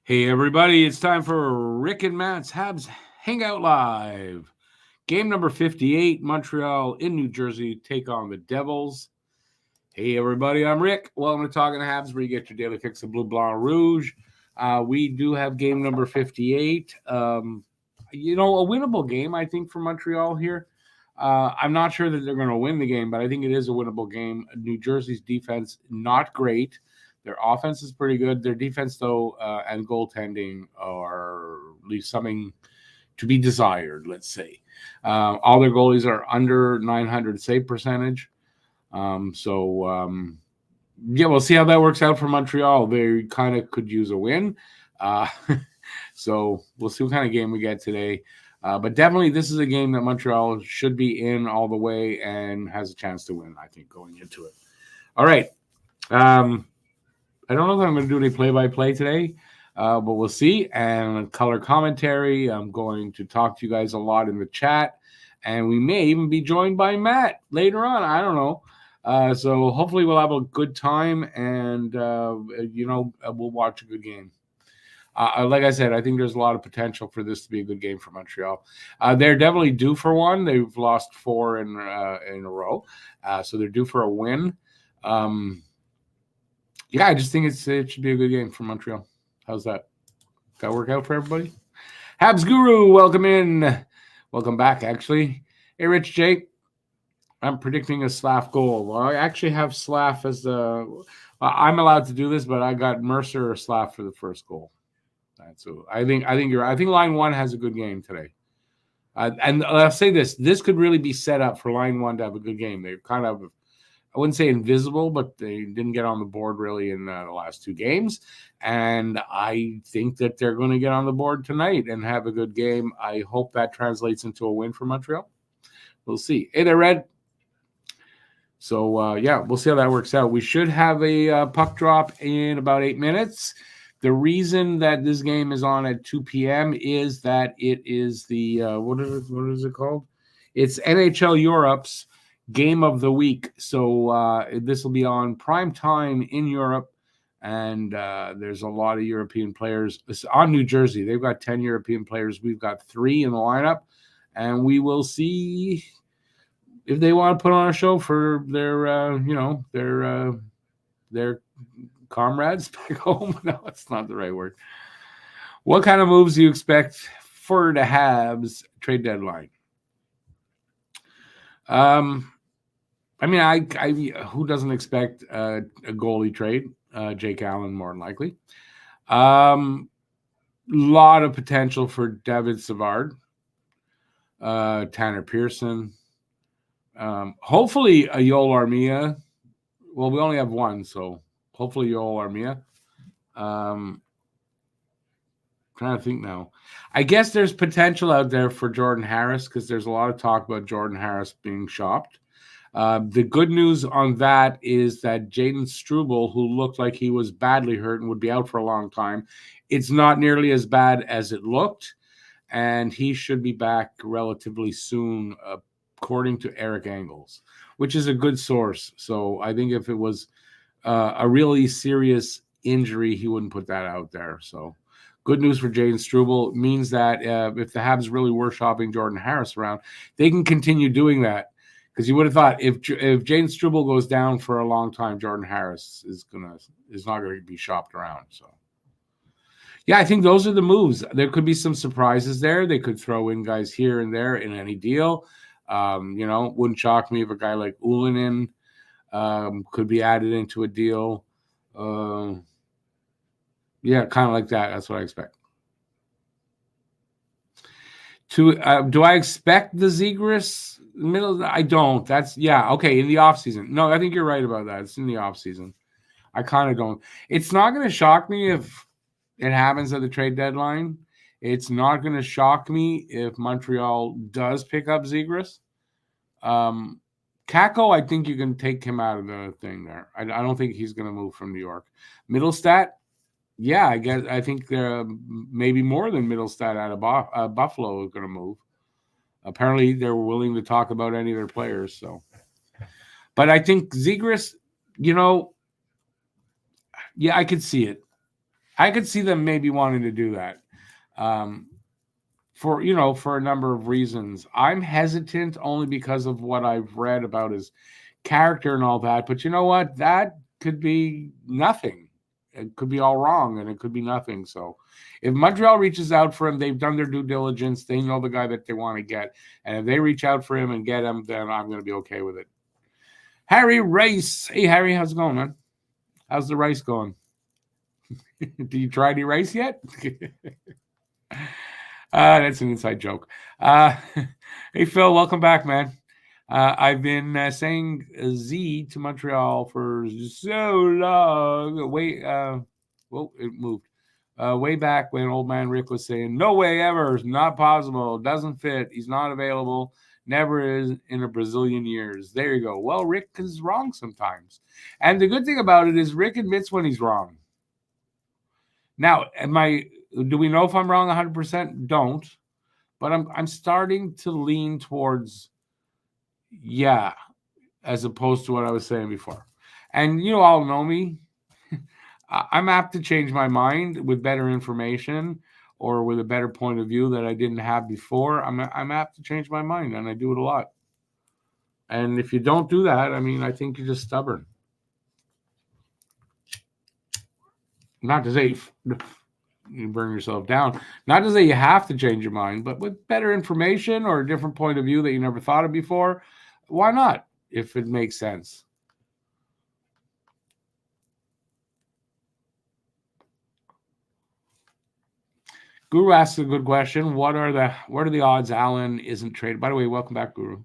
Hey everybody, it's time for Rick and Matt's Habs Hangout Live. Game number 58, Montreal in New Jersey take on the Devils. Hey everybody, I'm Rick. Welcome to Talking Habs, where you get your daily fix of Blue, Blanc, Rouge. We do have game number 58. A winnable game, I think, for Montreal here. I'm not sure that they're going to win the game, but I think it is a winnable game. New Jersey's defense, not great. Their offense is pretty good. Their defense, though, and goaltending are at least something to be desired, let's say. All their goalies are under 900 save percentage. We'll see how that works out for Montreal. They kind of could use a win. So we'll see what kind of game we get today. But definitely this is a game that Montreal should be in all the way and has a chance to win, I think, going into it. All right. I don't know if I'm going to do any play-by-play today, but we'll see. And color commentary, I'm going to talk to you guys a lot in the chat. And we may even be joined by Matt later on. I don't know. So hopefully we'll have a good time and, we'll watch a good game. Like I said, I think there's a lot of potential for this to be a good game for Montreal. They're definitely due for one. They've lost 4 in a row, so they're due for a win. I just think it should be a good game for Montreal. How's that? Got to work out for everybody? Habs Guru, welcome in. Welcome back, actually. Hey, Rich Jake. I'm predicting a Slav goal. Well, I actually have Slav as the I'm allowed to do this, but I got Mercer or Slav for the first goal. So I think you're right. I think line 1 has a good game today. And I'll say this could really be set up for line 1 to have a good game. They're kind of, I wouldn't say invisible, but they didn't get on the board really in the last 2 games. And I think that they're going to get on the board tonight and have a good game. I hope that translates into a win for Montreal. We'll see. Hey there, Red. So, we'll see how that works out. We should have a puck drop in about 8 minutes. The reason that this game is on at 2 p.m. is that it is the, what is it called? It's NHL Europe's Game of the Week. So this will be on prime time in Europe. And there's a lot of European players. It's on New Jersey. They've got 10 European players. We've got 3 in the lineup. And we will see if they want to put on a show for their comrades back home. No, that's not the right word. What kind of moves do you expect for the Habs trade deadline? I who doesn't expect a goalie trade? Jake Allen, more than likely. Lot of potential for David Savard, Tanner Pearson. Hopefully a Yoel Armia. Well, we only have one, so hopefully Yoel Armia. Trying to think now. I guess there's potential out there for Jordan Harris because there's a lot of talk about Jordan Harris being shopped. The good news on that is that Jaden Struble, who looked like he was badly hurt and would be out for a long time, it's not nearly as bad as it looked, and he should be back relatively soon, according to Eric Engels, which is a good source. So I think if it was a really serious injury, he wouldn't put that out there. So good news for Jaden Struble. It means that if the Habs really were shopping Jordan Harris around, they can continue doing that. Because you would have thought if Jaden Struble goes down for a long time, Jordan Harris is not going to be shopped around. So, yeah, I think those are the moves. There could be some surprises there. They could throw in guys here and there in any deal. Wouldn't shock me if a guy like Ulinen could be added into a deal. Kind of like that. That's what I expect. Do I expect the Zegras middle? I don't. Okay, in the offseason. No, I think you're right about that. It's in the offseason. I kind of don't. It's not going to shock me if it happens at the trade deadline. It's not going to shock me if Montreal does pick up Zegras. Kako, I think you can take him out of the thing there. I don't think he's going to move from New York. Middlestat, yeah, I think maybe more than Middlestat out of Buffalo is going to move. Apparently, they're willing to talk about any of their players. So, but I think Zegras, I could see it. I could see them maybe wanting to do that. For a number of reasons. I'm hesitant only because of what I've read about his character and all that. But you know what? That could be nothing. It could be all wrong, and it could be nothing. So if Montreal reaches out for him, they've done their due diligence. They know the guy that they want to get. And if they reach out for him and get him, then I'm going to be okay with it. Harry Rice. Hey, Harry, how's it going, man? How's the rice going? Do you try any rice yet? That's an inside joke. Hey, Phil, welcome back, man. I've been saying Z to Montreal for so long. Well, it moved. Way back when old man Rick was saying, no way ever, it's not possible, doesn't fit, he's not available, never is in a Brazilian years. There you go. Well, Rick is wrong sometimes. And the good thing about it is Rick admits when he's wrong. Now, do we know if I'm wrong 100%? Don't. But I'm starting to lean towards yeah, as opposed to what I was saying before. And you all know me. I'm apt to change my mind with better information or with a better point of view that I didn't have before. I'm apt to change my mind, and I do it a lot. And if you don't do that, I think you're just stubborn. Not to say you burn yourself down. Not to say you have to change your mind, but with better information or a different point of view that you never thought of before, why not, if it makes sense? Guru asks a good question. What are the odds Allen isn't traded? By the way, welcome back, Guru.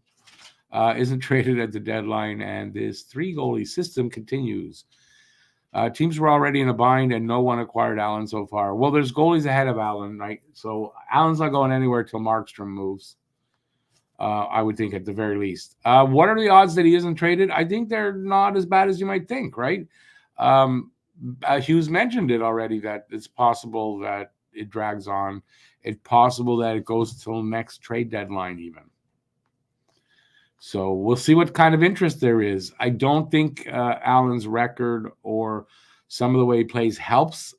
Isn't traded at the deadline, and this 3-goalie system continues. Teams were already in a bind, and no one acquired Allen so far. Well, there's goalies ahead of Allen, right? So Allen's not going anywhere till Markstrom moves. I would think at the very least. What are the odds that he isn't traded? I think they're not as bad as you might think, right? Hughes mentioned it already, that it's possible that it drags on. It's possible that it goes till next trade deadline even. So we'll see what kind of interest there is. I don't think Allen's record or some of the way he plays helps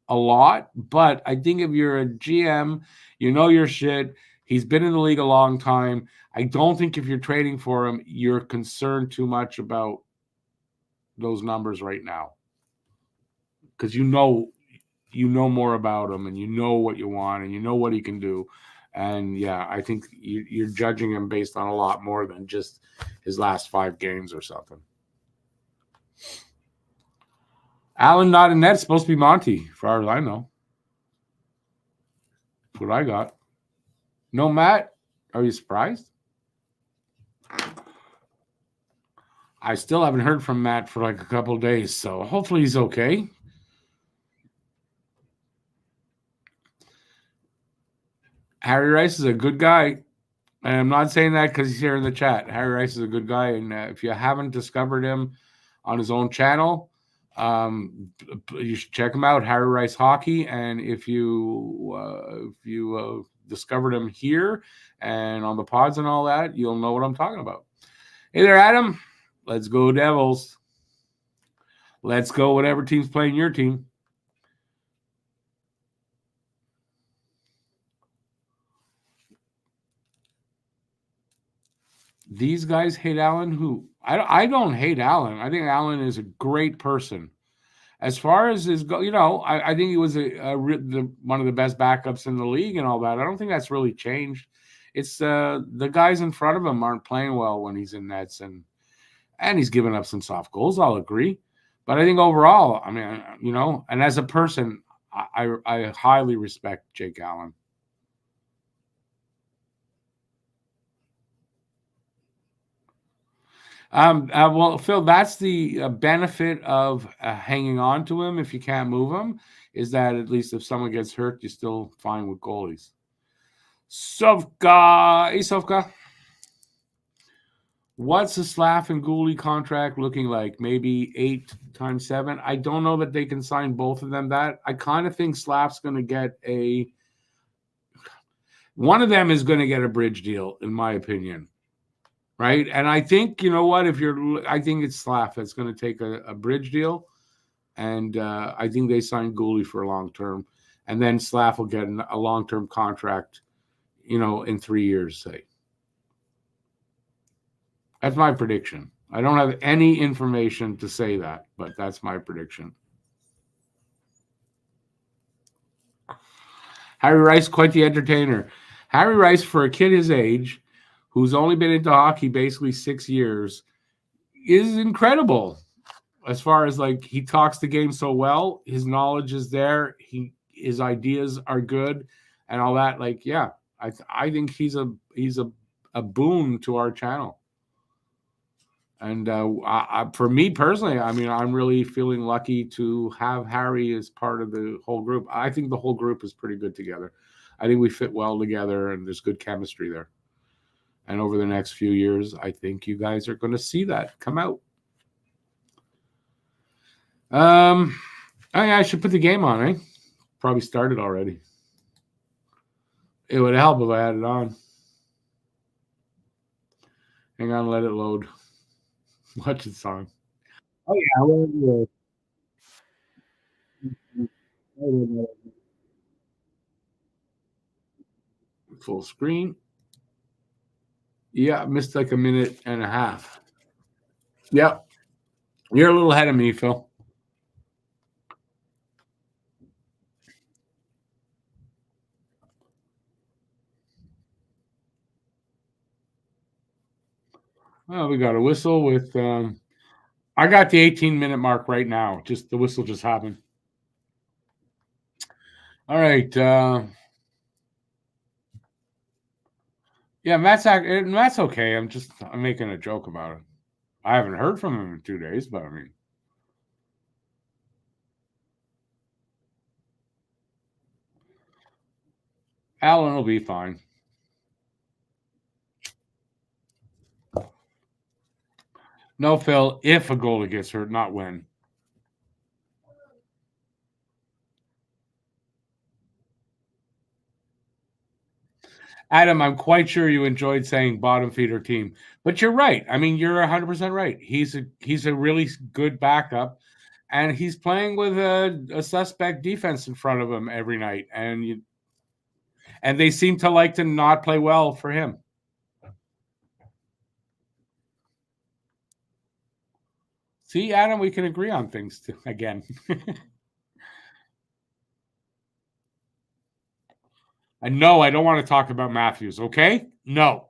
a lot. But I think if you're a GM, you know your shit. He's been in the league a long time. I don't think if you're trading for him, you're concerned too much about those numbers right now. Because you know more about him, and you know what you want, and you know what he can do. And yeah, I think you're judging him based on a lot more than just his last 5 games or something. Allen not in net. It's supposed to be Monty, as far as I know. That's what I got. No, Matt? Are you surprised? I still haven't heard from Matt for like a couple of days, so hopefully he's okay. Harry Rice is a good guy. And I'm not saying that because he's here in the chat. Harry Rice is a good guy. And if you haven't discovered him on his own channel, you should check him out, Harry Rice Hockey. And if you discovered him here and on the pods and all that, you'll know what I'm talking about. Hey there, Adam. Let's go Devils. Let's go whatever team's playing your team. These guys hate Allen. Who? I don't hate Allen. I think Allen is a great person. As far as his go, I think he was one of the best backups in the league and all that. I don't think that's really changed. It's the guys in front of him aren't playing well when he's in nets, and he's given up some soft goals. I'll agree, but I think overall, and as a person, I highly respect Jake Allen. Well, Phil, that's the benefit of hanging on to him if you can't move him, is that at least if someone gets hurt, you're still fine with goalies. Sovka. Hey, Sovka. What's the Slav and Gouli contract looking like? Maybe 8 times 7? I don't know that they can sign both of them that. I kind of think Slav's going to get one of them is going to get a bridge deal, in my opinion. Right. And I think, you know what, I think it's Slav that's going to take a bridge deal. and I think they signed Gooley for a long term, and then Slav will get a long term contract, in 3 years, say. That's my prediction. I don't have any information to say that, but that's my prediction. Harry Rice, quite the entertainer. Harry Rice, for a kid his age, who's only been into hockey basically 6 years, is incredible. As far as he talks the game so well, his knowledge is there, his ideas are good, and all that. I think he's a boon to our channel. And for me personally, I mean, I'm really feeling lucky to have Harry as part of the whole group. I think the whole group is pretty good together. I think we fit well together, and there's good chemistry there. And over the next few years, I think you guys are going to see that come out. I should put the game on, eh? Probably started already. It would help if I had it on. Hang on, let it load. Watch its on. Oh yeah, full screen. Yeah, missed like a minute and a half. Yep. You're a little ahead of me, Phil. Well, we got a whistle with I got the 18-minute mark right now. Just the whistle just happened. All right. Yeah, Matt's okay. I'm making a joke about it. I haven't heard from him in 2 days, but I mean, Alan will be fine. No, Phil, if a goalie gets hurt, not when. Adam, I'm quite sure you enjoyed saying bottom feeder team, but you're right. I mean, you're 100% right. He's a really good backup, and he's playing with a suspect defense in front of him every night, and they seem to like to not play well for him. See, Adam, we can agree on things too, again. And no, I don't want to talk about Matthews, okay? No.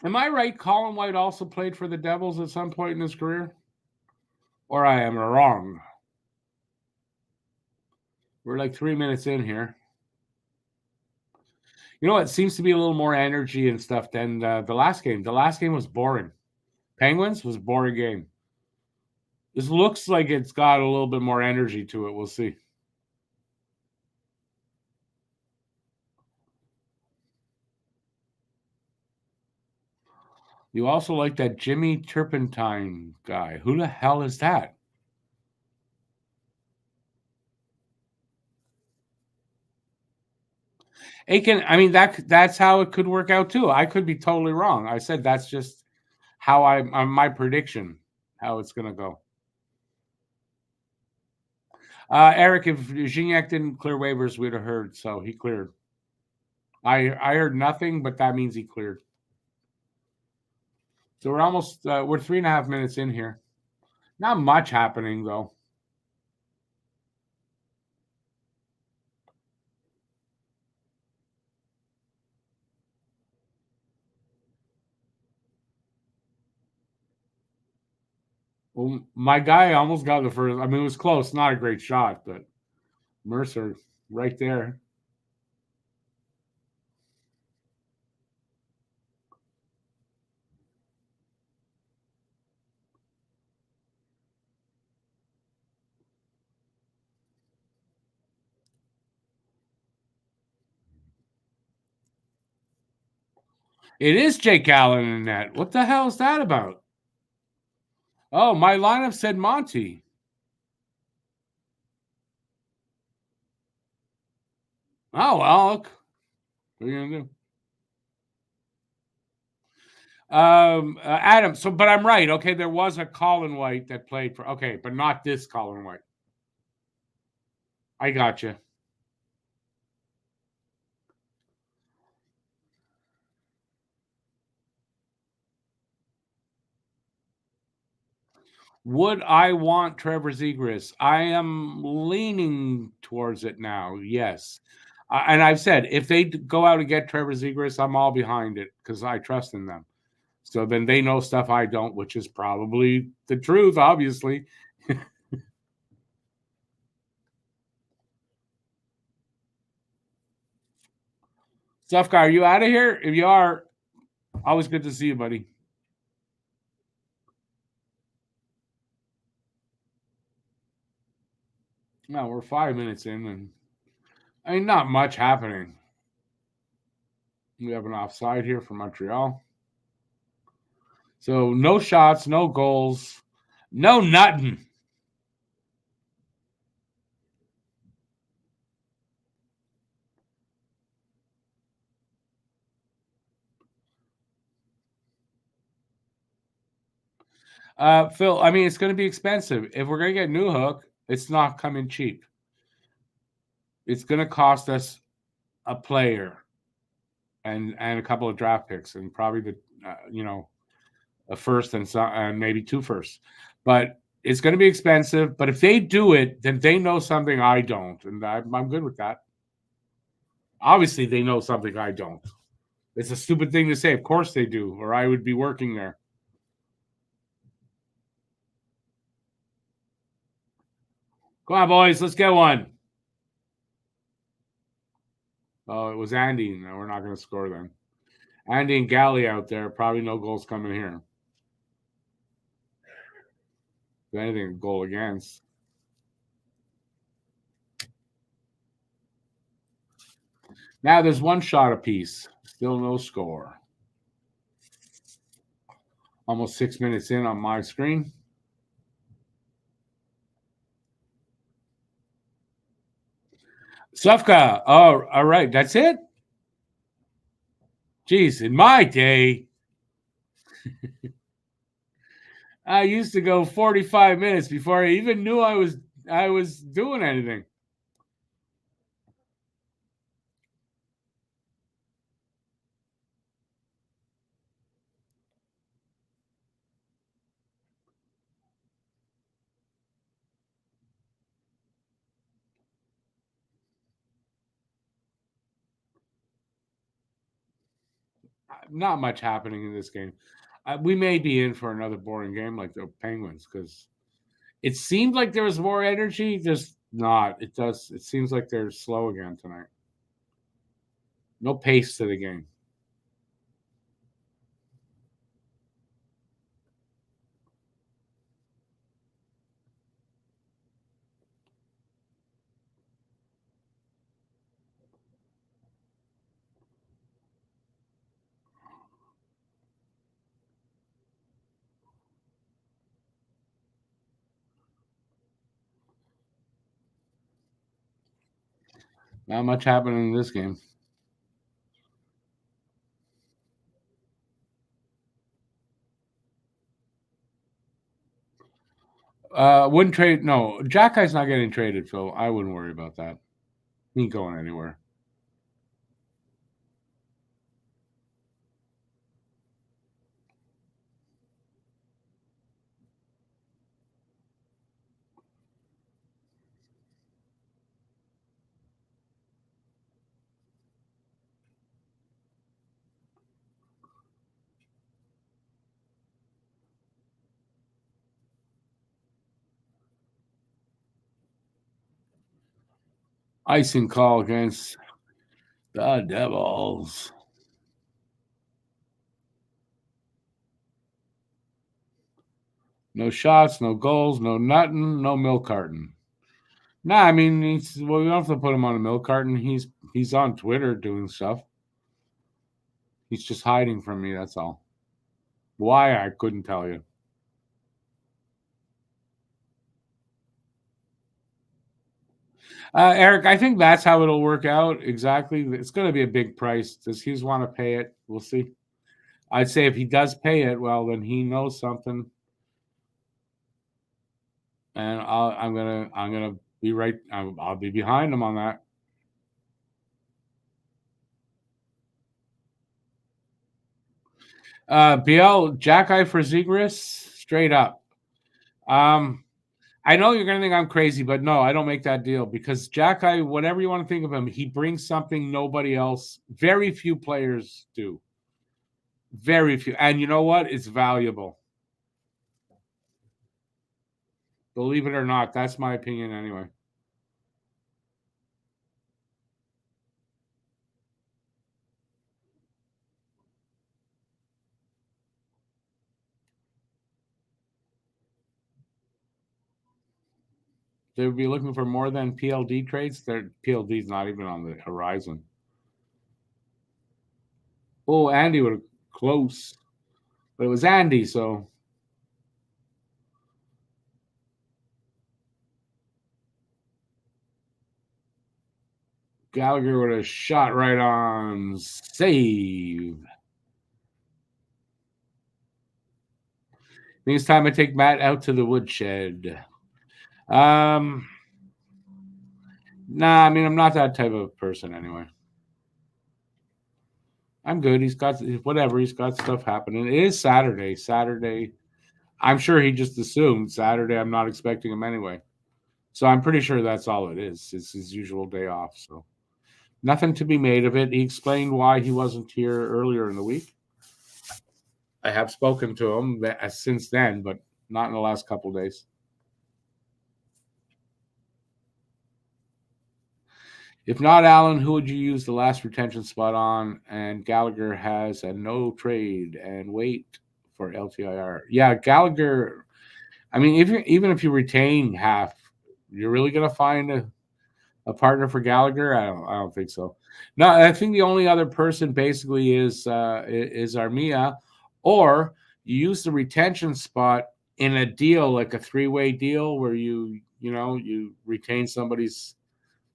Am I right? Colin White also played for the Devils at some point in his career? Or I am wrong? We're like 3 minutes in here. You know what? Seems to be a little more energy and stuff than the last game. The last game was boring. Penguins was a boring game. This looks like it's got a little bit more energy to it. We'll see. You also like that Jimmy Turpentine guy. Who the hell is that? I mean, that's how it could work out too. I could be totally wrong. I said that's just how my prediction, how it's going to go. Eric, if Gignac didn't clear waivers, we'd have heard. So he cleared. I heard nothing, but that means he cleared. So we're almost we're 3.5 minutes in here. Not much happening though. Well, my guy almost got the first. I mean, it was close. Not a great shot, but Mercer right there. It is Jake Allen in that. What the hell is that about? Oh, my lineup said Monty. Oh, well, look. What are you going to do? Adam. So, but I'm right. Okay, there was a Colin White that played for. Okay, but not this Colin White. I got you. Would I want Trevor Zegras? I am leaning towards it now. Yes, and I've said if they go out and get Trevor Zegras, I'm all behind it because I trust in them. So then they know stuff I don't, which is probably the truth, obviously. Stuff guy, are you out of here? If you are, always good to see you, buddy. No, we're 5 minutes in, and I mean, not much happening. We have an offside here for Montreal. So no shots, no goals, no nothing. Phil, I mean, it's going to be expensive. If we're going to get New Hook, it's not coming cheap. It's going to cost us a player and a couple of draft picks and probably the a first and maybe two firsts. But it's going to be expensive. But if they do it, then they know something I don't, and I'm good with that. Obviously, they know something I don't. It's a stupid thing to say. Of course they do, or I would be working there. Come on, boys, let's get one. Oh, it was Andy. No, we're not going to score then. Andy and Galley out there. Probably no goals coming here. If anything, a goal against. Now there's one shot apiece. Still no score. Almost 6 minutes in on my screen. Sufka. Oh, all right. That's it? Jeez, in my day, I used to go 45 minutes before I even knew I was doing anything. Not much happening in this game. We may be in for another boring game like the Penguins because it seemed like there was more energy. Just not. It does. It seems like they're slow again tonight. No pace to the game. Not much happening in this game. Wouldn't trade. No, Jack Guy's not getting traded, Phil. I wouldn't worry about that. He ain't going anywhere. Icing call against the Devils. No shots, no goals, no nothing, no milk carton. Nah, I mean, we don't have to put him on a milk carton. He's on Twitter doing stuff. He's just hiding from me. That's all. Why I couldn't tell you. Eric, I think that's how it'll work out. Exactly. It's going to be a big price. Does Hughes want to pay it? We'll see. I'd say if he does pay it, well, then he knows something, and I'm gonna be right. I'll be behind him on that. BL Jack Eye for Zegras, straight up. I know you're gonna think I'm crazy, but no, I don't make that deal because Jack Eye, whatever you want to think of him, he brings something nobody else, very few players do. Very few. And you know what? It's valuable. Believe it or not, that's my opinion anyway. They would be looking for more than PLD trades. Their PLD's not even on the horizon. Oh, Andy would have close, but it was Andy, so Gallagher would have shot right on save. I think it's time I take Matt out to the woodshed. Nah, I mean I'm not that type of person anyway. I'm good. He's got whatever. He's got stuff happening. It is Saturday. Saturday. I'm sure he just assumed Saturday. I'm not expecting him anyway. So I'm pretty sure that's all it is. It's his usual day off. So nothing to be made of it. He explained why he wasn't here earlier in the week. I have spoken to him since then, but not in the last couple of days. If not Allen, who would you use the last retention spot on? And Gallagher has a no trade and wait for LTIR. Yeah, Gallagher. I mean, even if you retain half, you're really going to find a partner for Gallagher. I don't think so. No, I think the only other person basically is Armia, or you use the retention spot in a deal like a 3-way deal where you retain somebody's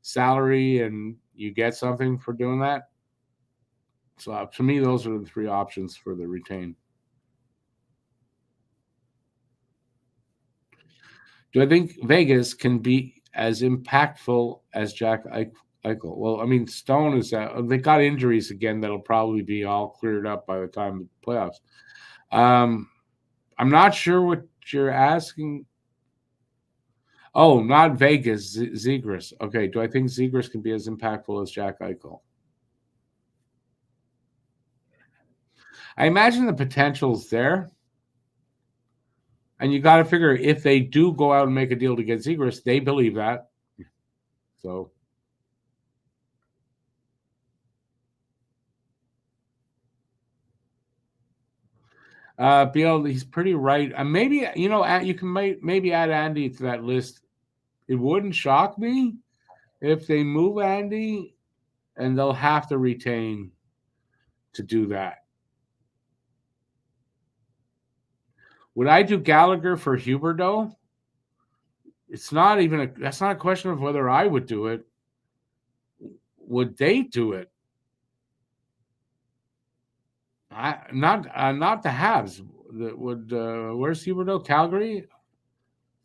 salary and you get something for doing that. So to me, those are the three options for the retain. Do I think Vegas can be as impactful as Jack Eichel? Well, I mean, Stone is they got injuries again that'll probably be all cleared up by the time of the playoffs. I'm not sure what you're asking. Oh, not Vegas, Zegras. Okay, do I think Zegras can be as impactful as Jack Eichel? I imagine the potential's there. And you got to figure if they do go out and make a deal to get Zegras, they believe that. So, Bill, he's pretty right. Maybe you can maybe add Andy to that list. It wouldn't shock me if they move Andy, and they'll have to retain to do that. Would I do Gallagher for Huberdeau? It's not even that's not a question of whether I would do it. Would they do it? Not the Habs. Where's Huberdeau? Calgary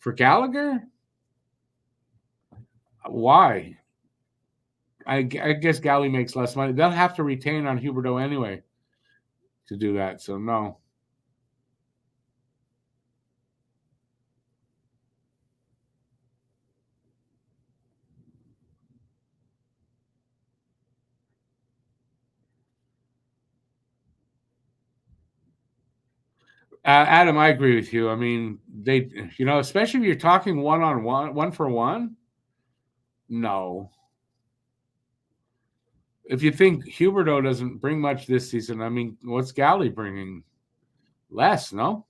for Gallagher? Why? I guess Galley makes less money. They'll have to retain on Huberdeau anyway to do that. So no. Adam, I agree with you. I mean, especially if you're talking one-on-one, one-for-one, no. If you think Huberdeau doesn't bring much this season, I mean, what's Galley bringing? Less, no?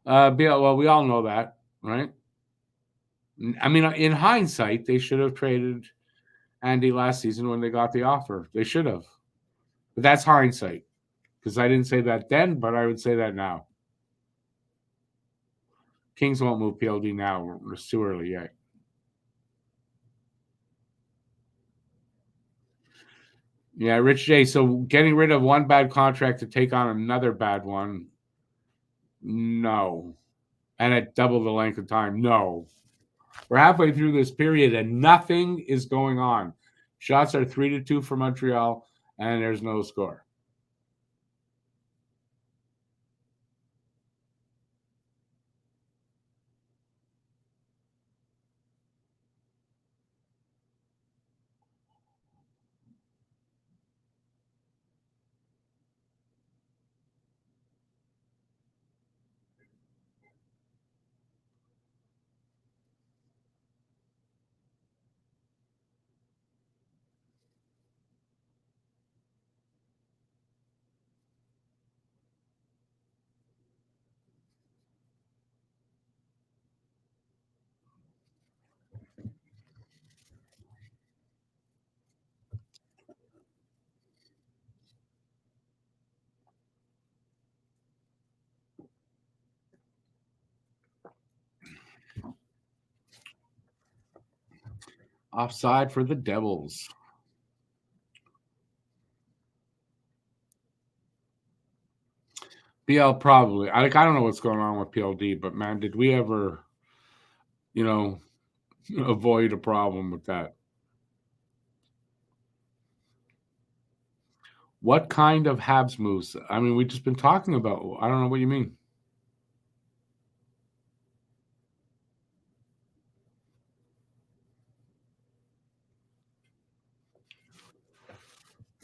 Well, we all know that, right? I mean, in hindsight, they should have traded Andy last season when they got the offer. They should have. But that's hindsight. Because I didn't say that then, but I would say that now. Kings won't move PLD now. It's too early yet. Yeah, Rich J. So getting rid of one bad contract to take on another bad one, no. And at double the length of time, no. We're halfway through this period and nothing is going on. Shots are 3-2 for Montreal, and there's no score. Offside for the Devils. BL probably. I don't know what's going on with PLD, but man, did we ever, avoid a problem with that? What kind of Habs moves? I mean, we've just been talking about. I don't know what you mean.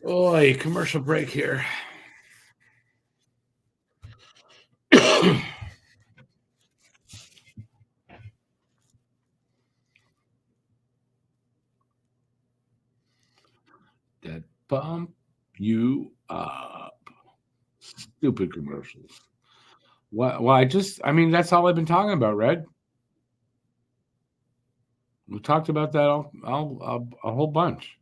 Oi, commercial break here. That pump you up. Stupid commercials. Well, I mean, that's all I've been talking about, Red. We talked about that a whole bunch.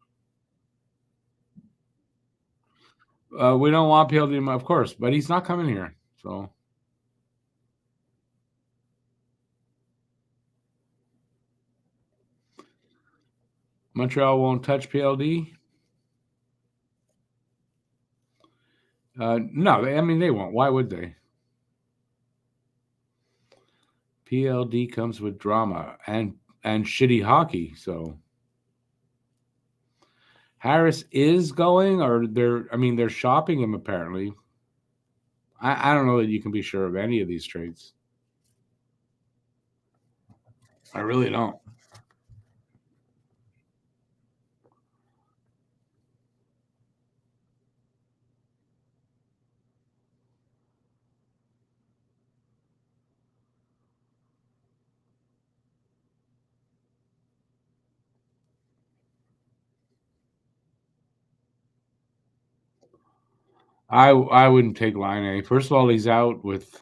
We don't want PLD, of course, but he's not coming here. So Montreal won't touch PLD. No, I mean they won't. Why would they? PLD comes with drama and shitty hockey. So Harris is going, or they're shopping him apparently. I don't know that you can be sure of any of these trades. I really don't. I wouldn't take Line A. First of all, he's out with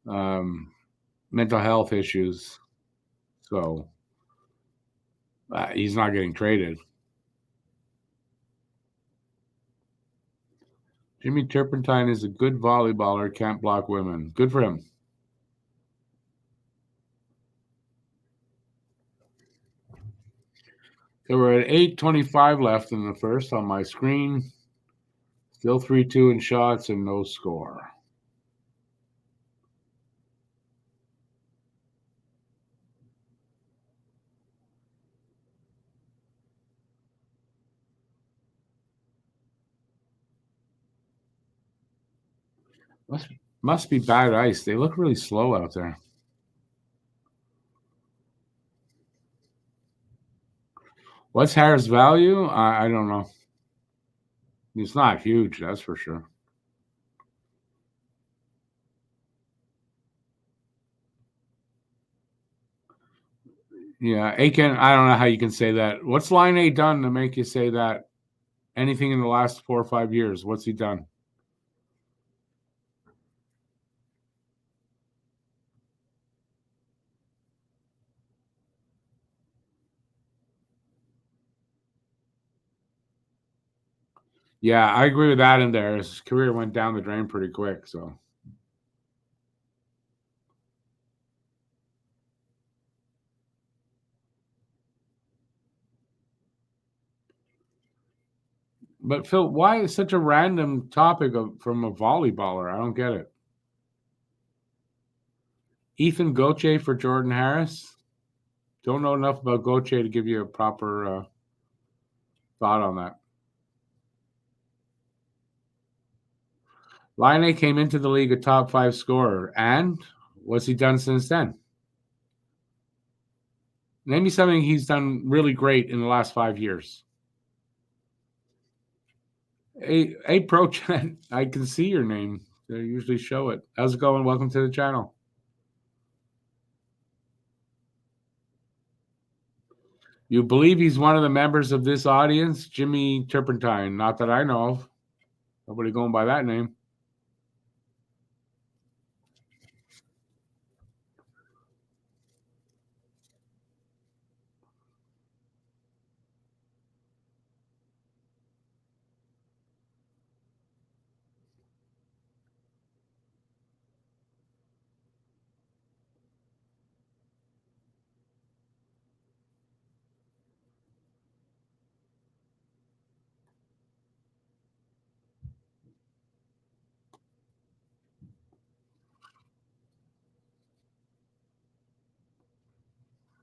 mental health issues, so he's not getting traded. Jimmy Turpentine is a good volleyballer, can't block women. Good for him. So we're at 8:25 left in the first on my screen. Still 3-2 in shots and no score. Must be bad ice. They look really slow out there. What's Harris' value? I don't know. He's not huge, that's for sure. Yeah, Aiken, I don't know how you can say that. What's Line A done to make you say that? Anything in the last 4 or 5 years? What's he done? Yeah, I agree with that in there. His career went down the drain pretty quick, so. But Phil, why is such a random topic from a volleyballer? I don't get it. Ethan Gauthier for Jordan Harris. Don't know enough about Gauthier to give you a proper thought on that. Laine came into the league a top 5 scorer, and what's he done since then? Name me something he's done really great in the last 5 years. Hey, Pro Chat, I can see your name. They usually show it. How's it going? Welcome to the channel. You believe he's one of the members of this audience? Jimmy Turpentine. Not that I know of. Nobody going by that name.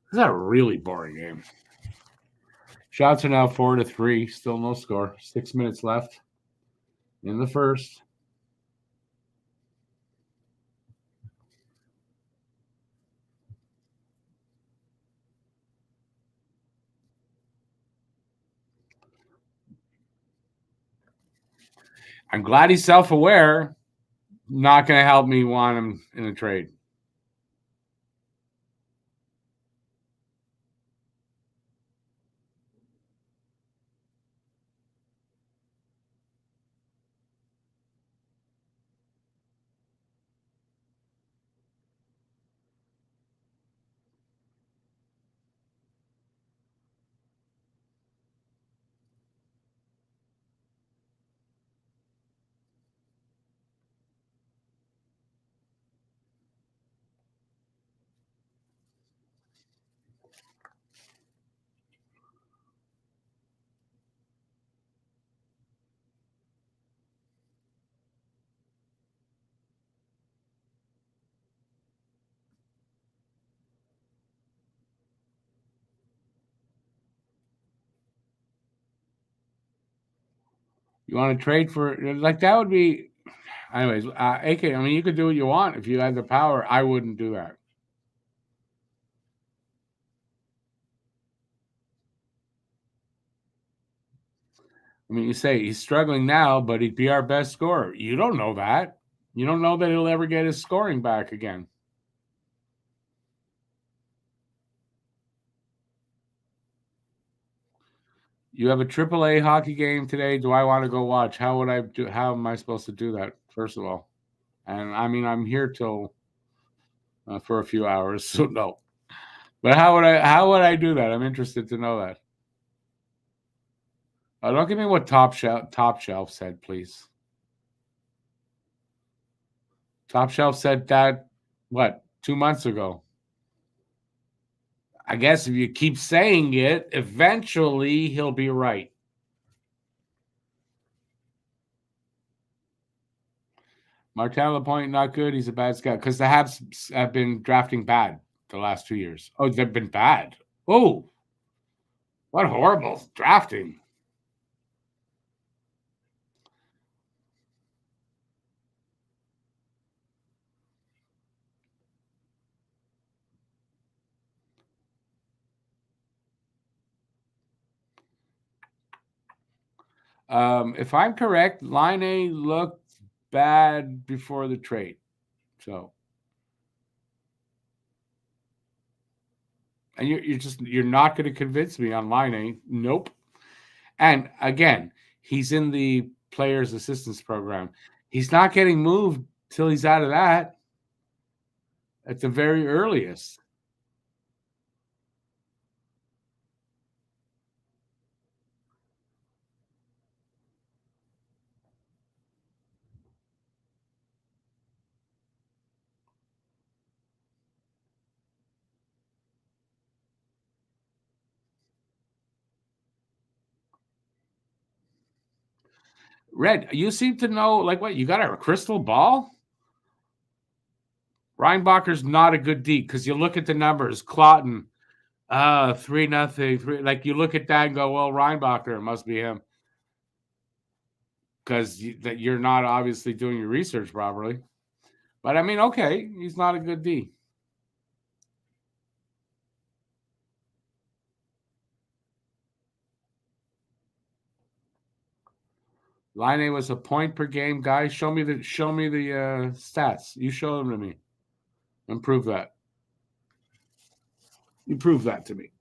This is a really boring game. Shots are now 4-3. Still no score. 6 minutes left in the first. I'm glad he's self-aware. Not going to help me want him in a trade. You want to trade for like that would be, anyways. AK, I mean, you could do what you want if you had the power. I wouldn't do that. I mean, you say he's struggling now, but he'd be our best scorer. You don't know that. You don't know that he'll ever get his scoring back again. You have a AAA hockey game today. Do I want to go watch? How would I do? How am I supposed to do that? First of all, and I mean, I'm here till for a few hours, so no. But How would I do that? I'm interested to know that. Don't give me what Top Shelf said, please. Top Shelf said that what 2 months ago. I guess if you keep saying it, eventually he'll be right. Martin Lapointe, not good. He's a bad scout because the Habs have been drafting bad the last 2 years. Oh, they've been bad. Oh, what horrible drafting. If I'm correct, Line A looked bad before the trade. So, and you're not going to convince me on Line A. Nope. And again, he's in the players assistance program. He's not getting moved till he's out of that at the very earliest. Red, you seem to know, like, what? You got a crystal ball? Reinbacher's not a good D because you look at the numbers. Claughton, 3-0. Like, you look at that and go, well, Reinbacher, it must be him. Because you're not obviously doing your research properly. But, I mean, okay, he's not a good D. Line was a point per game, guys. Show me the stats. You show them to me and prove that. You prove that to me.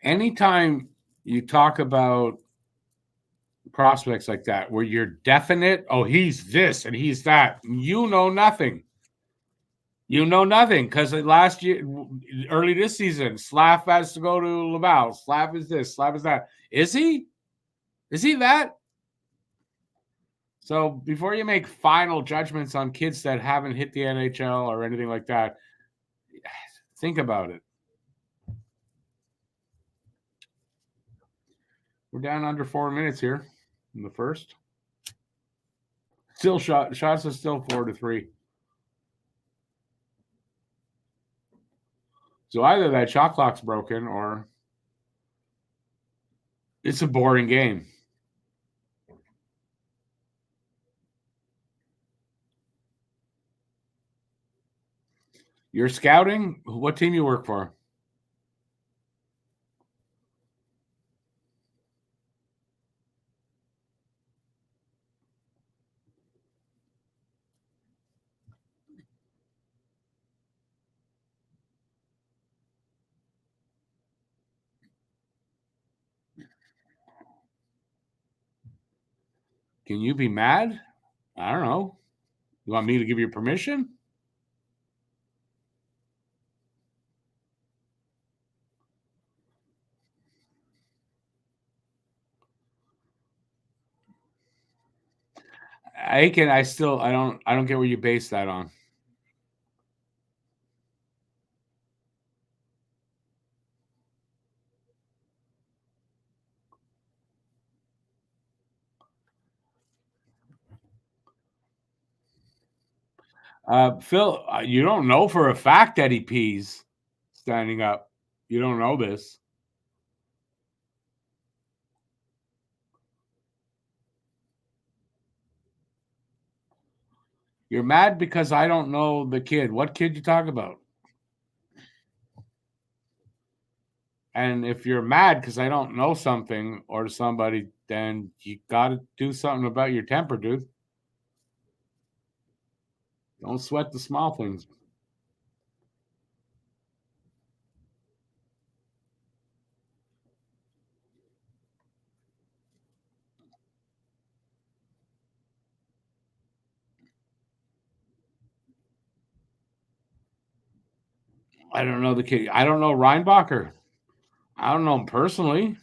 Anytime you talk about prospects like that, where you're definite, oh, he's this and he's that, you know nothing. You know nothing because last year, early this season, Slav has to go to Laval. Slav is this, Slav is that. Is he? Is he that? So before you make final judgments on kids that haven't hit the NHL or anything like that, think about it. We're down under 4 minutes here in the first. Still shots are still 4-3. So either that shot clock's broken or it's a boring game. You're scouting? What team you work for? Can you be mad? I don't know. You want me to give you permission? I don't get what you base that on. Phil, you don't know for a fact that he pees standing up. You don't know this. You're mad because I don't know the kid. What kid you talk about? And if you're mad because I don't know something or somebody, then you got to do something about your temper, dude. Don't sweat the small things. I don't know the kid. I don't know Reinbacher. I don't know him personally.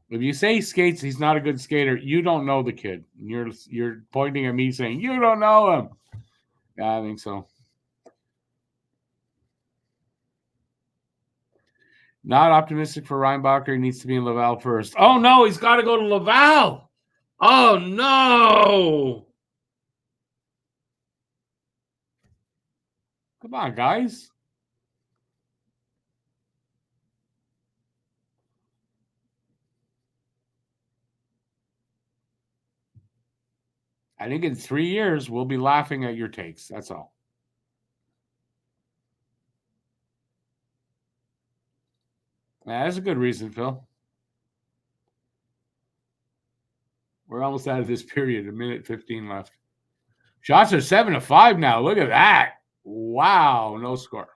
If you say he skates, he's not a good skater. You don't know the kid. You're pointing at me saying you don't know him. Yeah, I think so. Not optimistic for Reinbacher. He needs to be in Laval first. Oh no, he's got to go to Laval. Oh no! Come on, guys. I think in 3 years we'll be laughing at your takes. That's all. That's a good reason, Phil. We're almost out of this period. 1:15 left. Shots are 7-5 now. Look at that. Wow, no score.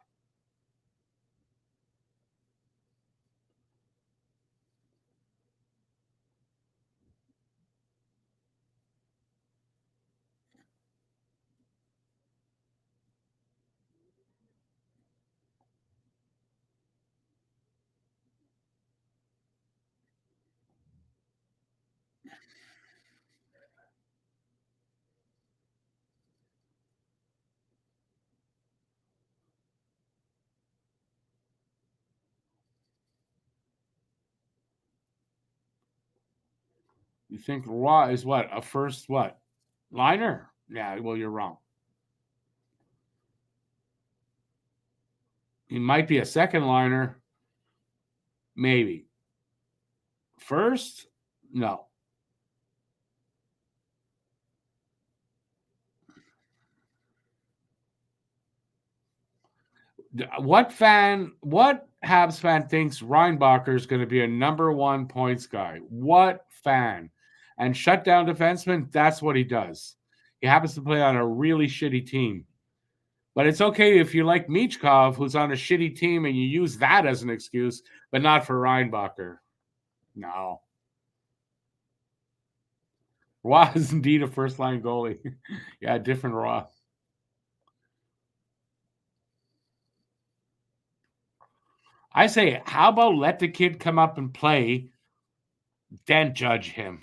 You think Roy is what? A first what? Liner? Yeah, well, you're wrong. He might be a second liner. Maybe. First? No. What Habs fan thinks Reinbacher is going to be a number one points guy? What fan? And shutdown defenseman, that's what he does. He happens to play on a really shitty team. But it's okay if you like Michkov, who's on a shitty team, and you use that as an excuse, but not for Reinbacher. No. Roy is indeed a first-line goalie. Yeah, different Roy. I say, how about let the kid come up and play, then judge him?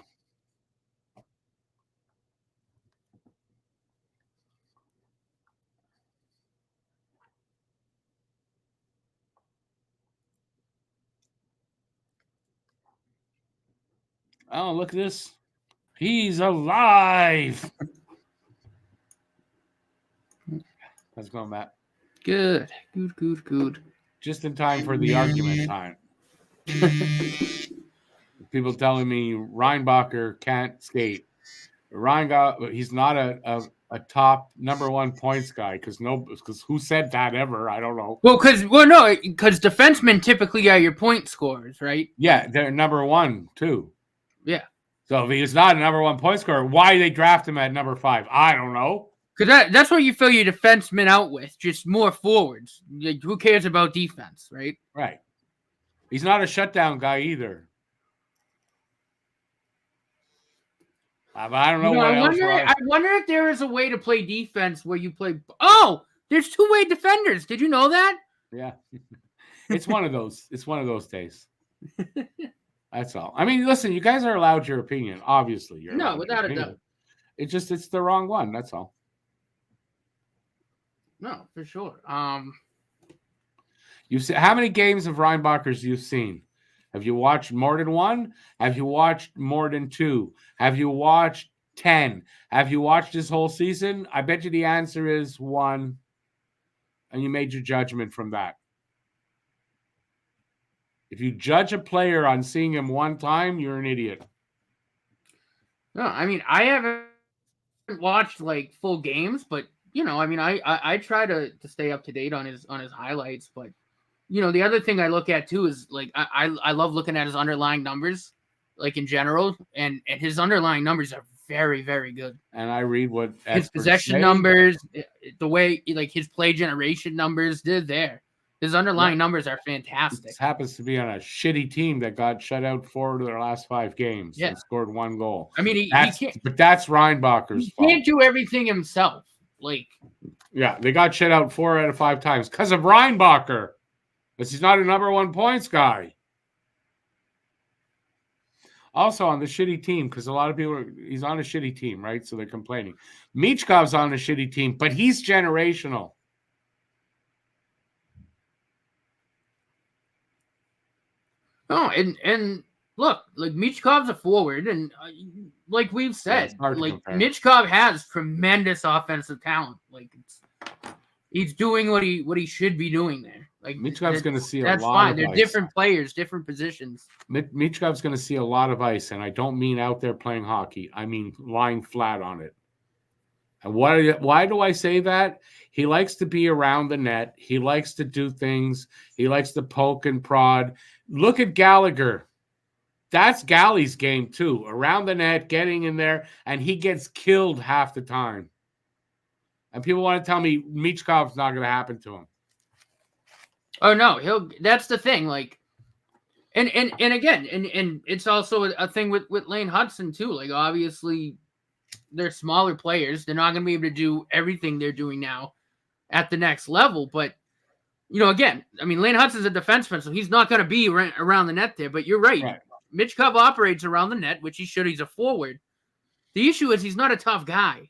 Oh, look at this. He's alive. How's it going, Matt? Good. Just in time for the argument time. People telling me Reinbacher can't skate. He's not a top number one points guy because who said that ever? I don't know. Well, because defensemen typically are your point scorers, right? Yeah, they're number one too. Yeah. So if he's not a number one point scorer, why they draft him at number 5? I don't know. Because that's what you fill your defensemen out with, just more forwards. Like, who cares about defense, right? Right. He's not a shutdown guy either. I don't know what else. I wonder if there is a way to play defense where you play. Oh, there's two-way defenders. Did you know that? Yeah. It's one of those. It's one of those days. That's all. I mean, listen, you guys are allowed your opinion. Obviously, you're no, without a doubt. It's the wrong one. That's all. No, for sure. You've seen, how many games of Reinbacher's you've seen? Have you watched more than 1? Have you watched more than 2? Have you watched 10? Have you watched this whole season? I bet you the answer is 1, and you made your judgment from that. If you judge a player on seeing him one time, you're an idiot. No, I mean, I haven't watched like full games, but I try to stay up to date on his highlights. But the other thing I look at too is like I love looking at his underlying numbers, like in general, and his underlying numbers are very, very good. And I read what his possession numbers, the way like his play generation numbers, they're there. His underlying numbers are fantastic. This happens to be on a shitty team that got shut out 4 of their last 5 games and scored 1 goal. I mean, but that's Reinbacher's fault. He can't do everything himself. Yeah, they got shut out 4 out of 5 times because of Reinbacher. Because he's not a number 1 points guy. Also on the shitty team, because a lot of people he's on a shitty team, right? So they're complaining. Michkov's on a shitty team, but he's generational. Oh, and look, like Michkov's a forward, and like we've said, like Michkov has tremendous offensive talent. Like he's doing what he should be doing there. Like Michkov's going to see a lot. That's fine. They're different players, different positions. Michkov's going to see a lot of ice, and I don't mean out there playing hockey. I mean lying flat on it. And why do I say that? He likes to be around the net. He likes to do things. He likes to poke and prod. Look at Gallagher. That's Galley's game too. Around the net, getting in there, and he gets killed half the time. And people want to tell me Michkov's not going to happen to him. Oh no, that's the thing. Like, and again, and it's also a thing with Lane Hudson too. Like, obviously, they're smaller players. They're not going to be able to do everything they're doing now at the next level. But again, I mean, Lane Hudson's a defenseman, so he's not going to be around the net there. But you're right. Michkov operates around the net, which he should. He's a forward. The issue is he's not a tough guy.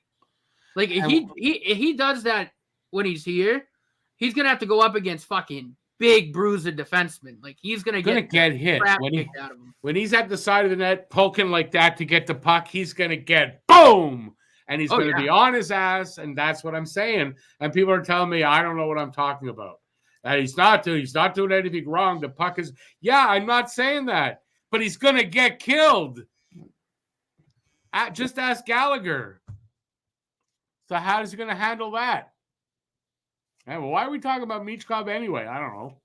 Like, he does that when he's here, he's going to have to go up against fucking big bruiser defenseman. Like he's gonna get hit crap kicked out of him. When he's at the side of the net poking like that to get the puck. He's gonna get boom, and he's gonna be on his ass. And that's what I'm saying. And people are telling me I don't know what I'm talking about. That he's not doing anything wrong. The puck is I'm not saying that, but he's gonna get killed. Just ask Gallagher. So how is he going to handle that? Well, why are we talking about Michkov anyway? I don't know.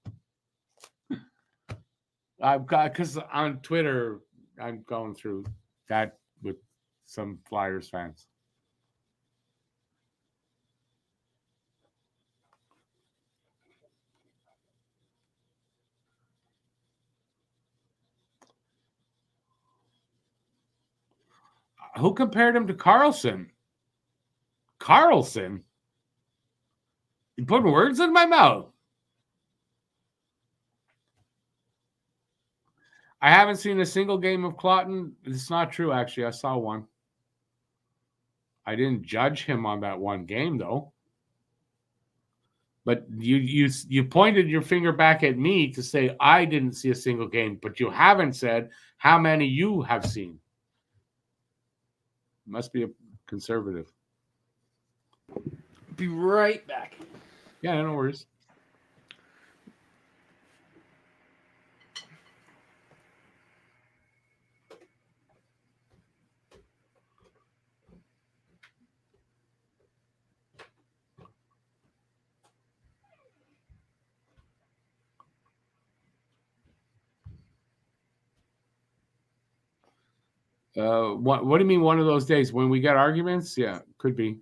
Because on Twitter, I'm going through that with some Flyers fans. Who compared him to Carlson? Carlson? You putting words in my mouth. I haven't seen a single game of Claughton. It's not true, actually. I saw one. I didn't judge him on that one game, though. But you pointed your finger back at me to say I didn't see a single game, but you haven't said how many you have seen. Must be a conservative. Be right back. Yeah, no worries. What do you mean one of those days when we get arguments? Yeah, could be.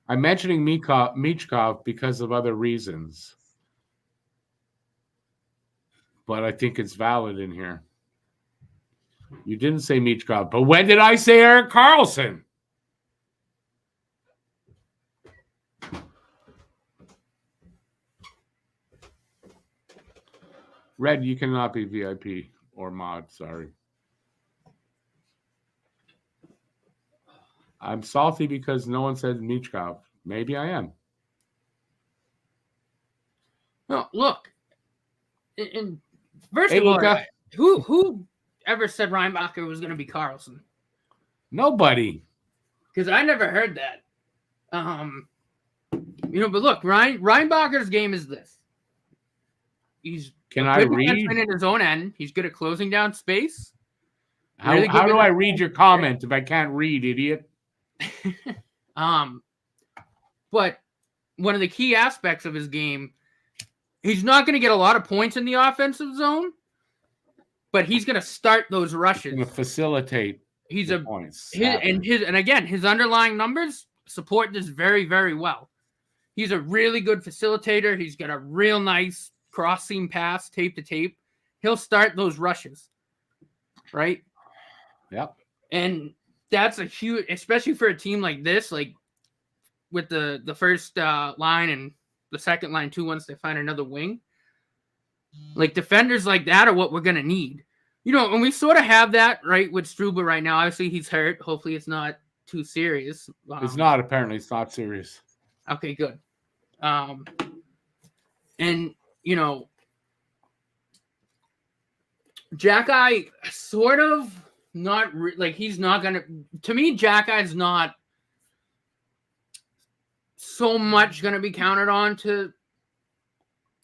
I'm mentioning Michkov because of other reasons. But I think it's valid in here. You didn't say Michkov, but when did I say Erik Karlsson? Red, you cannot be VIP or mod, sorry. I'm salty because no one said Michkov. Maybe I am. No, look. And first of all, who ever said Reinbacher was going to be Karlsson? Nobody. Because I never heard that. But look, Reinbacher's game is this. He's Can I read in his own end? He's good at closing down space. How do I read your comment if I can't read, idiot? But one of the key aspects of his game, he's not going to get a lot of points in the offensive zone, but he's going to start those rushes. He's going to facilitate. He's points. His underlying numbers support this very, very well. He's a really good facilitator. He's got a real nice cross seam pass, tape to tape. He'll start those rushes, right? Yep. And that's a huge, especially for a team like this, like with the first line and the second line too, once they find another wing. Like defenders like that are what we're going to need. And we sort of have that, right, with Struble right now. Obviously, he's hurt. Hopefully, it's not too serious. It's not, apparently. It's not serious. Okay, good. Jack-Eye sort of not he's not going to me, Jack-Eye's not so much going to be counted on to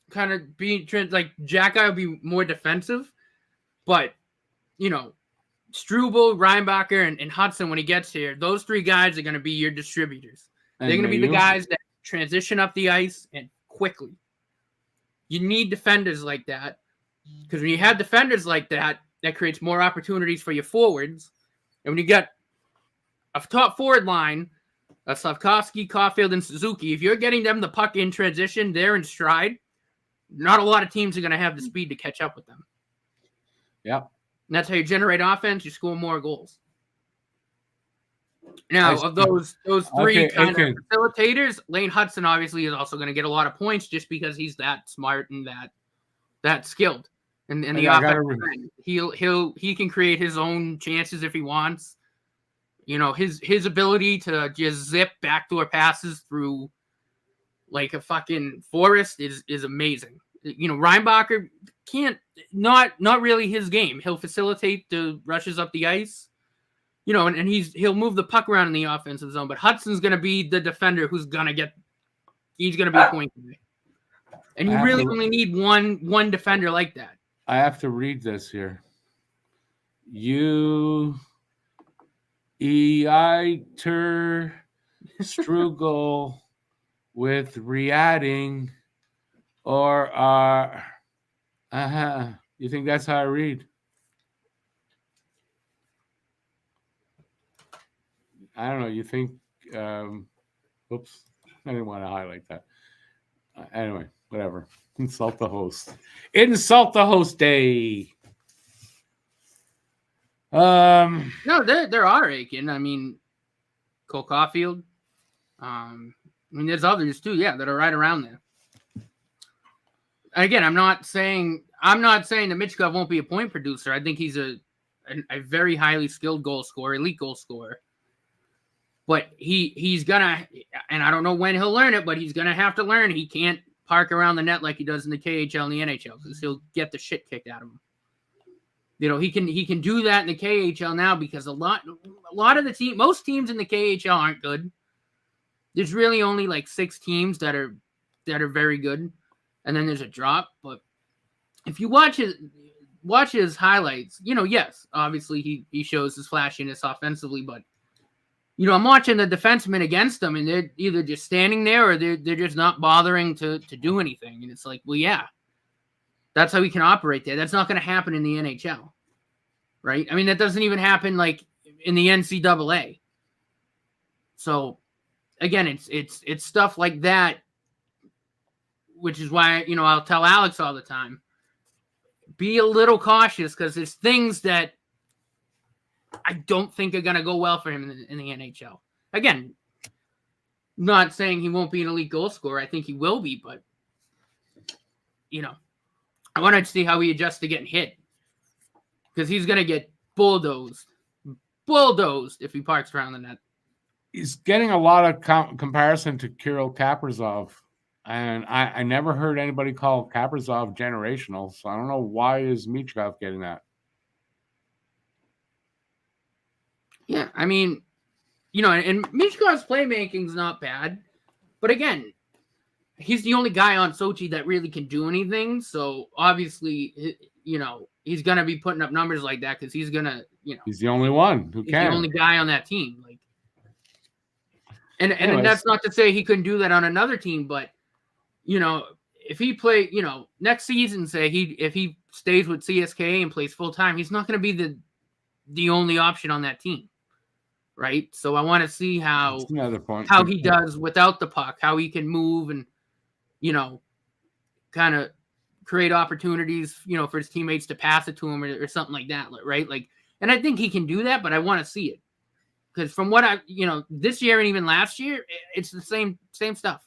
kind of be like Jack-Eye will be more defensive, but Struble, Reinbacher, and Hudson, when he gets here, those three guys are going to be your distributors. They're going to be the guys that transition up the ice and quickly. You need defenders like that, because when you have defenders like that, that creates more opportunities for your forwards. And when you get a top forward line, Slavkovsky, Caulfield, and Suzuki, if you're getting them the puck in transition, they're in stride, not a lot of teams are going to have the speed to catch up with them. Yep. And that's how you generate offense. You score more goals. Now, of those three of facilitators, Lane Hudson obviously is also going to get a lot of points just because he's that smart and that skilled. And the offense, he can create his own chances if he wants. his ability to just zip backdoor passes through like a fucking forest is amazing. Reinbacher can't, not really his game. He'll facilitate the rushes up the ice, and he'll move the puck around in the offensive zone. But Hudson's going to be the defender who's going to be a point guy. And you really only need one defender like that. I have to read this here. Eiter Struggle with re-adding or you think that's how I read? I don't know. You think oops, I didn't want to highlight that. Anyway, whatever. Insult the host. Insult the host day. No, there are Aiken. I mean, Cole Caulfield. There's others too, that are right around there. Again, I'm not saying that Michkov won't be a point producer. I think he's a very highly skilled goal scorer, elite goal scorer. But he's gonna, and I don't know when he'll learn it, but he's gonna have to learn he can't park around the net like he does in the KHL and the NHL because he'll get the shit kicked out of him. He can do that in the KHL now because a lot of the most teams in the KHL aren't good. There's really only like 6 teams that are very good, and then there's a drop. But if you watch his highlights, yes, obviously he shows his flashiness offensively, but I'm watching the defensemen against them, and they're either just standing there or they're just not bothering to do anything. And it's like, well, yeah, that's how we can operate there. That's not going to happen in the NHL, right? I mean, that doesn't even happen like in the NCAA. So, again, it's stuff like that, which is why I'll tell Alex all the time, be a little cautious because there's things that I don't think are going to go well for him in the NHL. Again, not saying he won't be an elite goal scorer. I think he will be, but, I want to see how he adjusts to getting hit because he's going to get bulldozed if he parks around the net. He's getting a lot of comparison to Kirill Kaprizov, and I never heard anybody call Kaprizov generational, so I don't know why is Michkov getting that. Yeah, I mean, and Michkov's playmaking's not bad, but again, he's the only guy on Sochi that really can do anything. So obviously, he's gonna be putting up numbers like that because he's gonna, he's the only one who can. The only guy on that team, like, and that's not to say he couldn't do that on another team, but if he play, next season, say if he stays with CSKA and plays full time, he's not gonna be the only option on that team. Right. So I want to see how he does without the puck, how he can move and, kind of create opportunities, for his teammates to pass it to him or something like that. Right. Like, and I think he can do that, but I want to see it because from what this year and even last year, it's the same stuff.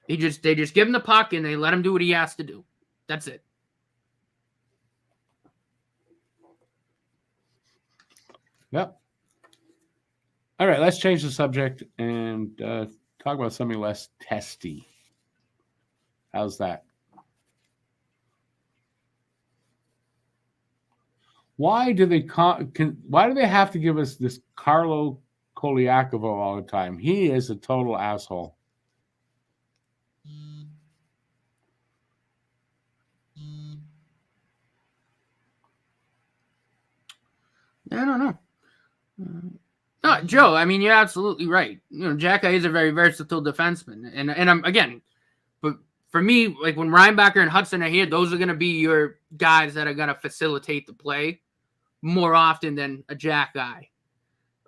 They just give him the puck and they let him do what he has to do. That's it. Yep. All right, let's change the subject and talk about something less testy. How's that? Why do they have to give us this Carlo Koliakovo all the time? He is a total asshole. I don't know. No, Joe, I mean, you're absolutely right. Jack is a very versatile defenseman. And I'm, again, but for me, like when Reinbacher and Hudson are here, those are going to be your guys that are going to facilitate the play more often than a Jack guy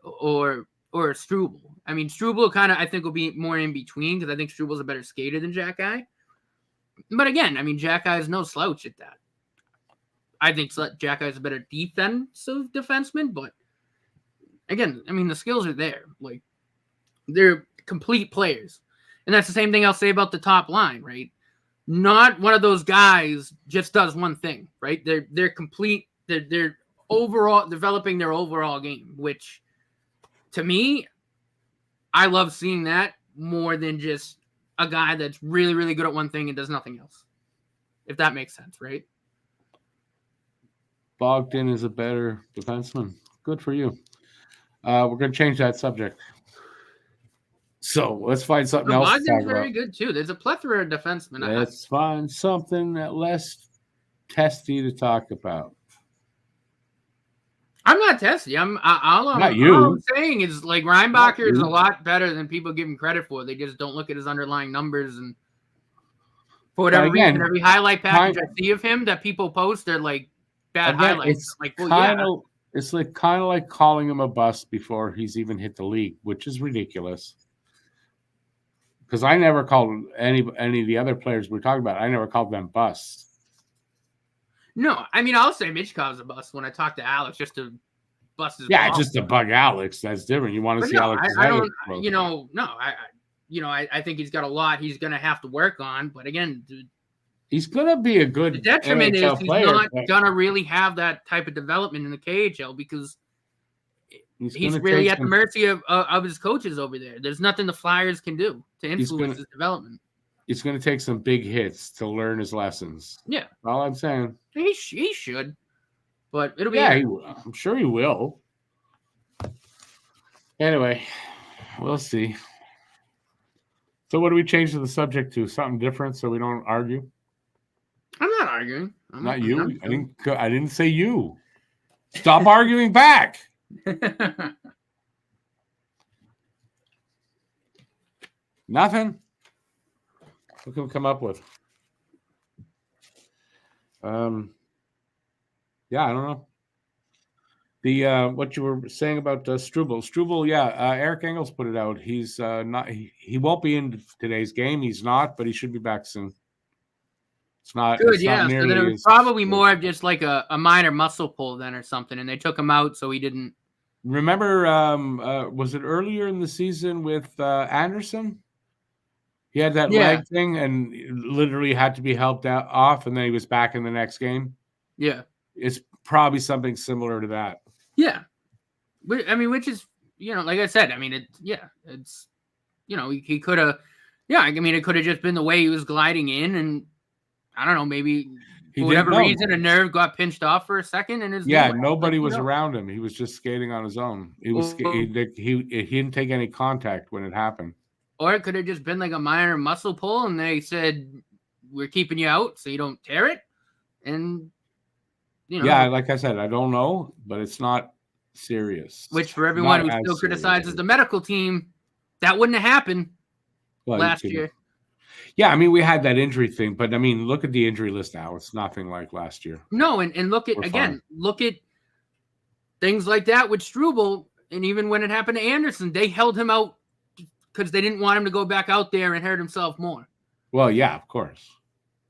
or a Struble. I mean, Struble kind of, I think, will be more in between because I think Struble's a better skater than Jack guy. But again, I mean, Jack guy is no slouch at that. I think Jack guy is a better defensive defenseman, but again, I mean, the skills are there. Like, they're complete players. And that's the same thing I'll say about the top line, right? Not one of those guys just does one thing, right? They're complete. They're overall developing their overall game, which to me, I love seeing that more than just a guy that's really, really good at one thing and does nothing else. If that makes sense, right? Bogdan is a better defenseman. Good for you. We're going to change that subject. So let's find something else to talk Bogdan's about. very good too. There's a plethora of defensemen. Let's find something that less testy to talk about. I'm not testy. All I'm saying is like Reinbacher is a lot better than people give him credit for. They just don't look at his underlying numbers, and for whatever reason, every highlight package I see of him that people post, they're like bad highlights. It's like kind of like calling him a bust before he's even hit the league, which is ridiculous. Because I never called any of the other players we're talking about. I never called them busts. No, I mean I'll say Michkov's a bust when I talk to Alex just to bust his. Yeah, just to bug Alex. That's different. You want to see Alex? I think he's got a lot he's going to have to work on. But again, dude, he's going to be a good. The detriment NHL is he's player, not going to really have that type of development in the KHL because he's really at the mercy of his coaches over there. There's nothing the Flyers can do to influence his development. He's going to take some big hits to learn his lessons. Yeah. All I'm saying. He should. But it'll be... Yeah, I'm sure he will. Anyway, we'll see. So what do we change the subject to? Something different so we don't argue? I'm not arguing. Not you. I didn't say you. Stop arguing back. Nothing. What can we come up with? Yeah, I don't know. The what you were saying about Struble. Struble, yeah. Eric Engels put it out. He's not. He won't be in today's game. He's not, but he should be back soon. It's not good. It's yeah, not so then it was probably more of just like a minor muscle pull then or something, and they took him out so he didn't. Remember, was it earlier in the season with Anderson? He had that leg thing and literally had to be helped off, and then he was back in the next game. Yeah. It's probably something similar to that. Yeah. I mean, which is, like I said, I mean, it's, he could have, I mean, it could have just been the way he was gliding in, and I don't know, maybe for whatever reason, a nerve got pinched off for a second. And nobody was around him. He was just skating on his own. He didn't take any contact when it happened. Or it could have just been like a minor muscle pull, and they said, we're keeping you out so you don't tear it. And, Yeah, like I said, I don't know, but it's not serious. Which for everyone who still criticizes the medical team, that wouldn't have happened last year. Yeah, I mean, we had that injury thing, but I mean, look at the injury list now. It's nothing like last year. No, and look at things like that with Struble, and even when it happened to Anderson, they held him out because they didn't want him to go back out there and hurt himself more. Well, yeah, of course.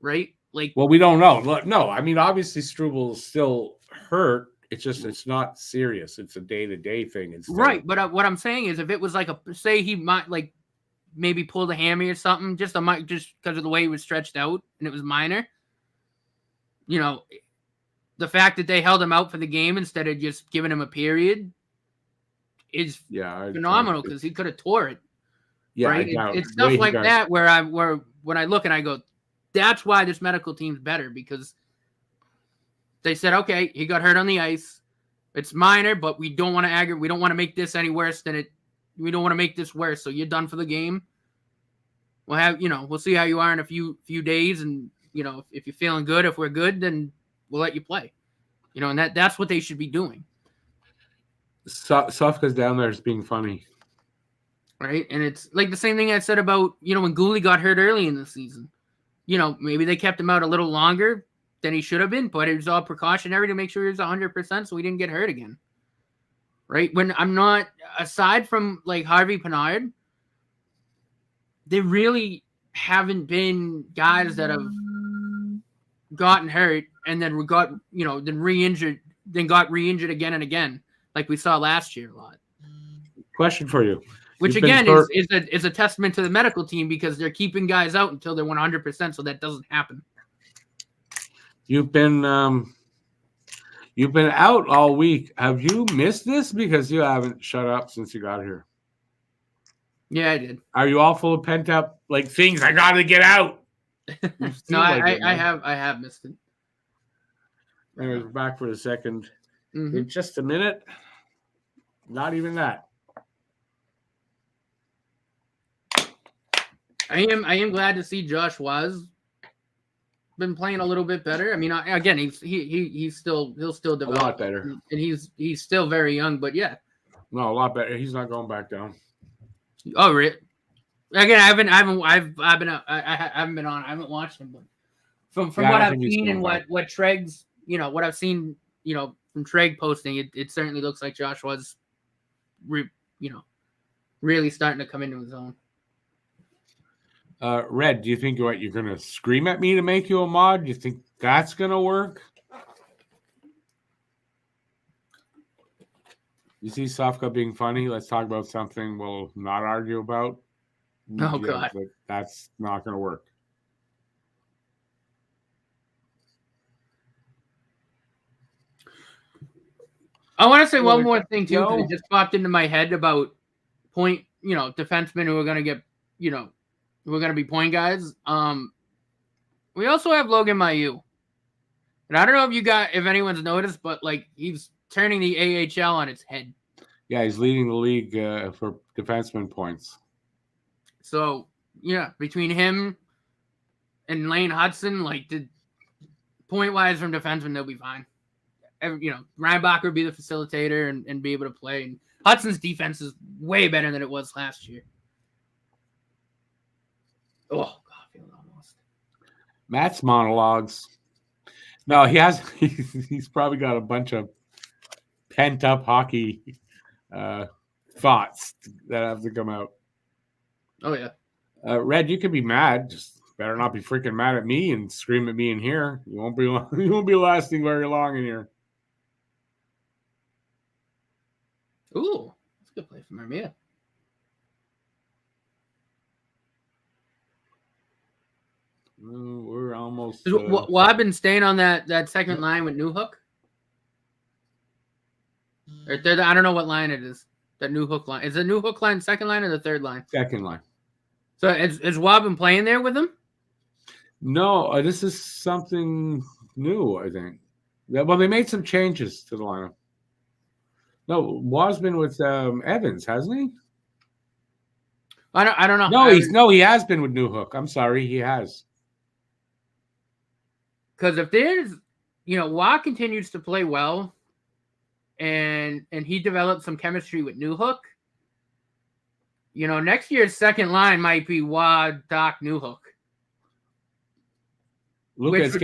Right? Like, well, we don't know. No, I mean, obviously Struble's still hurt. It's not serious. It's a day-to-day thing. Right, but what I'm saying is if it was like say he might like maybe pulled a hammy or something, just because of the way he was stretched out and it was minor, the fact that they held him out for the game instead of just giving him a period is phenomenal because he could have tore it. Yeah, right? It's stuff like that where when I look and I go, that's why this medical team's better, because they said, okay, he got hurt on the ice. It's minor, but we don't want to aggravate. We don't want to make this any worse than it. We don't want to make this worse. So you're done for the game. We'll see how you are in a few days, and if you're feeling good, if we're good, then we'll let you play. And that's what they should be doing. Sofka's down there is being funny. Right, and it's like the same thing I said about when Gooley got hurt early in the season. Maybe they kept him out a little longer than he should have been, but it was all precautionary to make sure he was 100% so he didn't get hurt again. Right, when I'm not, aside from like Harvey Pinard, there really haven't been guys that have gotten hurt and then got re-injured again and again, like we saw last year a lot. Question for you. Which again is a testament to the medical team because they're keeping guys out until they're 100%, so that doesn't happen. You've been You've been out all week. Have you missed this? Because you haven't shut up since you got here. Yeah, I did. Are you all full of pent up like things I got to get out? No, I have missed it. Anyways, we're back for the second Mm-hmm. in just a minute. Not even that. I am glad to see Josh was been playing a little bit better. I mean, again, he'll still develop A lot better, and he's still very young. But yeah, no, a lot better. He's not going back down. Oh, really? Again, I haven't been on. I haven't watched him, but from what I've seen and what Treg's, what I've seen, from Treg posting, it certainly looks like Josh was, really starting to come into his own. Red, do you think you're going to scream at me to make you a mod? Do you think that's going to work? You see Sofka being funny? Let's talk about something we'll not argue about. Oh, God. But that's not going to work. I want to say one more thing, too, because it just popped into my head about defensemen who are going to get, who are going to be point guys. We also have Logan Mailloux. And I don't know if anyone's noticed, but he's turning the AHL on its head. Yeah, he's leading the league for defenseman points. So, yeah, between him and Lane Hudson, point-wise from defenseman, they'll be fine. Reinbacher will be the facilitator and be able to play. And Hudson's defense is way better than it was last year. Oh, God, I feel it almost. Matt's monologues. No, he's probably got a bunch of pent-up hockey thoughts that have to come out. Oh, yeah. Red, you can be mad. Just better not be freaking mad at me and scream at me in here. You won't be lasting very long in here. Ooh, that's a good play from Armia. We're almost. Well, I've been staying on that second line with Newhook. Or third, I don't know what line it is. That Newhook line. Is the Newhook line second line or the third line? Second line. So is Wab been playing there with him? No, this is something new, I think. Yeah, well, they made some changes to the lineup. No, Wab's been with Evans, hasn't he? I don't know. No, he has been with Newhook. I'm sorry, he has. Because if there's, Wab continues to play well, and he develops some chemistry with Newhook, next year's second line might be Wad, Doc, Newhook. Look, it's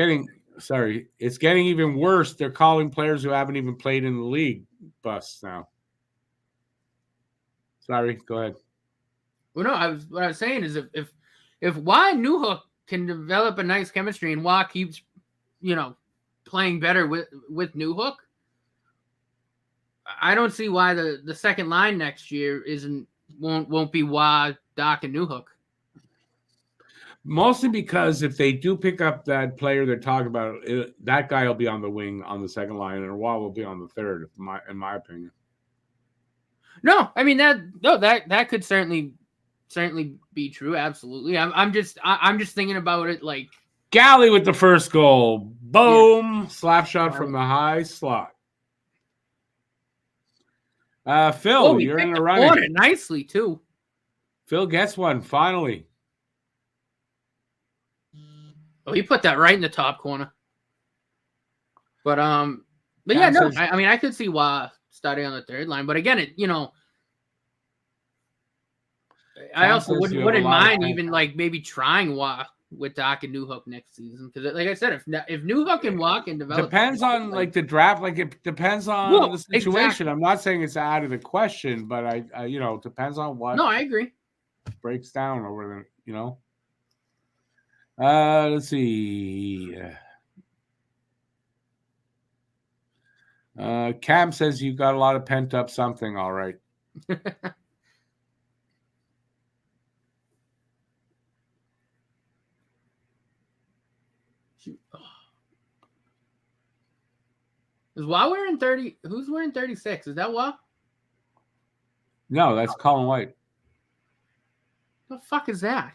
getting even worse. They're calling players who haven't even played in the league busts now. Sorry, go ahead. Well, no, what I was saying is if Wad and Newhook can develop a nice chemistry and Wad keeps, playing better with Newhook, I don't see why the second line next year won't be Wad, Doc, and Newhook. Mostly because if they do pick up that player they're talking about, that guy will be on the wing on the second line, and Wad will be on the third, in my opinion. No, I mean that could certainly be true. Absolutely. I'm just thinking about it like Galley with the first goal. Boom! Yeah. Slap shot from the high slot. Phil, you're in the running. Nicely too. Phil gets one finally. Oh, he put that right in the top corner. But yeah, no. I mean, I could see why starting on the third line, but again, I also wouldn't mind even maybe trying Wah with Doc and Newhook next season because, like I said, if Newhook and Wah can develop, depends on the draft. It depends on the situation. Exactly. I'm not saying it's out of the question, but I depends on what. No, I agree. Breaks down over the Let's see. Cam says you've got a lot of pent up something. All right. Is Wah wearing 30? Who's wearing 36? Is that Wah? No, that's Colin White. The fuck is that?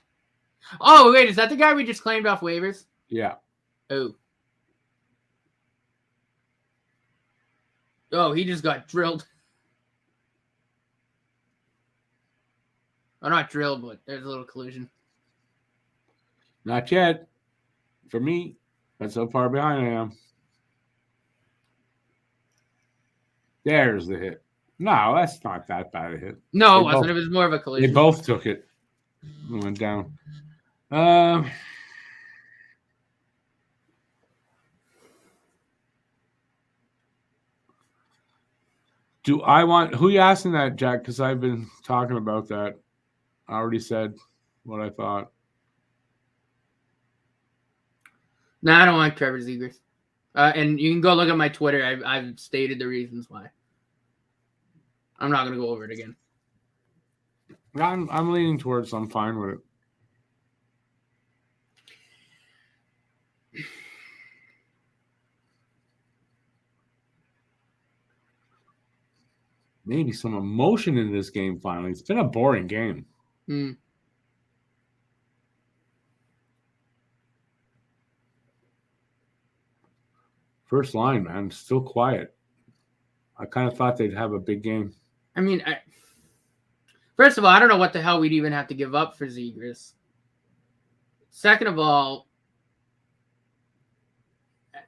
Oh, wait, is that the guy we just claimed off waivers? Yeah. Oh. Oh, he just got drilled. Oh, not drilled, but there's a little collision. Not yet. For me, that's how far behind I am. There's the hit. No, that's not that bad a hit. No, it wasn't. It was more of a collision. They both took it. It went down. Do I want... Who you asking that, Jack? Because I've been talking about that. I already said what I thought. No, I don't like Trevor Zegras. And you can go look at my Twitter. I've stated the reasons why. I'm not going to go over it again. I'm leaning towards I'm fine with it. Maybe some emotion in this game finally. It's been a boring game. First line, man, still quiet. I kind of thought they'd have a big game. I mean, first of all, I don't know what the hell we'd even have to give up for Zegras. Second of all,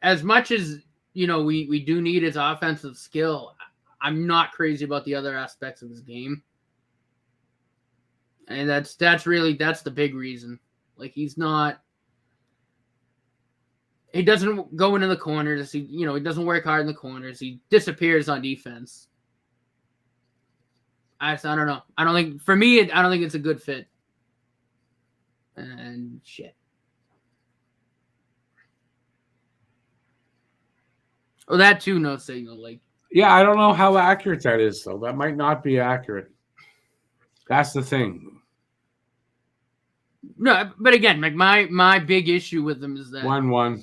as much as, you know, we do need his offensive skill, I'm not crazy about the other aspects of his game. And that's the big reason. Like, he doesn't go into the corners. He doesn't work hard in the corners. He disappears on defense. I don't know. I don't think it's a good fit. And shit. Well, that too, no signal. Like, yeah, I don't know how accurate that is, though. That might not be accurate. That's the thing. No, but again, like my big issue with him is that 1-1.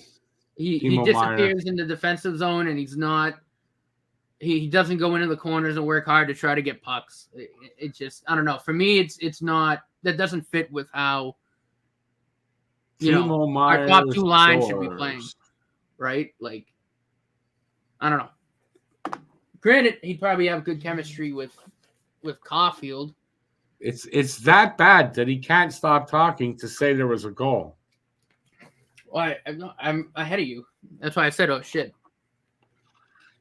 He disappears in the defensive zone, and he's not. He doesn't go into the corners and work hard to try to get pucks. It just, I don't know. For me, it's not, that doesn't fit with how, our top two lines should be playing, right? Like, I don't know. Granted, he'd probably have good chemistry with Caulfield. It's that bad that he can't stop talking to say there was a goal. Well, I'm ahead of you. That's why I said, oh shit.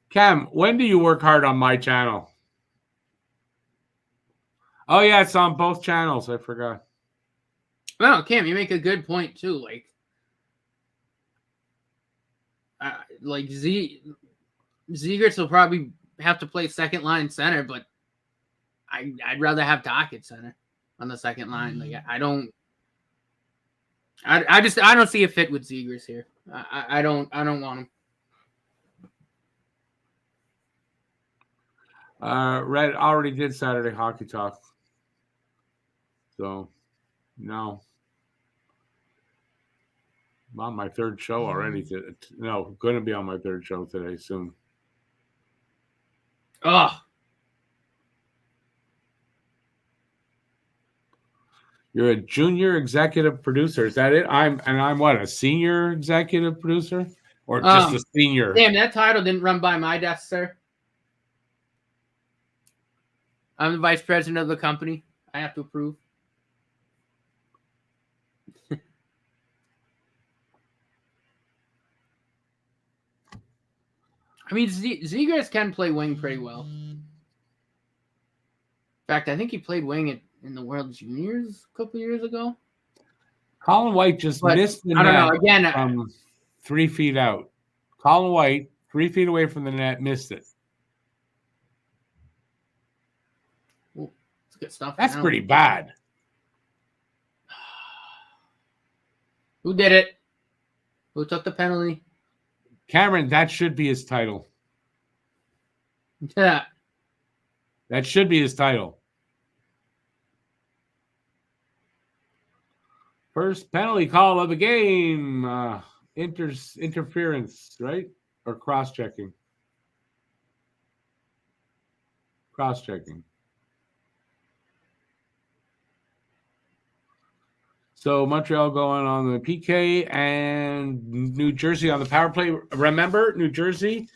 Cam, when do you work hard on my channel? Oh, yeah, it's on both channels. I forgot. Well, Cam, you make a good point, too. Zegras will probably have to play second line center, but I'd rather have Doc at center on the second line. Like, I don't see a fit with Zegras here. I don't want him. Red already did Saturday Hockey Talk. So, no. I'm on my third show already. No, going to be on my third show today soon. Oh. You're a junior executive producer. Is that it? I'm what, a senior executive producer? Or just a senior? Damn, that title didn't run by my desk, sir. I'm the vice president of the company. I have to approve. I mean, Zegras can play wing pretty well. In fact, I think he played wing in the World Juniors a couple years ago. Colin White just missed the net from 3 feet out. Colin White, 3 feet away from the net, missed it. Good stuff. That's pretty bad. Who did it? Who took the penalty? Cameron, that should be his title. Yeah. That should be his title. First penalty call of the game. Interference, right? Or cross-checking. Cross-checking. So Montreal going on the PK and New Jersey on the power play. Remember, New Jersey,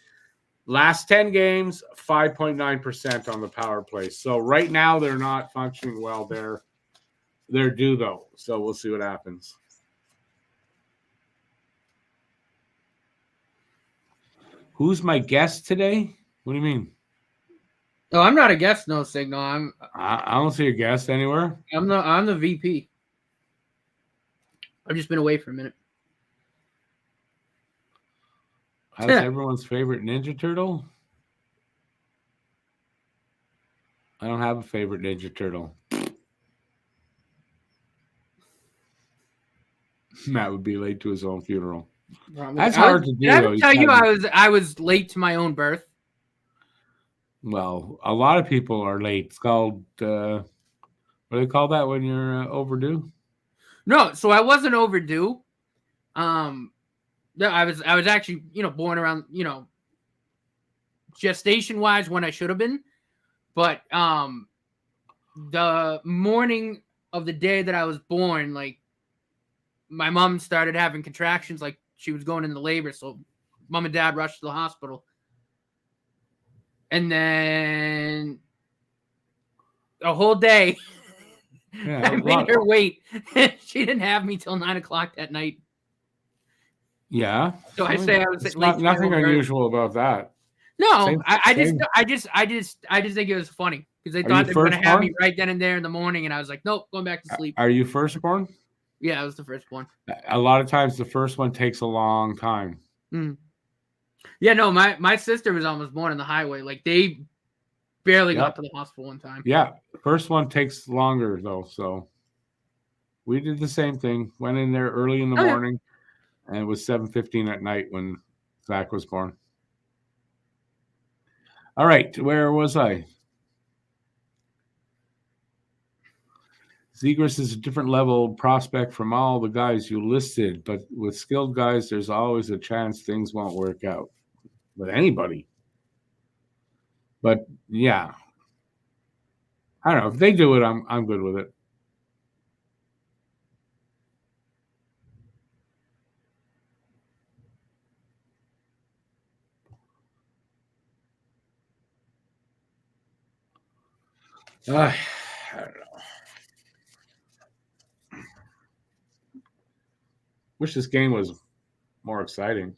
last 10 games, 5.9% on the power play. So right now they're not functioning well. They're due, though. So we'll see what happens. Who's my guest today? What do you mean? Oh, I'm not a guest, no signal. I don't see a guest anywhere. I'm the VP. I've just been away for a minute. How's everyone's favorite Ninja Turtle? I don't have a favorite Ninja Turtle. Matt would be late to his own funeral. That's hard to do. Did I tell you I was late to my own birth? Well, a lot of people are late. It's called what do they call that when you're overdue? No, so I wasn't overdue. Yeah, I was actually, born around, gestation wise when I should have been. But the morning of the day that I was born, like my mom started having contractions, like she was going into labor. So mom and dad rushed to the hospital. And then a whole day, I made her wait. She didn't have me till 9:00 that night. Yeah. So I say I was late. Nothing unusual about that. No, I just think it was funny because they thought they were going to have me right then and there in the morning, and I was like, nope, going back to sleep. Are you firstborn? Yeah, I was the firstborn. A lot of times the first one takes a long time. Mm. Yeah, no, my sister was almost born on the highway. Like they barely got to the hospital one time. Yeah, first one takes longer though. So we did the same thing. Went in there early in the morning, and it was 7:15 at night when Zach was born. All right, where was I? Zegras is a different level prospect from all the guys you listed, but with skilled guys, there's always a chance things won't work out with anybody. But yeah, I don't know if they do it. I'm good with it. I don't know. Wish this game was more exciting.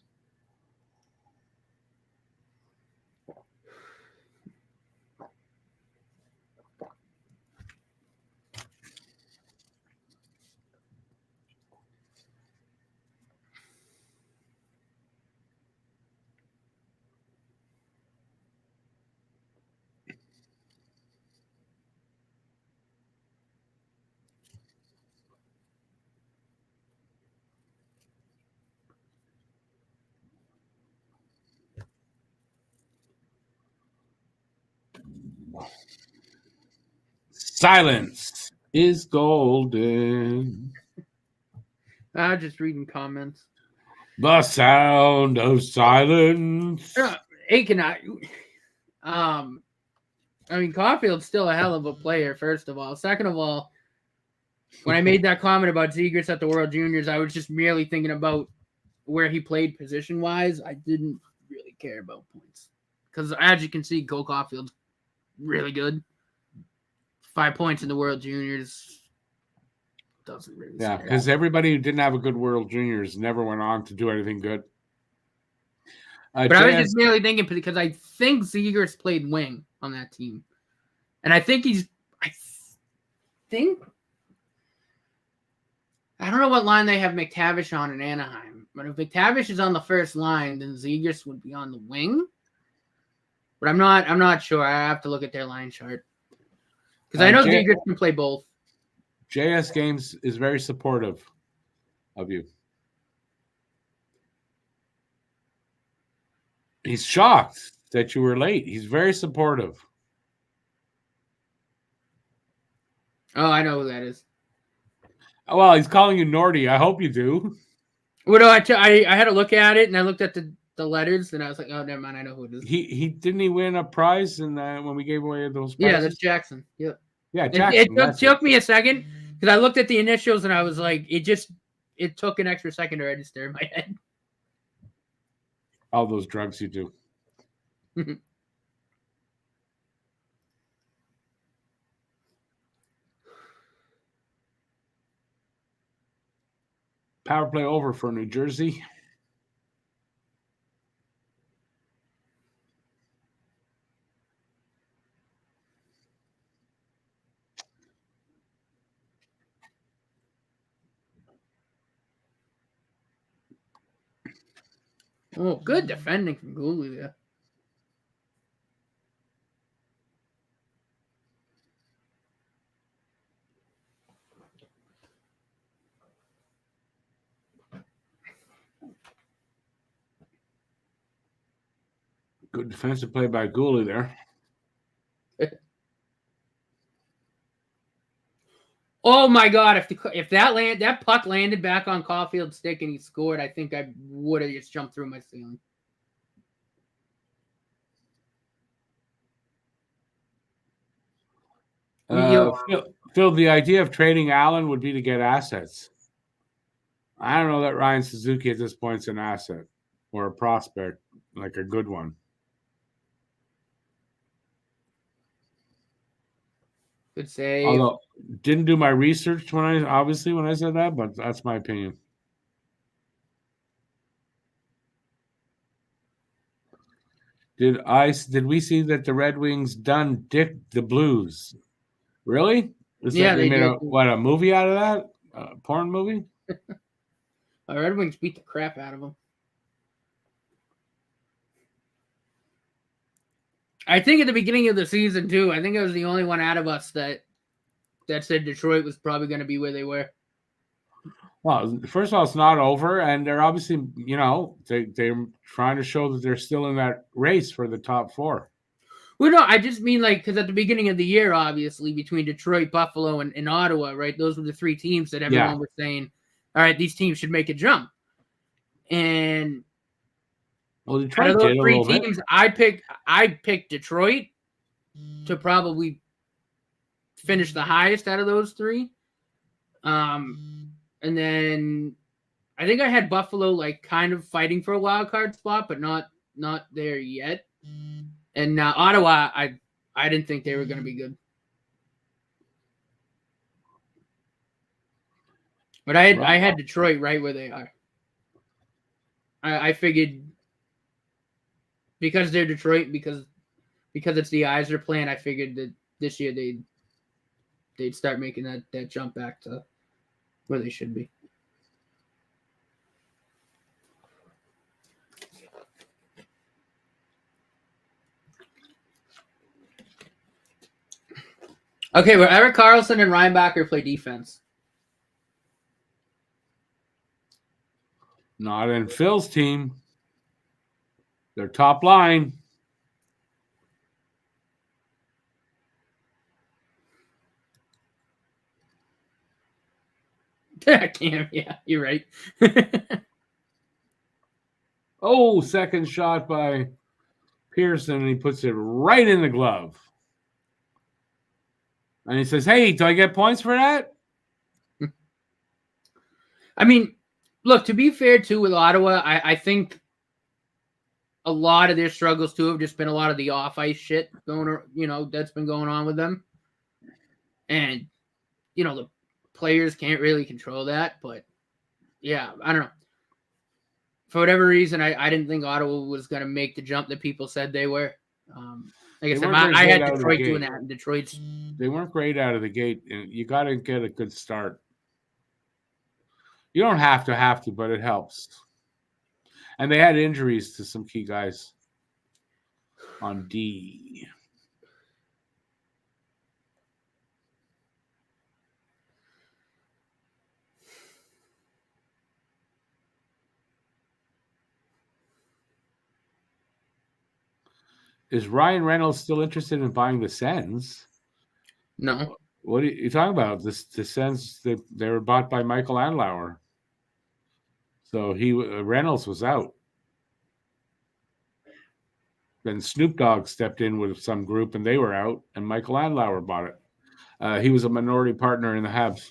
Silence is golden. I'm just reading comments. The sound of silence. I mean, Caulfield's still a hell of a player, first of all. Second of all, when I made that comment about Zegras at the World Juniors, I was just merely thinking about where he played position-wise. I didn't really care about points. Because as you can see, Cole Caulfield's really good. 5 points in the World Juniors doesn't really. Yeah, because everybody who didn't have a good World Juniors never went on to do anything good. But I was just merely thinking because I think Zegras played wing on that team. And I think I don't know what line they have McTavish on in Anaheim. But if McTavish is on the first line, then Zegras would be on the wing. But I'm not sure. I have to look at their line chart. Because I know Zegras can play both. JS Games is very supportive of you. He's shocked that you were late. He's very supportive. Oh, I know who that is. Well, he's calling you Nordy. I hope you do. Well, no, I had to look at it, and I looked at the the letters, and I was like, oh, never mind, I know who it is. He didn't he win a prize when we gave away those prizes? Yeah, that's Jackson. Yep. Yeah, Jackson. It took me a second because I looked at the initials and I was like, it took an extra second to register in my head. All those drugs you do. Power play over for New Jersey. Oh, good defending from Gooley there. Good defensive play by Gooley there. Oh my God! If that puck landed back on Caulfield's stick and he scored, I think I would have just jumped through my ceiling. Phil, the idea of trading Allen would be to get assets. I don't know that Ryan Suzuki at this point is an asset or a prospect, like a good one. Could say. Although, didn't do my research when I said that, but that's my opinion. Did we see that the Red Wings done Dick the Blues? Really? Yeah, they made a movie out of that? A porn movie? Red Wings beat the crap out of them. I think at the beginning of the season too, I think I was the only one out of us that said Detroit was probably going to be where they were. Well, first of all, it's not over, and they're obviously, they're trying to show that they're still in that race for the top four. Well, no, I just mean because at the beginning of the year, obviously, between Detroit, Buffalo, and Ottawa, right? Those were the three teams that everyone was saying, all right, these teams should make a jump. And Detroit out of those did three a little teams, bit. I picked Detroit to probably finish the highest out of those three. And then I think I had Buffalo kind of fighting for a wild card spot, but not there yet. And Ottawa, I didn't think they were going to be good. But I had Detroit right where they are. I figured because they're Detroit, because it's the Yzer plan, I figured that this year they'd start making that jump back to where they should be. Okay, where Erik Karlsson and Ryan Backer play defense. Not in Phil's team. Their top line. Cam, yeah, you're right. Oh, second shot by Pearson, and he puts it right in the glove. And he says, hey, do I get points for that? I mean, look, to be fair, too, with Ottawa, I think a lot of their struggles, too, have just been a lot of the off-ice shit that's been going on with them. And, the players can't really control that. But, yeah, I don't know. For whatever reason, I didn't think Ottawa was going to make the jump that people said they were. Like I said, I had Detroit doing that, and Detroit's... They weren't great out of the gate. You got to get a good start. You don't have to, but it helps. And they had injuries to some key guys on D. Is Ryan Reynolds still interested in buying the Sens? No. What are you talking about? The Sens, they were bought by Michael Andlauer. So Reynolds was out. Then Snoop Dogg stepped in with some group, and they were out, and Michael Andlauer bought it. He was a minority partner in the Habs.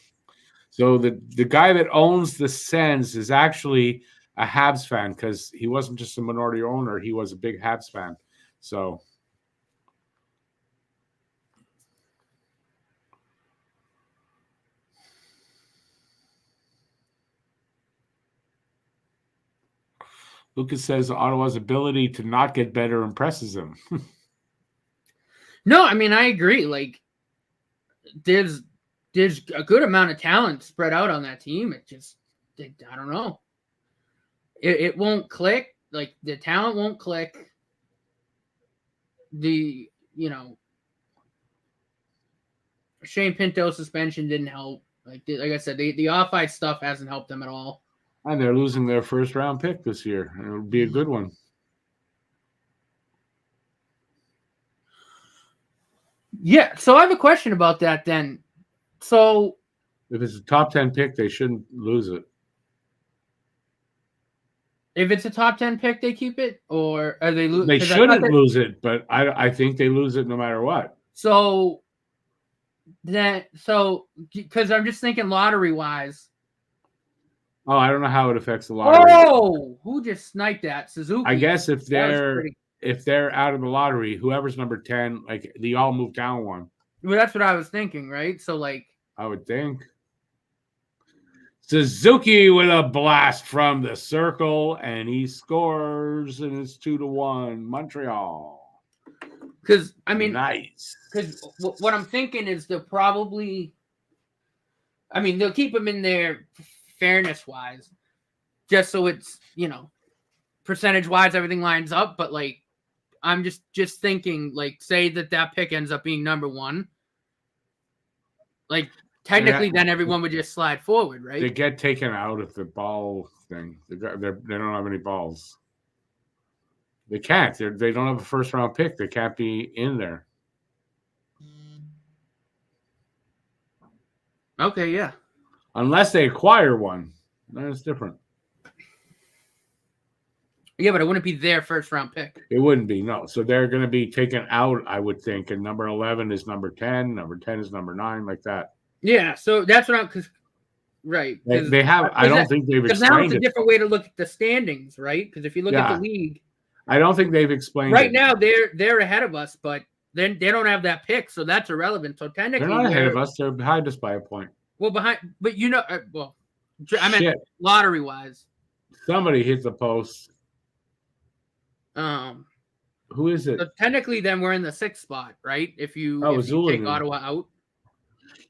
So the guy that owns the Sens is actually a Habs fan because he wasn't just a minority owner; he was a big Habs fan. So. Lucas says Ottawa's ability to not get better impresses him. No, I mean, I agree. Like, there's a good amount of talent spread out on that team. It just, I don't know. It won't click. Like, the talent won't click. Shane Pinto suspension didn't help. Like I said, the off-ice stuff hasn't helped them at all. And they're losing their first-round pick this year. It would be a good one. Yeah, so I have a question about that then. So if it's a top 10 pick, they shouldn't lose it. If it's a top 10 pick, they keep it? Or are they losing? They shouldn't lose it, but I think they lose it no matter what. So, because I'm just thinking lottery-wise. Oh, I don't know how it affects the lottery. Oh, who just sniped that? Suzuki. I guess if they're out of the lottery, whoever's number 10, like they all move down one. Well, that's what I was thinking, right? So, like, I would think. Suzuki with a blast from the circle, and he scores, and it's 2-1 Montreal. Because I mean, nice. Because what I'm thinking is they'll probably, they'll keep him in there fairness-wise, just so it's percentage-wise everything lines up. But like, I'm just thinking, like, say that pick ends up being number 1, like. Technically, then everyone would just slide forward, right? They get taken out of the ball thing. They don't have any balls. They can't. They don't have a first-round pick. They can't be in there. Okay, yeah. Unless they acquire one. Then it's different. Yeah, but it wouldn't be their first-round pick. It wouldn't be, no. So they're going to be taken out, I would think. And number 11 is number 10. Number 10 is number 9, like that. Yeah, so that's what right. They have. I don't think they've explained it. Because now it's a different way to look at the standings, right? Because if you look at the league, I don't think they've explained right it. now they're ahead of us, but then they don't have that pick, so that's irrelevant. So technically, they're not ahead of us. They're behind us by a point. Well, behind, but I meant lottery wise. Somebody hit the post. Who is it? So technically, then we're in the 6th spot, right? If you take Ottawa out.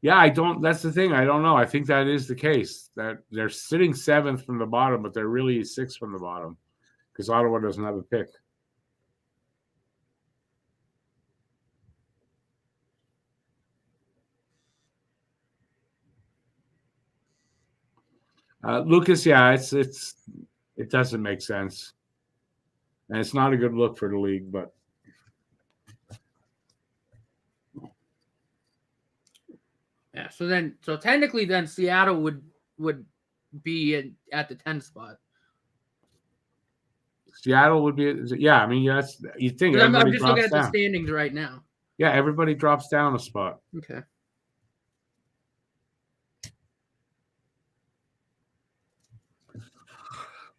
Yeah, that's the thing. I don't know. I think that is the case. That they're sitting 7th from the bottom, but they're really 6th from the bottom because Ottawa doesn't have a pick. Lucas, yeah, it doesn't make sense. And it's not a good look for the league, but yeah, so technically then Seattle would be at the 10th spot. Seattle would be, yeah. That's you think. I'm just looking at the standings right now. Yeah, everybody drops down a spot. Okay.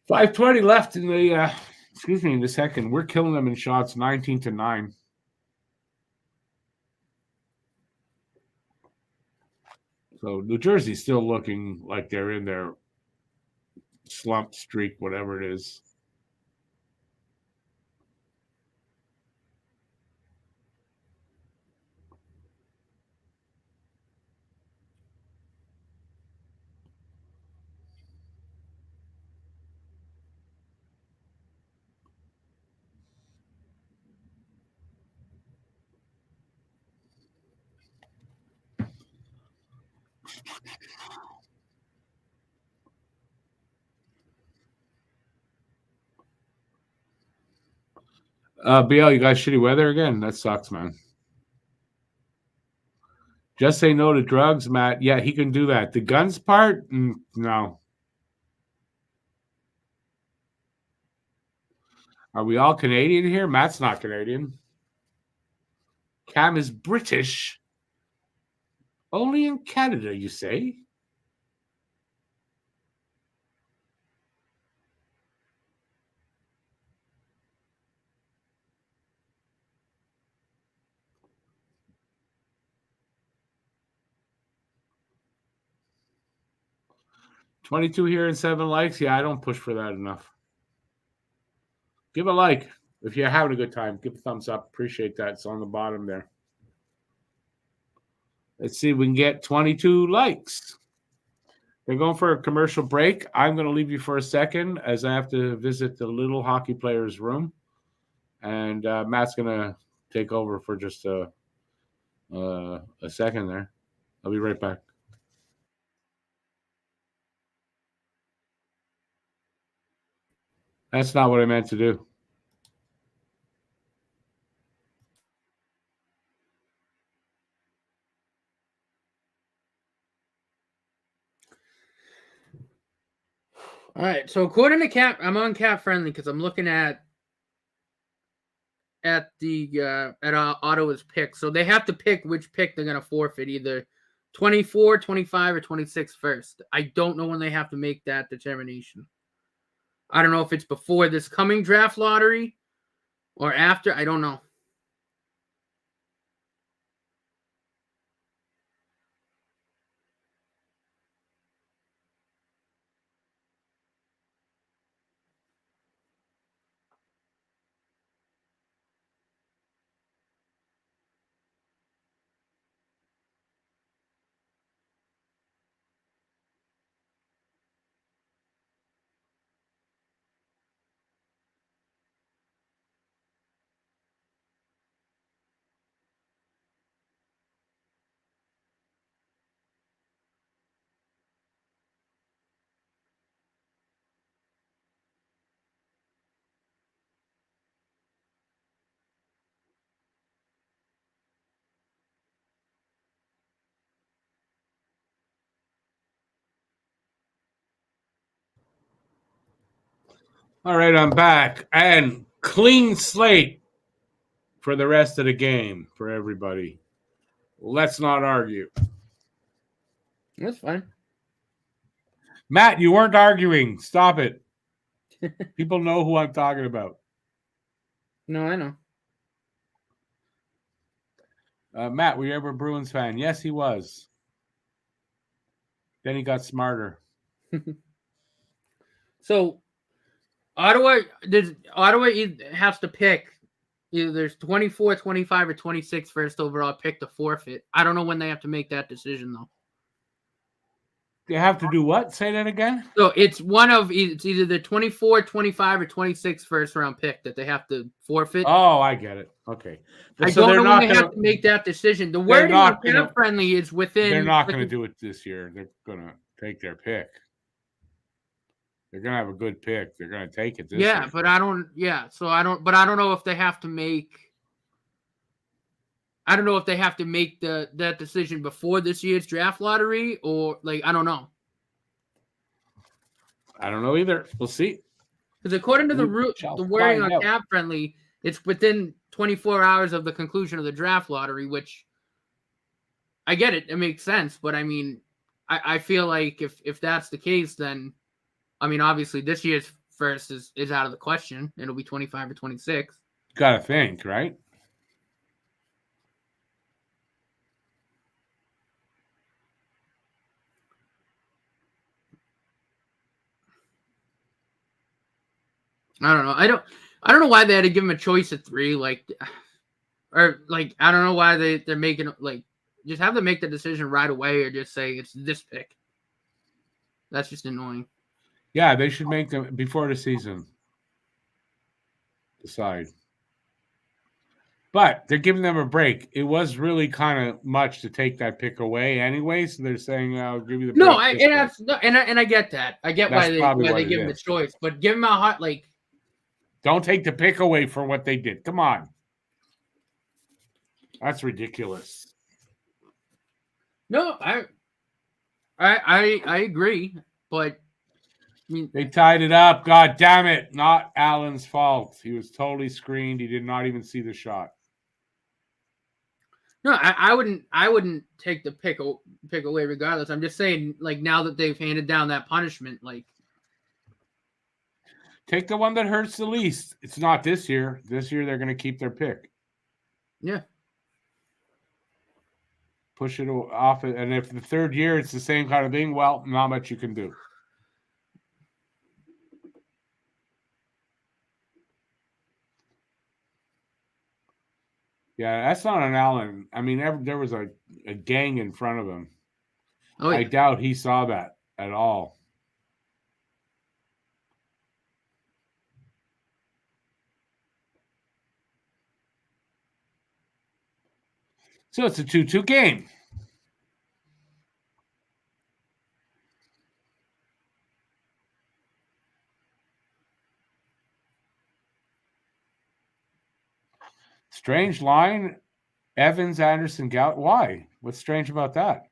.520 left in the in the second. We're killing them in shots, 19-9. So New Jersey's still looking like they're in their slump streak, whatever it is. BL, you guys shitty weather again? That sucks, man. Just say no to drugs, Matt. Yeah, he can do that. The guns part? No. Are we all Canadian here? Matt's not Canadian. Cam is British. Only in Canada, you say? $22 here and 7 likes. Yeah, I don't push for that enough. Give a like. If you're having a good time, give a thumbs up. Appreciate that. It's on the bottom there. Let's see if we can get 22 likes. They're going for a commercial break. I'm going to leave you for a second as I have to visit the little hockey player's room. And Matt's going to take over for just a second there. I'll be right back. That's not what I meant to do. All right. So according to Cap, I'm on Cap Friendly because I'm looking at Ottawa's pick. So they have to pick which pick they're going to forfeit, either 24, 25, or 26 first. I don't know when they have to make that determination. I don't know if it's before this coming draft lottery or after. I don't know. All right, I'm back. And clean slate for the rest of the game for everybody. Let's not argue. That's fine. Matt, you weren't arguing. Stop it. People know who I'm talking about. No, I know. Matt, were you ever a Bruins fan? Yes, he was. Then he got smarter. So Ottawa has to pick either there's 24, 25, or 26 first overall pick to forfeit. I don't know when they have to make that decision though. They have to do what? Say that again? So it's either the 24, 25, or 26 first round pick that they have to forfeit. Oh, I get it. Okay. I don't know when they have to make that decision. The wording on Cap Friendly is within. They're not going to do it this year. They're going to take their pick. They're going to have a good pick. They're going to take it this year. Yeah, but I don't. Yeah, so I don't. But I don't know if they have to make. I don't know if they have to make that decision before this year's draft lottery or I don't know. I don't know either. We'll see. Because according to the wording on Cap Friendly, it's within 24 hours of the conclusion of the draft lottery, which I get it. It makes sense. But I mean, I feel like if that's the case, then I mean, obviously this year's first is out of the question. It'll be 25 or 26. Got to think, right? I don't know. I don't know why they had to give him a choice at 3. I don't know why they're making just have them make the decision right away or just say it's this pick. That's just annoying. Yeah, they should make them before the season. Decide. But they're giving them a break. It was really kind of much to take that pick away anyway, so they're saying, "I'll give you the break." And I get that. I get why they give him the choice, but give him a hot Don't take the pick away for what they did. Come on. That's ridiculous. No, I agree, but I mean, They tied it up. God damn it. Not Allen's fault. He was totally screened. He did not even see the shot. no, I wouldn't take the pick away regardless. I'm just saying, like, now that they've handed down that punishment, like, take the one that hurts the least. It's not this year. This year they're going to keep their pick. Yeah. Push it off. And if the third year it's the same kind of thing, well, not much you can do. Yeah, that's not an Allen. I mean, there was a gang in front of him. Oh, yeah. I doubt he saw that at all. So it's a 2-2 game. Strange line. Evans, Anderson, Gout. Why? What's strange about that?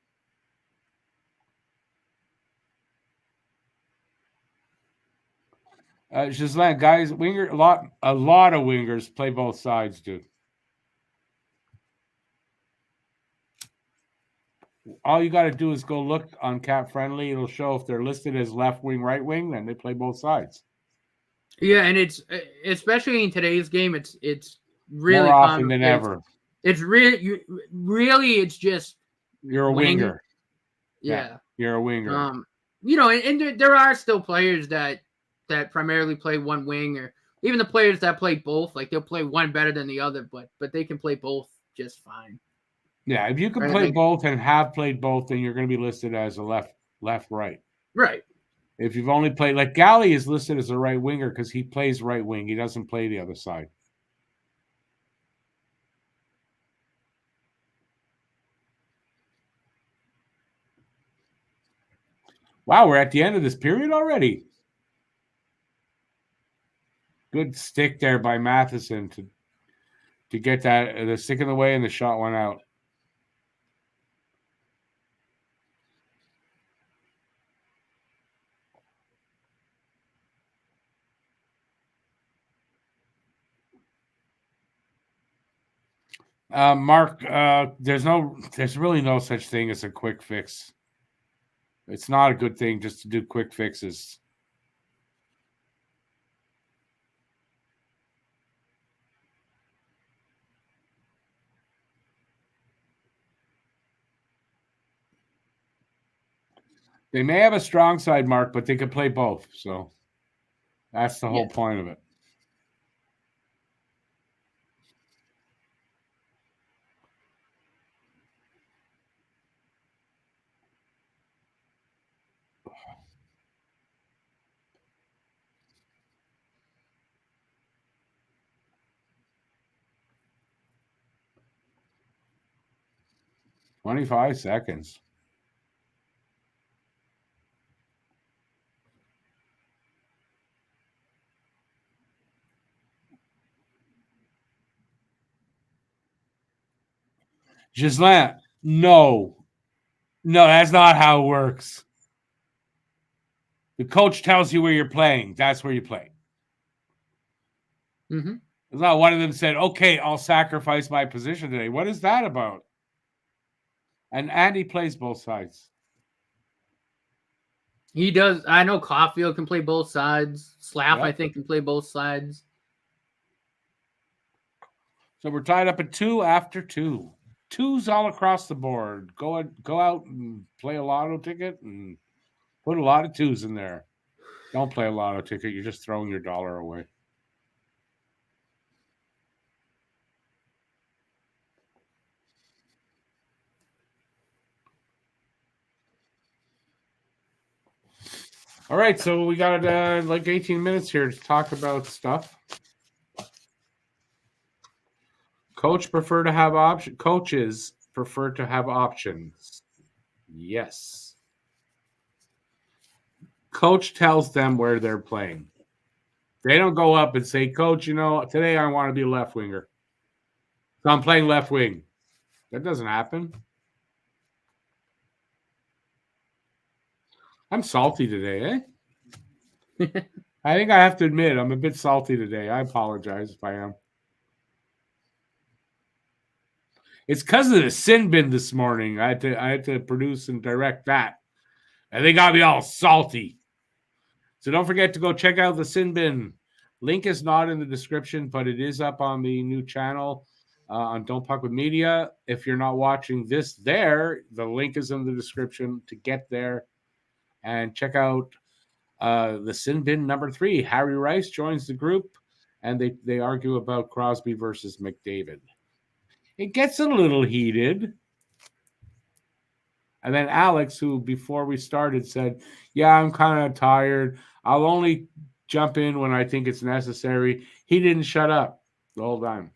Gislain, guys, winger, a lot of wingers play both sides, dude. All you got to do is go look on Cap Friendly. It'll show if they're listed as left wing, right wing, then they play both sides. Yeah, and it's especially in today's game, it's really more often than ever. It's really it's just you're a winger. Yeah, you're a winger. You know, and there are still players that primarily play one wing, or even the players that play both. Like, they'll play one better than the other, but they can play both just fine. Yeah, if you can play both and have played both, then you're going to be listed as a left, right. Right. If you've only played, like Galley is listed as a right winger because he plays right wing. He doesn't play the other side. Wow, we're at the end of this period already. Good stick there by Matheson to get that the stick in the way, and the shot went out. Mark, there's really no such thing as a quick fix. It's not a good thing just to do quick fixes. They may have a strong side, Mark, but they could play both. So that's the whole point of it. "25 seconds. Gislain, no, that's not how it works. The coach tells you where you're playing. That's where you play. Mm-hmm. It's not one of them said, okay, I'll sacrifice my position today. What is that about? And Andy plays both sides. He does. I know Caulfield can play both sides. Slav, I think, can play both sides. So we're tied up at 2 after 2. 2s all across the board. Go out and play a lotto ticket and put a lot of 2s in there. Don't play a lotto ticket. You're just throwing your dollar away. All right, so we got like 18 minutes here to talk about stuff. Coaches prefer to have options. Yes. Coach tells them where they're playing. They don't go up and say, Coach, today I want to be a left winger. So I'm playing left wing. That doesn't happen. I'm salty today, eh? I think I have to admit I'm a bit salty today. I apologize if I am. It's because of the sin bin this morning. I had to produce and direct that, and they got me all salty. So don't forget to go check out the sin bin. Link is not in the description, but it is up on the new channel on Don't Puck with Media. If you're not watching this there, the link is in the description to get there and check out the sin bin number 3. Harry Rice joins the group, and they argue about Crosby versus McDavid. It gets a little heated. And then Alex, who before we started said, yeah, I'm kind of tired. I'll only jump in when I think it's necessary. He didn't shut up the whole time.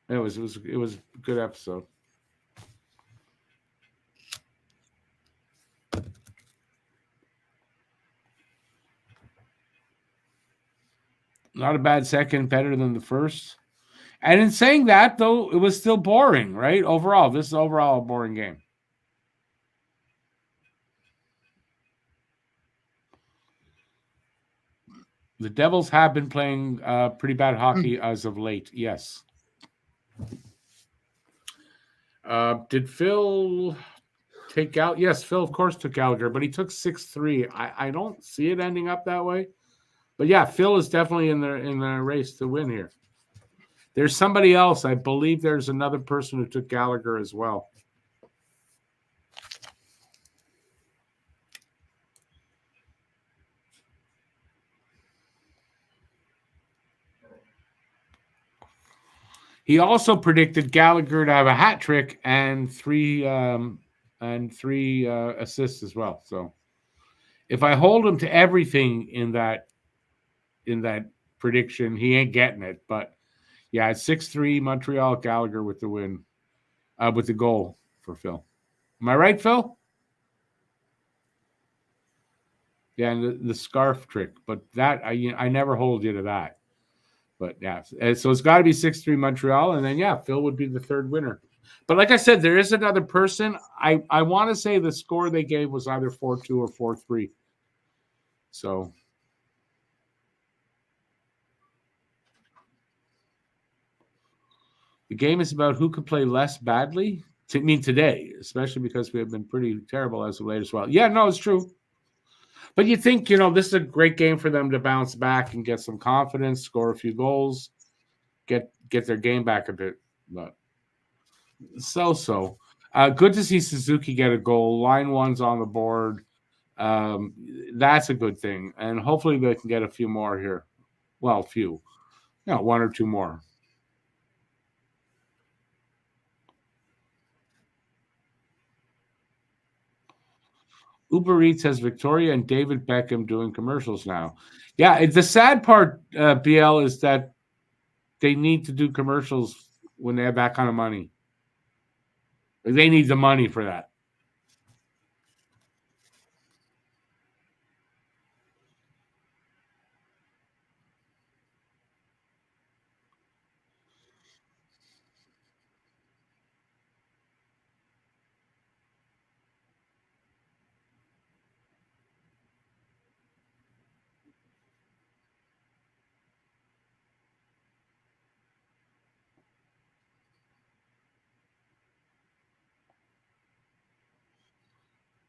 It was a good episode. Not a bad second, better than the first. And in saying that, though, it was still boring, right? Overall, this is overall a boring game. The Devils have been playing pretty bad hockey as of late, yes. Did Phil take out? Yes, Phil, of course, took Gallagher, but he took 6-3. I don't see it ending up that way. But yeah, Phil is definitely in the race to win here. There's somebody else. I believe there's another person who took Gallagher as well. He also predicted Gallagher to have a hat trick and three assists as well. So if I hold him to everything in that prediction, he ain't getting it. But yeah, it's 6-3 Montreal. Gallagher with the win, with the goal for Phil. Am I right, Phil? Yeah, and the scarf trick, but that I never hold you to that. But yeah, so it's got to be 6-3 Montreal, and then yeah, Phil would be the third winner. But like I said, there is another person. I want to say the score they gave was either 4-2 or 4-3. So the game is about who could play less badly. To mean today, especially because we have been pretty terrible as of late as well. Yeah, no, it's true. But you think, this is a great game for them to bounce back and get some confidence, score a few goals, get their game back a bit. But so. Good to see Suzuki get a goal. Line one's on the board. That's a good thing. And hopefully they can get a few more here. Well, a few. One or two more. Uber Eats has Victoria and David Beckham doing commercials now. Yeah, the sad part, BL, is that they need to do commercials when they have that kind of money. They need the money for that.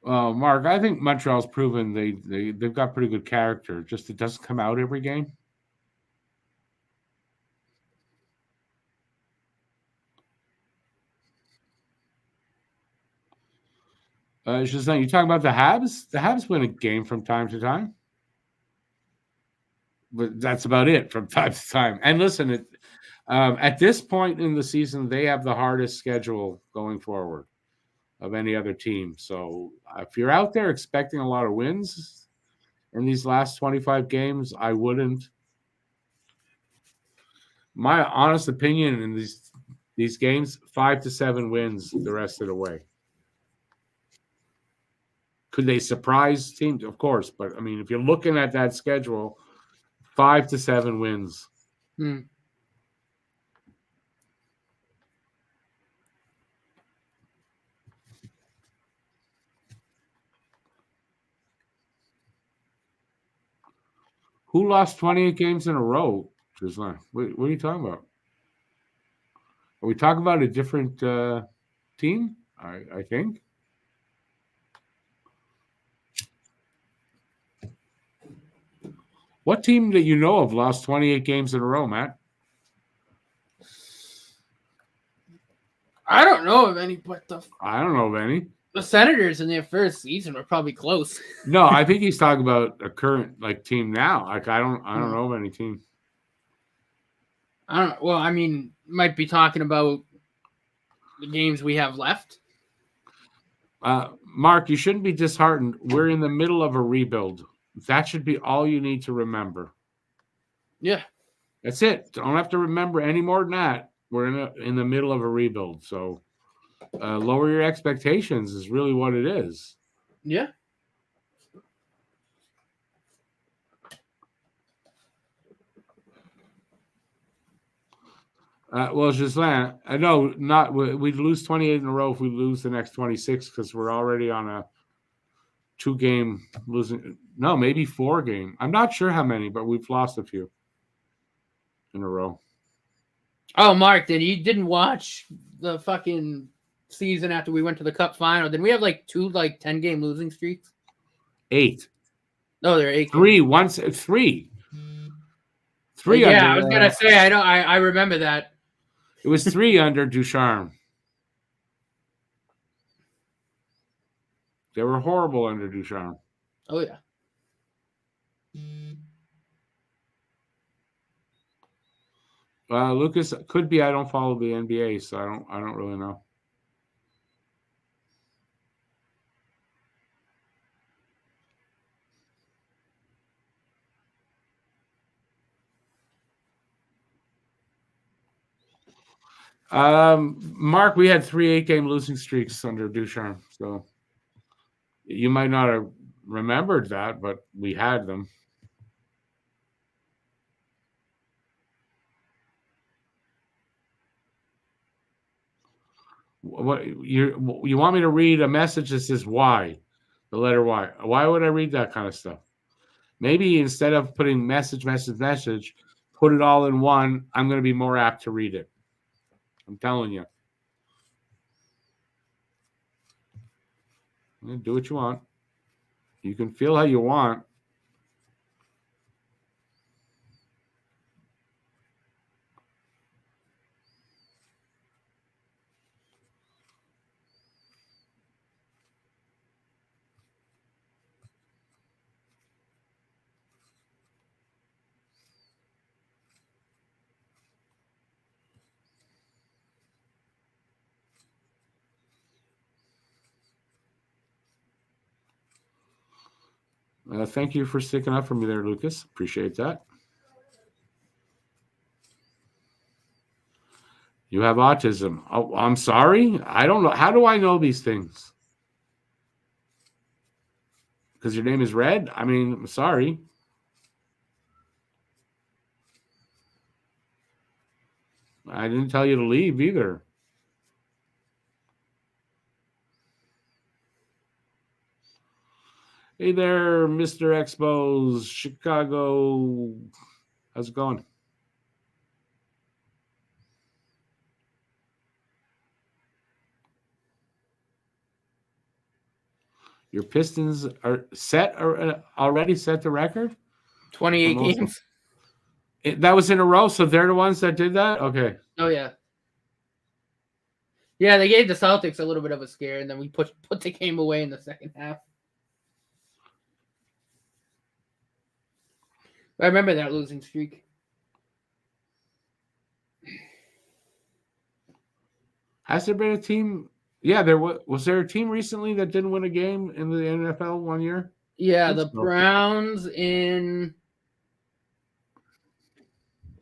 Mark, I think Montreal's proven they've got pretty good character. Just it doesn't come out every game. It's just you're talking about the Habs. The Habs win a game from time to time, but that's about it from time to time. And listen, at this point in the season, they have the hardest schedule going forward of any other team. So if you're out there expecting a lot of wins in these last 25 games, I wouldn't. My honest opinion in these games, 5 to 7 wins the rest of the way. Could they surprise teams? Of course, but I mean, if you're looking at that schedule, 5 to 7 wins. Who lost 28 games in a row? What are you talking about? Are we talking about a different team? I think. What team that you know of lost 28 games in a row, Matt? I don't know of any, but I don't know of any. The Senators in their first season were probably close. No, I think he's talking about a current team now. I don't know of any team. I don't. Well, I mean, might be talking about the games we have left. Mark, you shouldn't be disheartened. We're in the middle of a rebuild. That should be all you need to remember. Yeah, that's it. Don't have to remember any more than that. We're in the middle of a rebuild, so lower your expectations is really what it is. Yeah. Well, Ghislain, I know we'd lose 28 in a row if we lose the next 26 because we're already on a 2-game losing. No, maybe 4 game. I'm not sure how many, but we've lost a few in a row. Oh, Mark, then you didn't watch the fucking season after we went to the Cup final? Then we have like 2 10-game losing streaks. 8. No, they're 8. 3 once 3. 3. Yeah, under, I was gonna say I remember that. It was 3 under Ducharme. They were horrible under Ducharme. Oh yeah. Lucas, could be I don't follow the NBA, so I don't really know. Mark, we had 3 8-game losing streaks under Ducharme, so you might not have remembered that, but we had them. What you want me to read a message that says Y, the letter Y? Why would I read that kind of stuff? Maybe instead of putting message, put it all in one. I'm going to be more apt to read it. I'm telling you. Do what you want. You can feel how you want. Thank you for sticking up for me there, Lucas. Appreciate that. You have autism. Oh, I'm sorry. I don't know. How do I know these things? Because your name is Red? I mean, I'm sorry. I didn't tell you to leave either. Hey there, Mr. Expos, Chicago. How's it going? Your Pistons are already set the record? 28 games. That was in a row, so they're the ones that did that? Okay. Oh, yeah. Yeah, they gave the Celtics a little bit of a scare, and then we put the game away in the second half. I remember that losing streak. Has there been a team? Yeah, was there a team recently that didn't win a game in the NFL one year? Yeah, the Browns in,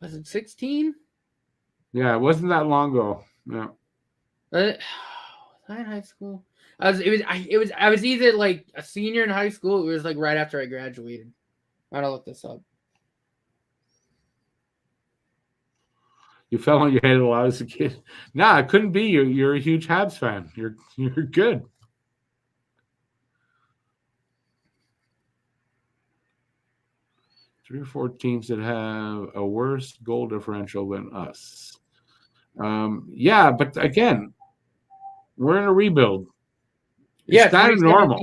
was it 16? Yeah, it wasn't that long ago. No. Was I in high school? I was either like a senior in high school. It was like right after I graduated. I gotta look this up. You fell on your head a lot as a kid. Nah, it couldn't be. You're a huge Habs fan. You're good. 3 or 4 teams that have a worse goal differential than us. Yeah, but again, we're in a rebuild. It's kind of normal.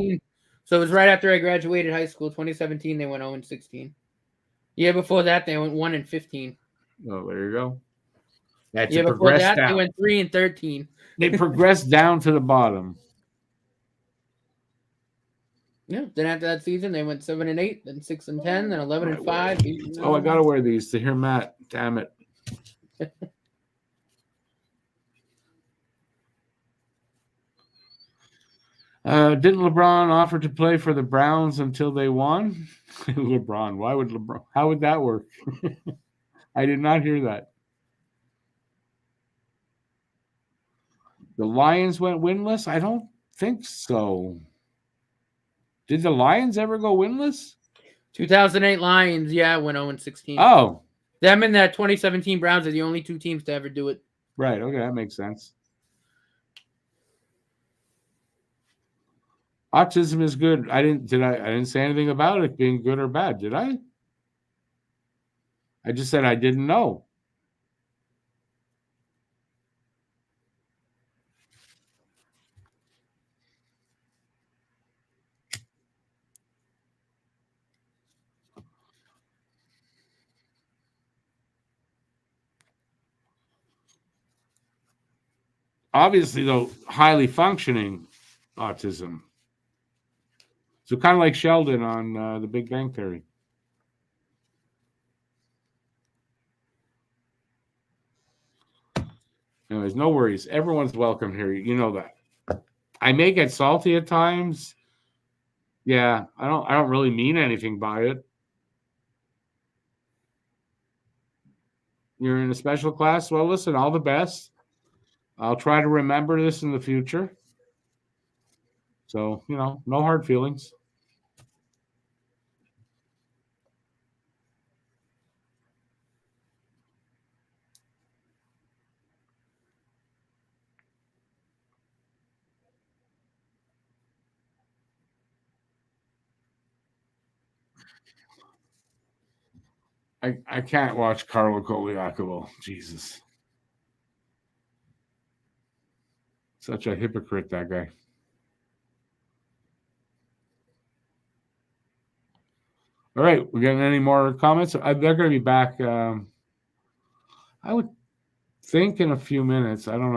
So it was right after I graduated high school. 2017, they went 0-16. Year before that, they went 1-15. Oh, there you go. That's Year before that, they went 3-13. They progressed down to the bottom. Yeah. Then after that season, they went 7-8, then 6-10, then 11-5. Oh, I gotta wear these to hear Matt. Damn it. Didn't LeBron offer to play for the Browns until they won? LeBron, why would LeBron? How would that work? I did not hear that. The Lions went winless? I don't think so. Did the Lions ever go winless? 2008 Lions, yeah, went 0-16. Oh. Them and that 2017 Browns are the only 2 teams to ever do it. Right, okay, that makes sense. Autism is good. I didn't say anything about it being good or bad, did I? I just said I didn't know. Obviously, though, highly functioning autism. So kind of like Sheldon on The Big Bang Theory. Anyways, no worries. Everyone's welcome here. You know that. I may get salty at times. Yeah, I don't really mean anything by it. You're in a special class? Well, listen, all the best. I'll try to remember this in the future. So, no hard feelings. I can't watch Carlo Koliakovo. Jesus. Such a hypocrite, that guy. All right, we getting any more comments? They're going to be back. I would think in a few minutes. I don't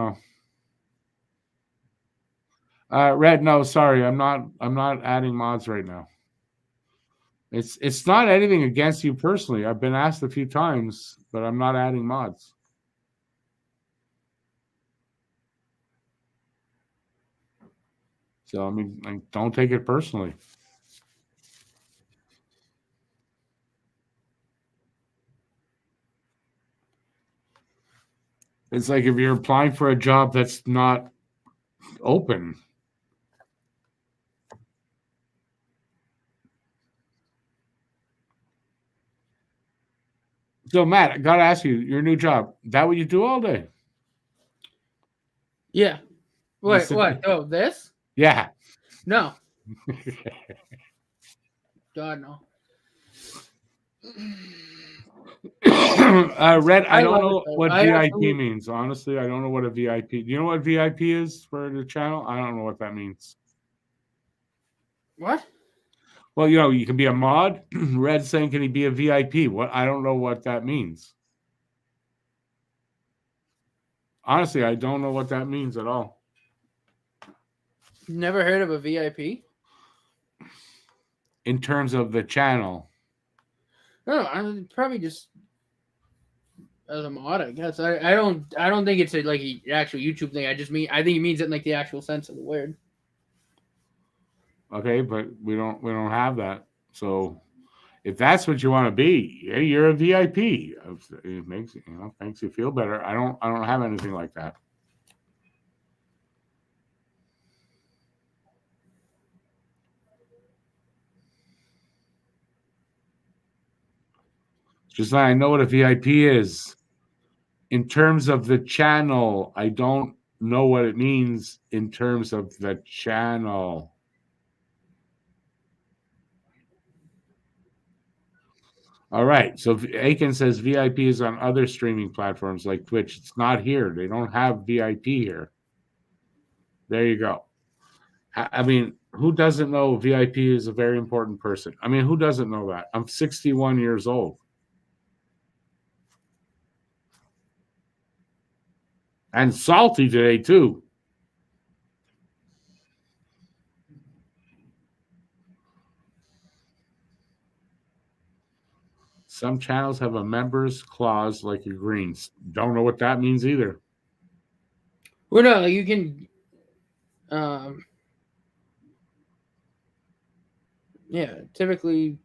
know. Red, no, sorry, I'm not adding mods right now. It's not anything against you personally. I've been asked a few times, but I'm not adding mods. So I mean, don't take it personally. It's like if you're applying for a job that's not open. So, Matt, I got to ask you, your new job, that what you do all day? Yeah. What? Oh, this? Yeah. No. God, no. Red, I don't know what VIP means. Honestly, I don't know what a VIP. Do you know what VIP is for the channel? I don't know what that means. What? Well, you can be a mod. Red saying, can he be a VIP? What? I don't know what that means. Honestly, I don't know what that means at all. Never heard of a VIP? In terms of the channel. No, I'm probably just as a mod, I guess. I don't think it's like an actual YouTube thing. I think he means it in like the actual sense of the word. Okay, but we don't have that. So if that's what you want to be, yeah, you're a VIP. It makes you feel better. I don't have anything like that. Just like I know what a VIP is. In terms of the channel, I don't know what it means in terms of the channel. All right. So Aiken says VIP is on other streaming platforms like Twitch. It's not here. They don't have VIP here. There you go. I mean, who doesn't know VIP is a very important person? I mean, who doesn't know that? I'm 61 years old. And salty today, too. Some channels have a members clause like your greens. Don't know what that means either. Well, no, you can. Yeah, typically.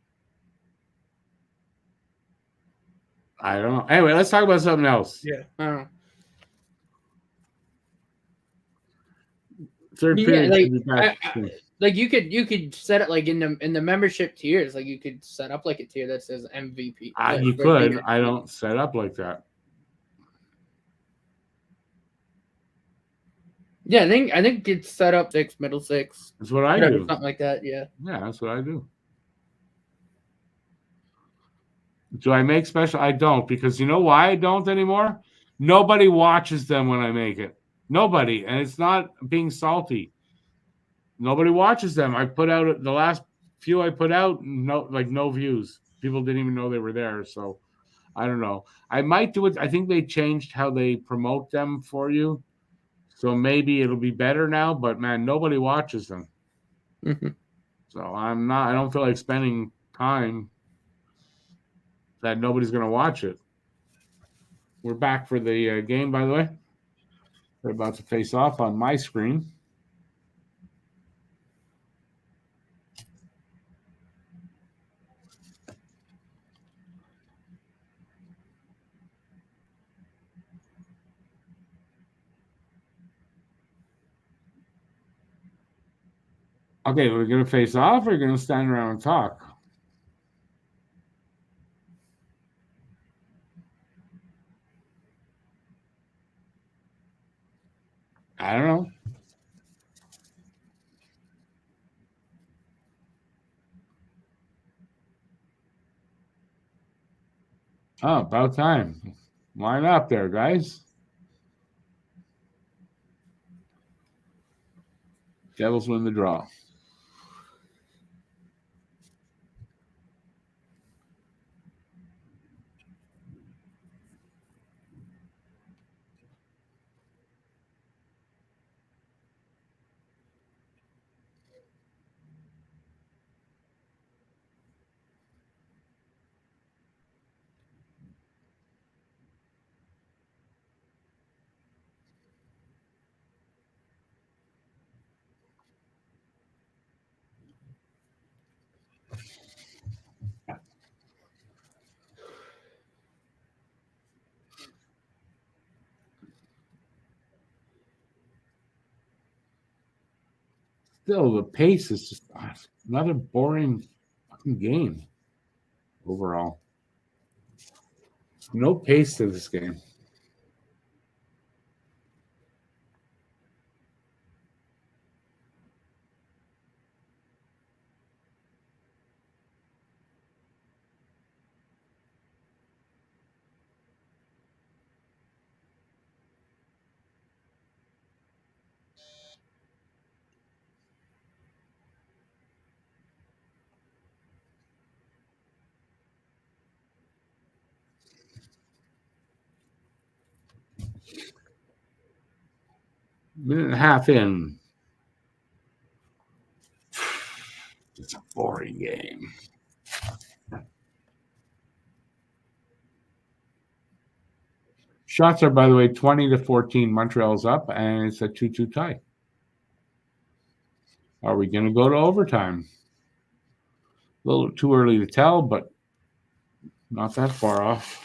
I don't know. Anyway, let's talk about something else. Yeah, I don't know. Third Yeah, period like, should be back. like you could set it like in the membership tiers. Like you could set up like a tier that says MVP. You could. I don't set up like that. Yeah, I think it's set up 6, middle 6. That's what I do. Something like that. Yeah. Yeah, that's what I do. Do I make special? I don't, because you know why I don't anymore? Nobody watches them when I make it. Nobody. And it's not being salty. Nobody watches them. I put out the last few I put out, no views. People didn't even know they were there. So I don't know. I might do it. I think they changed how they promote them for you. So maybe it'll be better now, but man, nobody watches them. Mm-hmm. So I don't feel like spending time that nobody's going to watch it. We're back for the game, by the way. They're about to face off on my screen. Okay, we're going to face off or are we going to stand around and talk? I don't know. Oh, about time. Line up there, guys. Devils win the draw. Still, the pace is just another boring fucking game overall. No pace to this game. Minute and a half in. It's a boring game. Shots are, by the way, 20-14. Montreal's up, and it's a 2-2 tie. Are we going to go to overtime? A little too early to tell, but not that far off.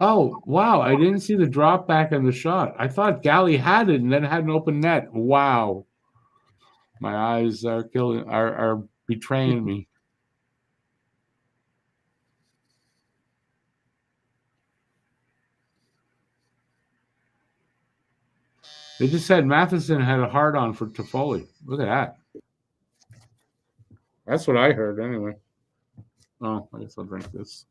Oh, wow. I didn't see the drop back on the shot. I thought Galley had it and then had an open net. Wow. My eyes are betraying me. They just said Matheson had a hard-on for Toffoli. Look at that. That's what I heard anyway. Oh, I guess I'll drink this.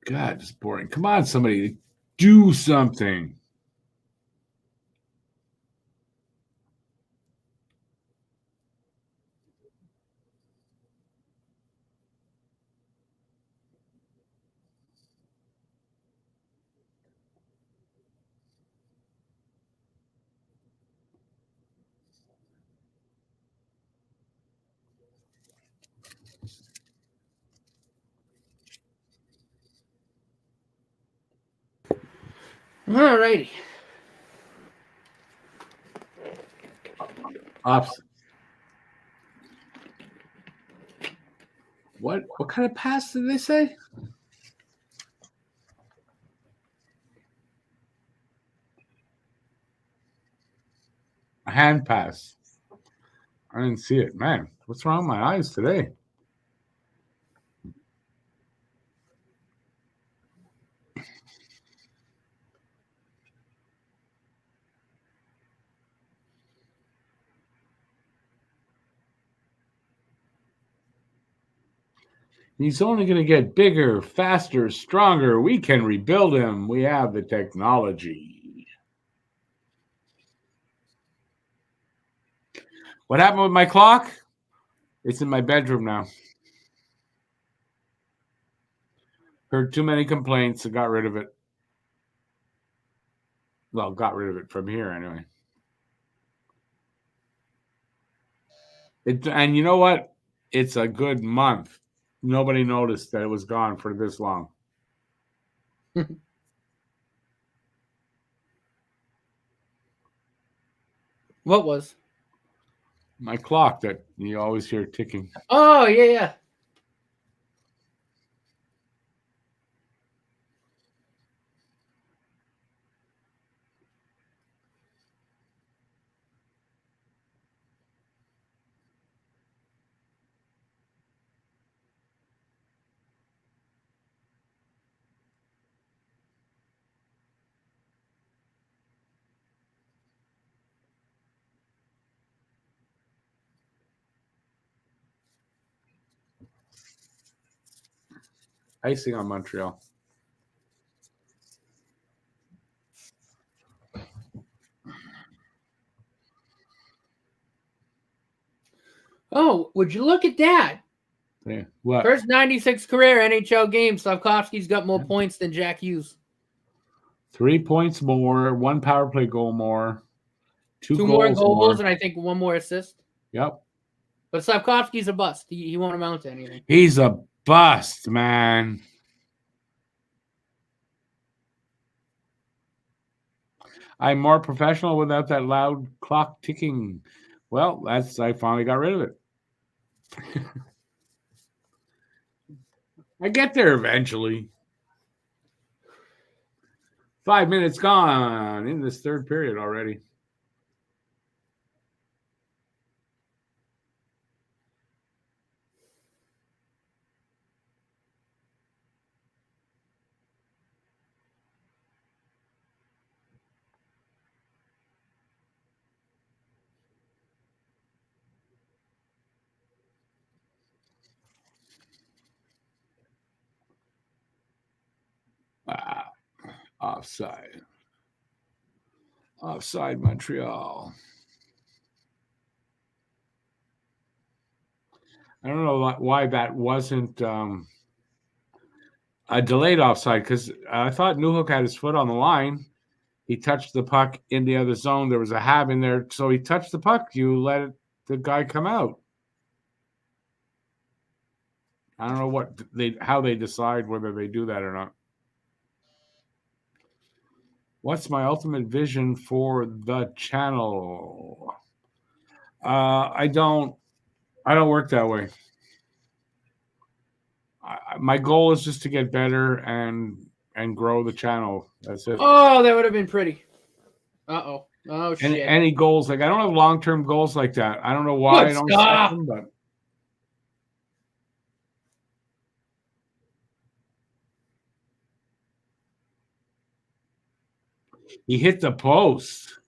God, it's boring. Come on, somebody, do something. All righty. Ops. What kind of pass did they say? A hand pass. I didn't see it. Man, what's wrong with my eyes today? He's only going to get bigger, faster, stronger. We can rebuild him. We have the technology. What happened with my clock? It's in my bedroom now. Heard too many complaints and got rid of it. Well, got rid of it from here anyway. And you know what? It's a good month. Nobody noticed that it was gone for this long. What was? My clock that you always hear ticking. Oh, yeah. Icing on Montreal. Oh, would you look at that? Yeah. What? First 96 career NHL game, Slavkovsky's got more points than Jack Hughes. 3 points more, 1 power play goal more, 2 more goals goals, and I think 1 more assist. Yep. But Slavkovsky's a bust. He won't amount to anything. He's a bust, man. I'm more professional without that loud clock ticking. Well, I finally got rid of it. I get there eventually. 5 minutes gone in this third period already. Wow. Offside. Offside Montreal. I don't know why that wasn't a delayed offside, because I thought Newhook had his foot on the line He touched the puck in the other zone. There was a Hab in there, so he touched the puck. You let the guy come out. I don't know how they decide whether they do that or not. What's my ultimate vision for the channel? I don't work that way. My goal is just to get better and grow the channel. That's it. Oh, that would have been pretty. Uh-oh. Oh, shit. And any goals, like I don't have long-term goals like that. I don't know why I don't set them, but he hit the post.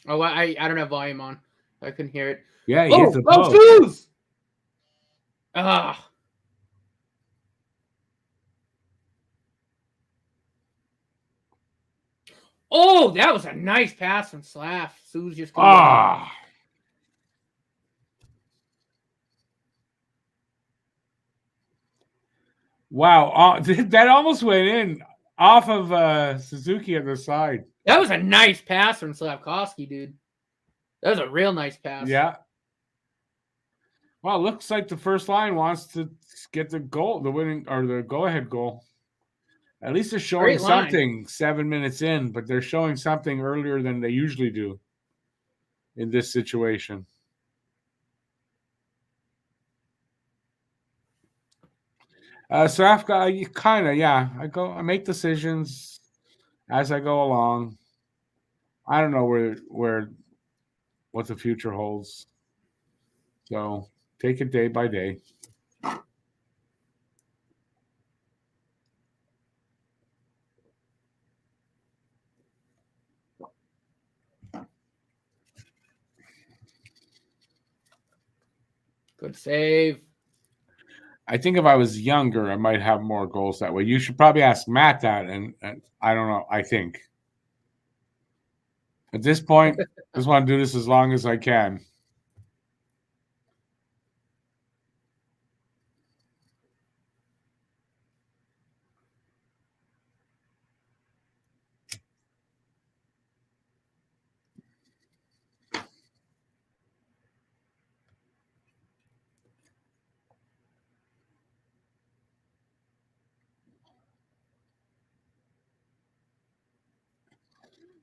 Oh, I don't have volume on. I couldn't hear it. Yeah, he hit the post. Ah. Oh, that was a nice pass from Slav. Sue's just Wow. That almost went in off of Suzuki on the side. That was a nice pass from Slavkovsky, dude. That was a real nice pass. Yeah. Well, it looks like the first line wants to get the goal, the winning or the go-ahead goal. At least they're showing something 7 minutes in, but they're showing something earlier than they usually do in this situation. So after you kind of, I make decisions as I go along. I don't know what the future holds. So take it day by day. Good save. I think if I was younger, I might have more goals that way. You should probably ask Matt that, and I don't know. I think at this point, I just want to do this as long as I can.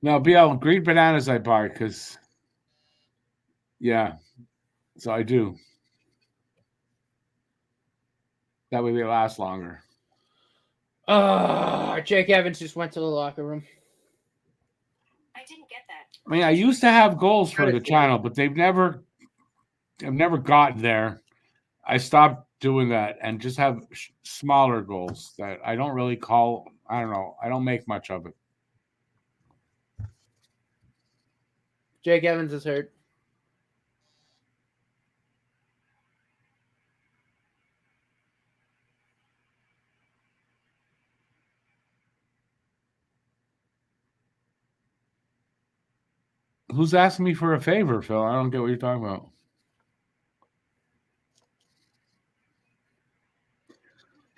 No, BL, green bananas I buy because, so I do. That way they last longer. Jake Evans just went to the locker room. I didn't get that. I mean, I used to have goals for the channel, but I've never gotten there. I stopped doing that and just have smaller goals that I don't really call. I don't know. I don't make much of it. Jake Evans is hurt. Who's asking me for a favor, Phil? I don't get what you're talking about.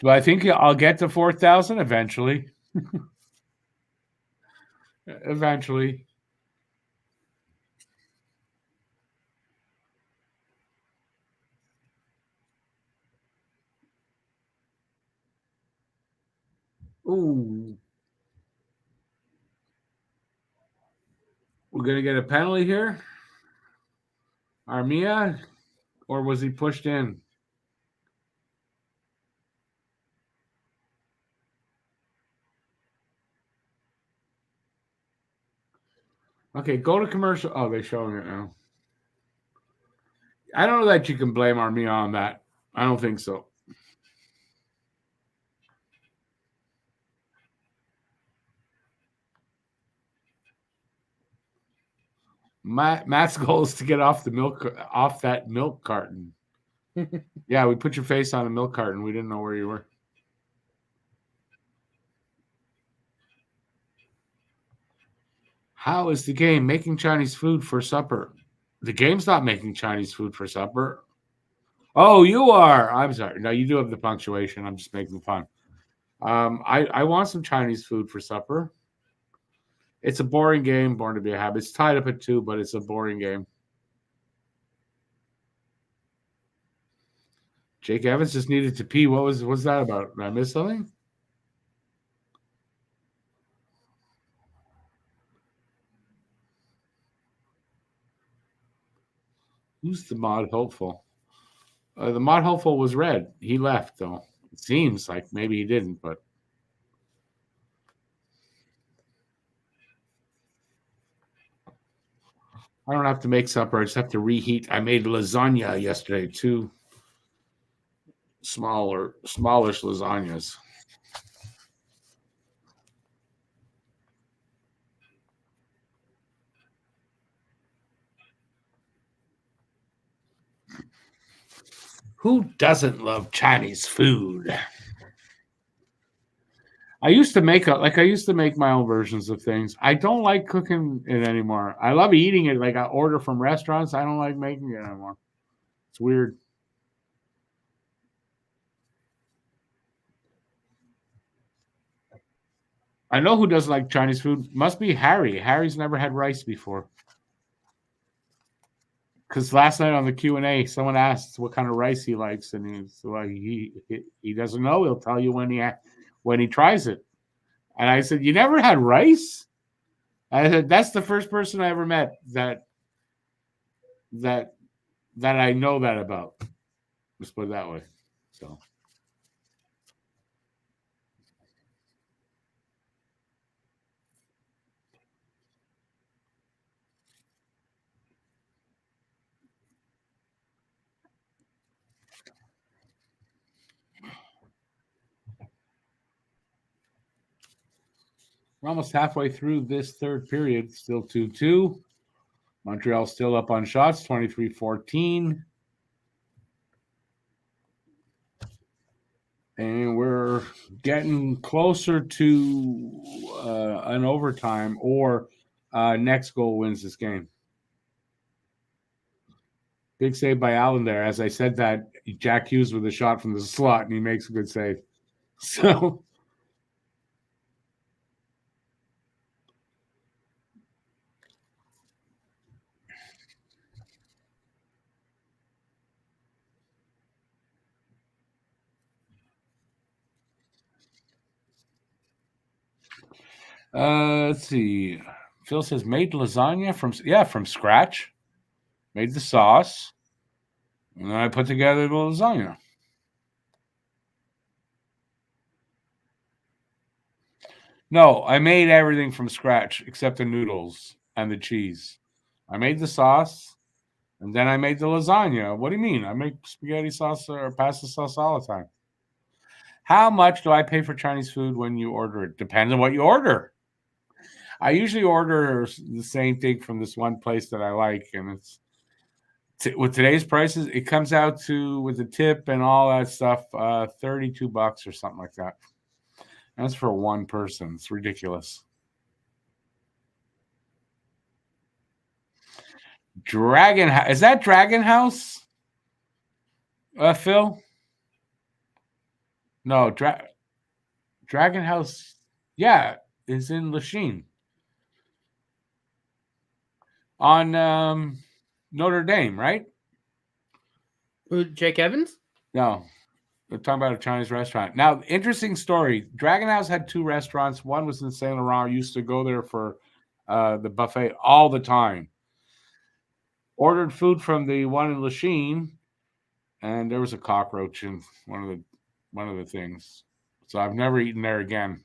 But I think I'll get to 4,000 eventually. Eventually. Ooh. We're going to get a penalty here. Armia, or was he pushed in? Okay, go to commercial. Oh, they're showing it now. I don't know that you can blame Armia on that. I don't think so. Matt's goal is to get off that milk carton. Yeah, we put your face on a milk carton. We didn't know where you were. How is the game making Chinese food for supper? The game's not making Chinese food for supper. Oh, you are. I'm sorry. No, you do have the punctuation. I'm just making fun. I want some Chinese food for supper. It's a boring game, Born to Be a Habit. It's tied up at 2, but it's a boring game. Jake Evans just needed to pee. What's that about? Did I miss something? Who's the mod hopeful? The mod hopeful was Red. He left, though. It seems like maybe he didn't, but I don't have to make supper. I just have to reheat. I made lasagna yesterday, 2 smallish lasagnas. Who doesn't love Chinese food? I used to make my own versions of things. I don't like cooking it anymore. I love eating it. Like I order from restaurants. I don't like making it anymore. It's weird. I know who doesn't like Chinese food. Must be Harry. Harry's never had rice before. Because last night on the Q&A, someone asked what kind of rice he likes, and he doesn't know. He'll tell you when he tries it. And I said, "You never had rice?" I said, "That's the first person I ever met that I know that about." Let's put it that way. So. We're almost halfway through this third period. Still 2-2. Montreal still up on shots, 23-14. And we're getting closer to an overtime or next goal wins this game. Big save by Allen there. As I said that, Jack Hughes with a shot from the slot, and he makes a good save. So... let's see. Phil says made lasagna from scratch. Made the sauce, and then I put together the lasagna. No, I made everything from scratch except the noodles and the cheese. I made the sauce, and then I made the lasagna. What do you mean? I make spaghetti sauce or pasta sauce all the time. How much do I pay for Chinese food when you order it? Depends on what you order. I usually order the same thing from this one place that I like, and it's with today's prices, it comes out to, with the tip and all that stuff, $32 or something like that. That's for one person. It's ridiculous. Is that Dragon House? Phil? No, Dragon House. Yeah, is in Lachine. On Notre Dame, right? Jake Evans? No. We're talking about a Chinese restaurant. Now, interesting story. Dragon House had 2 restaurants. One was in Saint Laurent. I used to go there for the buffet all the time. Ordered food from the one in Lachine, and there was a cockroach in one of the things. So I've never eaten there again.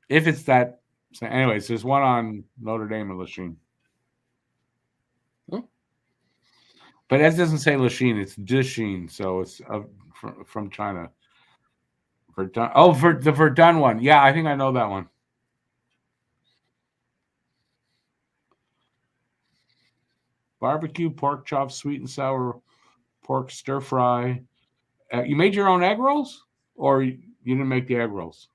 If it's that. So anyways, there's one on Notre Dame and Lachine. Oh. But that doesn't say Lachine. It's Dishine. So it's from China. Verdun. Oh, the Verdun one. Yeah, I think I know that one. Barbecue, pork chops, sweet and sour pork stir fry. You made your own egg rolls? Or you didn't make the egg rolls?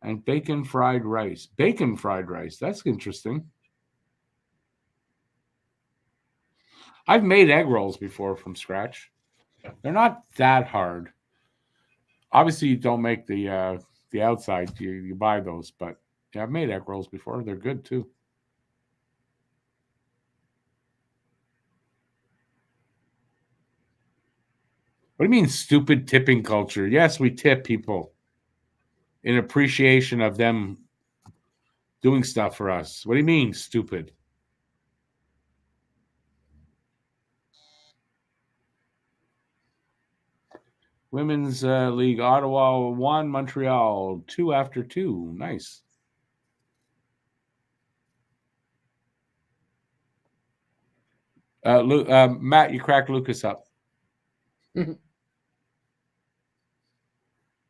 And bacon fried rice. Bacon fried rice. That's interesting. I've made egg rolls before from scratch. They're not that hard. Obviously, you don't make the outside. You buy those, but yeah, I've made egg rolls before. They're good too. What do you mean, stupid tipping culture? Yes, we tip people in appreciation of them doing stuff for us. What do you mean, stupid? Women's League, Ottawa 1, Montreal 2 after 2. Nice. Matt, you cracked Lucas up.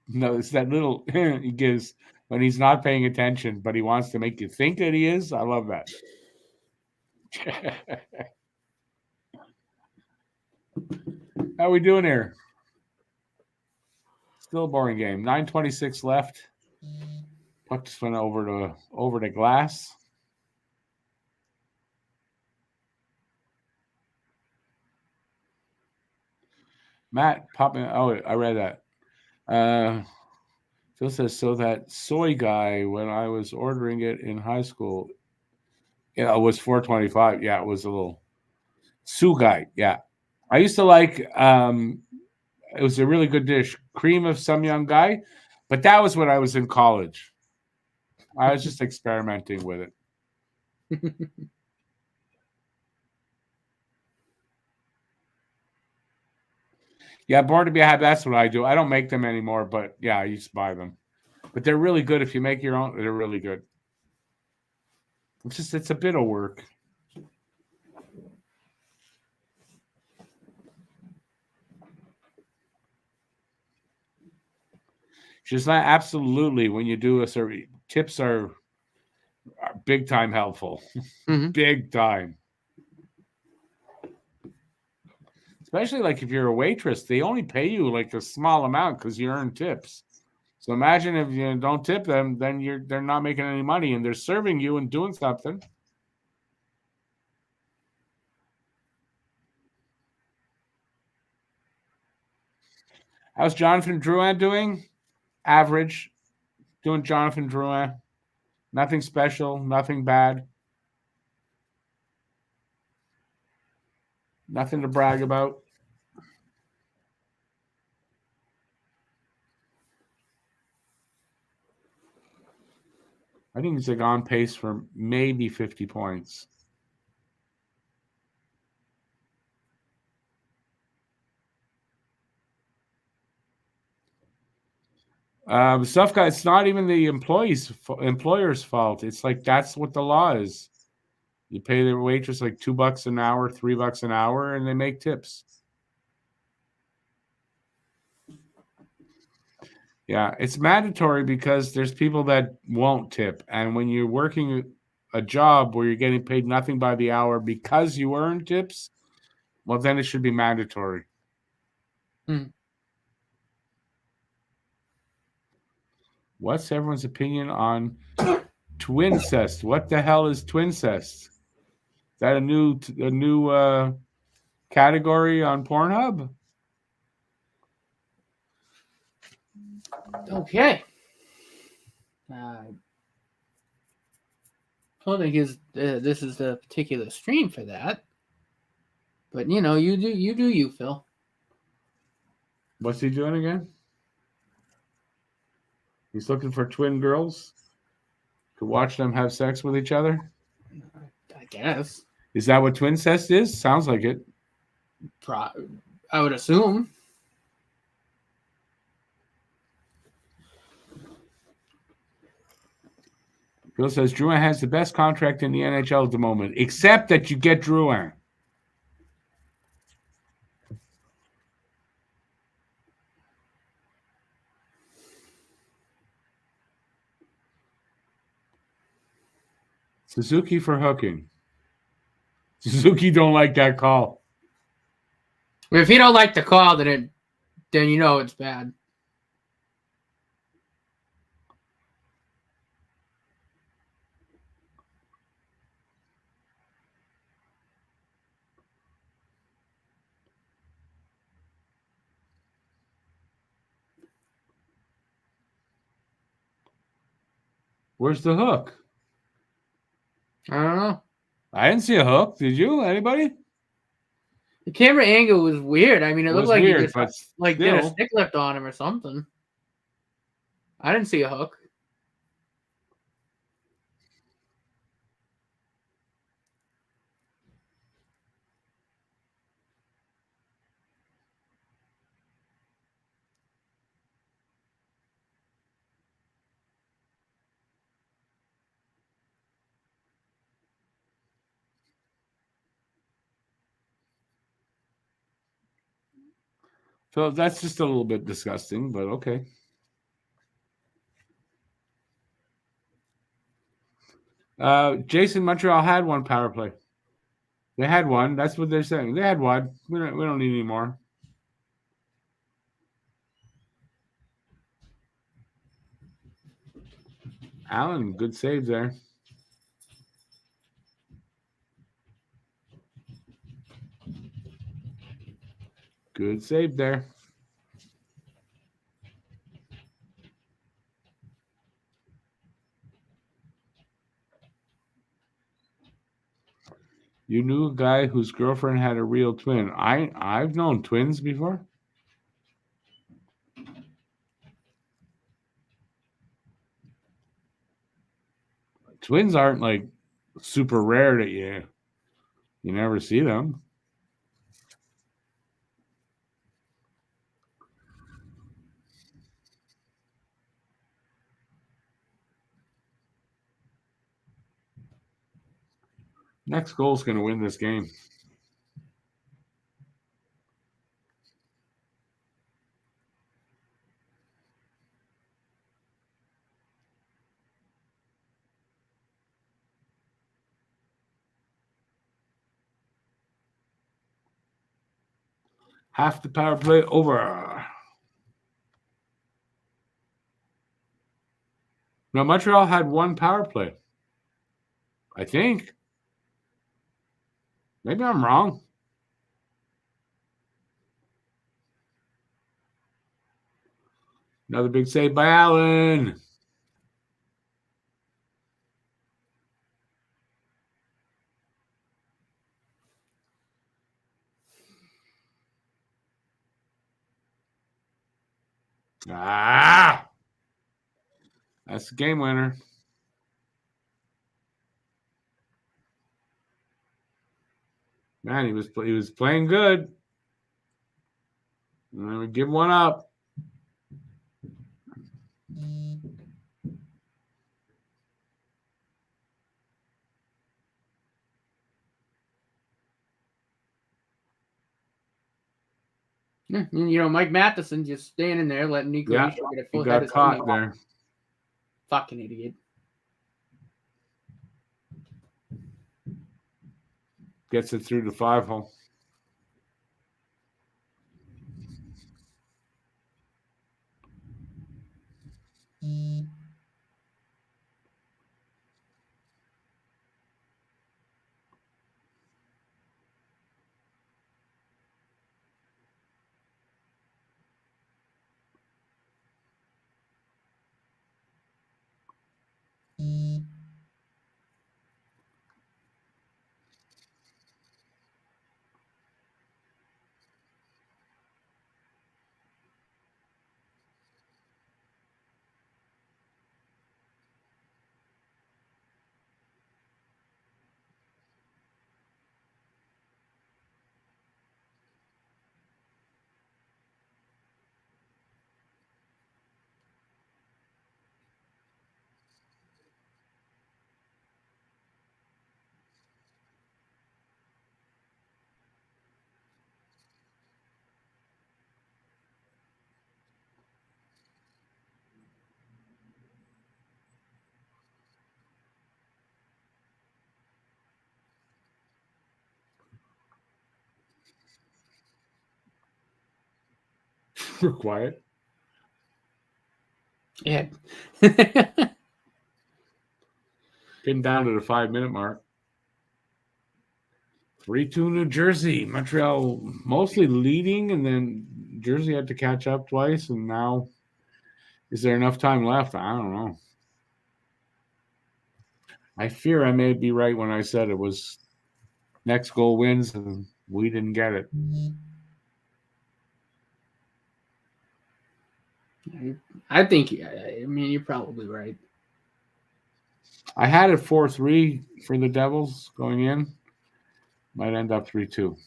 No, it's that little he gives when he's not paying attention, but he wants to make you think that he is. I love that. How we doing here? Still a boring game. 9:26 left. Puck just went over to glass. Matt popping. Oh, I read that. Phil says, so that soy guy, when I was ordering it in high school, yeah, it was $4.25. Yeah, it was a little Sue guy. Yeah. I used to like it was a really good dish, cream of some young guy, but that was when I was in college. I was just experimenting with it. Yeah, born to be a Hab, that's what I do. I don't make them anymore, but yeah, I used to buy them. But they're really good if you make your own. They're really good. It's a bit of work. Just not absolutely when you do a survey. Tips are big time helpful. Mm-hmm. Big time. Especially like if you're a waitress, they only pay you like a small amount because you earn tips. So imagine if you don't tip them, then they're not making any money and they're serving you and doing something. How's Jonathan Drouin doing? Average. Doing Jonathan Drouin. Nothing special, nothing bad. Nothing to brag about. I think he's like on pace for maybe 50 points. Stuff guy, it's not even the employer's fault. It's like that's what the law is. You pay the waitress like $2 an hour, $3 an hour, and they make tips. Yeah, it's mandatory because there's people that won't tip. And when you're working a job where you're getting paid nothing by the hour because you earn tips, well, then it should be mandatory. Mm. What's everyone's opinion on twincest? What the hell is twincest? Is that a new category on Pornhub? Okay. I don't think this is the particular stream for that, but you know, you do you, Phil. What's he doing again? He's looking for twin girls to watch them have sex with each other. I guess. Is that what twincest is? Sounds like it. I would assume. Bill says Drouin has the best contract in the NHL at the moment, except that you get Drouin. Suzuki for hooking. Suzuki don't like that call. If you don't like the call, then you know it's bad. Where's the hook? I don't know. I didn't see a hook. Did you? Anybody? The camera angle was weird. I mean, it looked was like weird, he just but did a still. stick lift on him or something. I didn't see a hook. So that's just a little bit disgusting, but okay. Jason, Montreal had one power play. They had one. That's what they're saying. They had one. We don't need any more. Allen, good save there. Good save there. You knew a guy whose girlfriend had a real twin. I've known twins before. Twins aren't like super rare that you never see them. Next goal is going to win this game. Half the power play over. Now, Montreal had one power play. I think. Maybe I'm wrong. Another big save by Allen. Ah! That's the game winner. Man, he was playing good. And then we give one up. Yeah, you know, Mike Matheson just standing there letting Nico Yeah, Hischier get a he full head got of caught steam. there. Fucking idiot. Gets it through the 5-hole. We're quiet. Yeah. Getting down to the 5-minute mark. 3-2 New Jersey. Montreal mostly leading, and then Jersey had to catch up twice, and now is there enough time left? I don't know. I fear I may be right when I said it was next goal wins, and we didn't get it. I think. I mean, you're probably right. I had it 4-3 for the Devils going in. Might end up 3-2.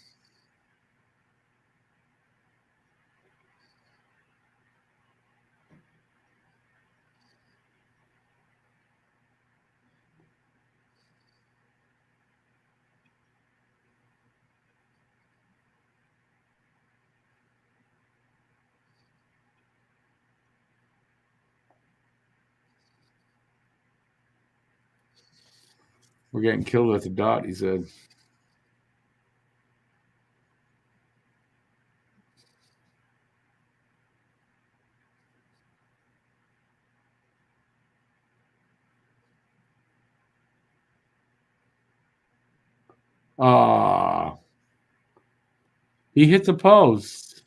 We're getting killed at the dot, he said. He hit the post.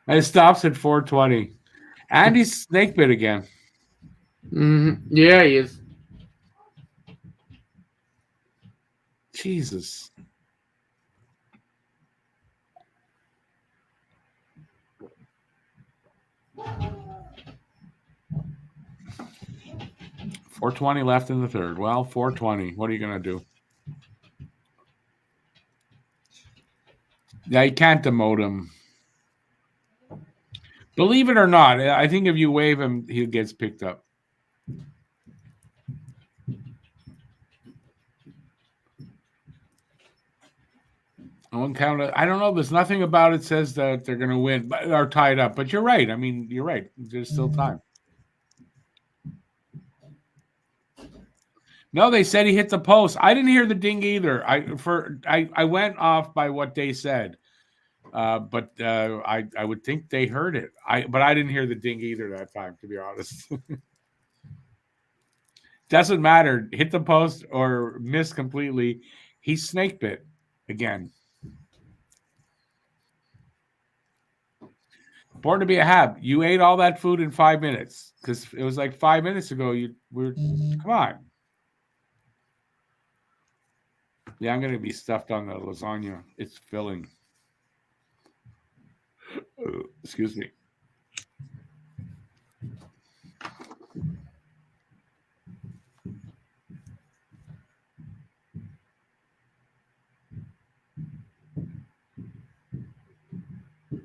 And it stops at 420. And he's snake bit again. Mm-hmm. Yeah, he is. Jesus. .420 left in the third. Well, 420. What are you going to do? Yeah, you can't demote him. Believe it or not, I think if you waive him, he gets picked up. I won't count it. I don't know. There's nothing about it says that they're going to win but are tied up. But you're right. I mean, you're right. There's still time. No, they said he hit the post. I didn't hear the ding either. I went off by what they said, but I would think they heard it. But I didn't hear the ding either that time, to be honest. Doesn't matter. Hit the post or miss completely. He snake bit again. Born to be a Hab. You ate all that food in 5 minutes because it was like 5 minutes ago. Come on. Yeah, I'm going to be stuffed on the lasagna. It's filling. Excuse me.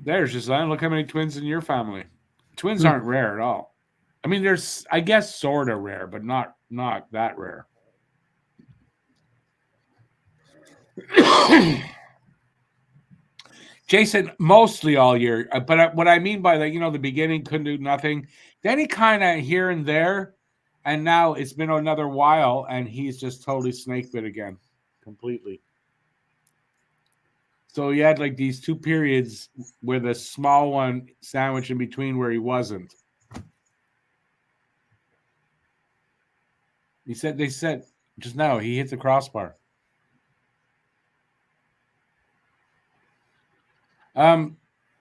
There's Giselle. Look how many twins in your family. Twins aren't rare at all. I mean, there's, I guess, sort of rare, but not that rare. Jason, mostly all year. But what I mean by that, the beginning couldn't do nothing. Then he kind of here and there, and now it's been another while, and he's just totally snake bit again, completely. So he had like these 2 periods with a small one sandwich in between where he wasn't. They said just now he hit the crossbar.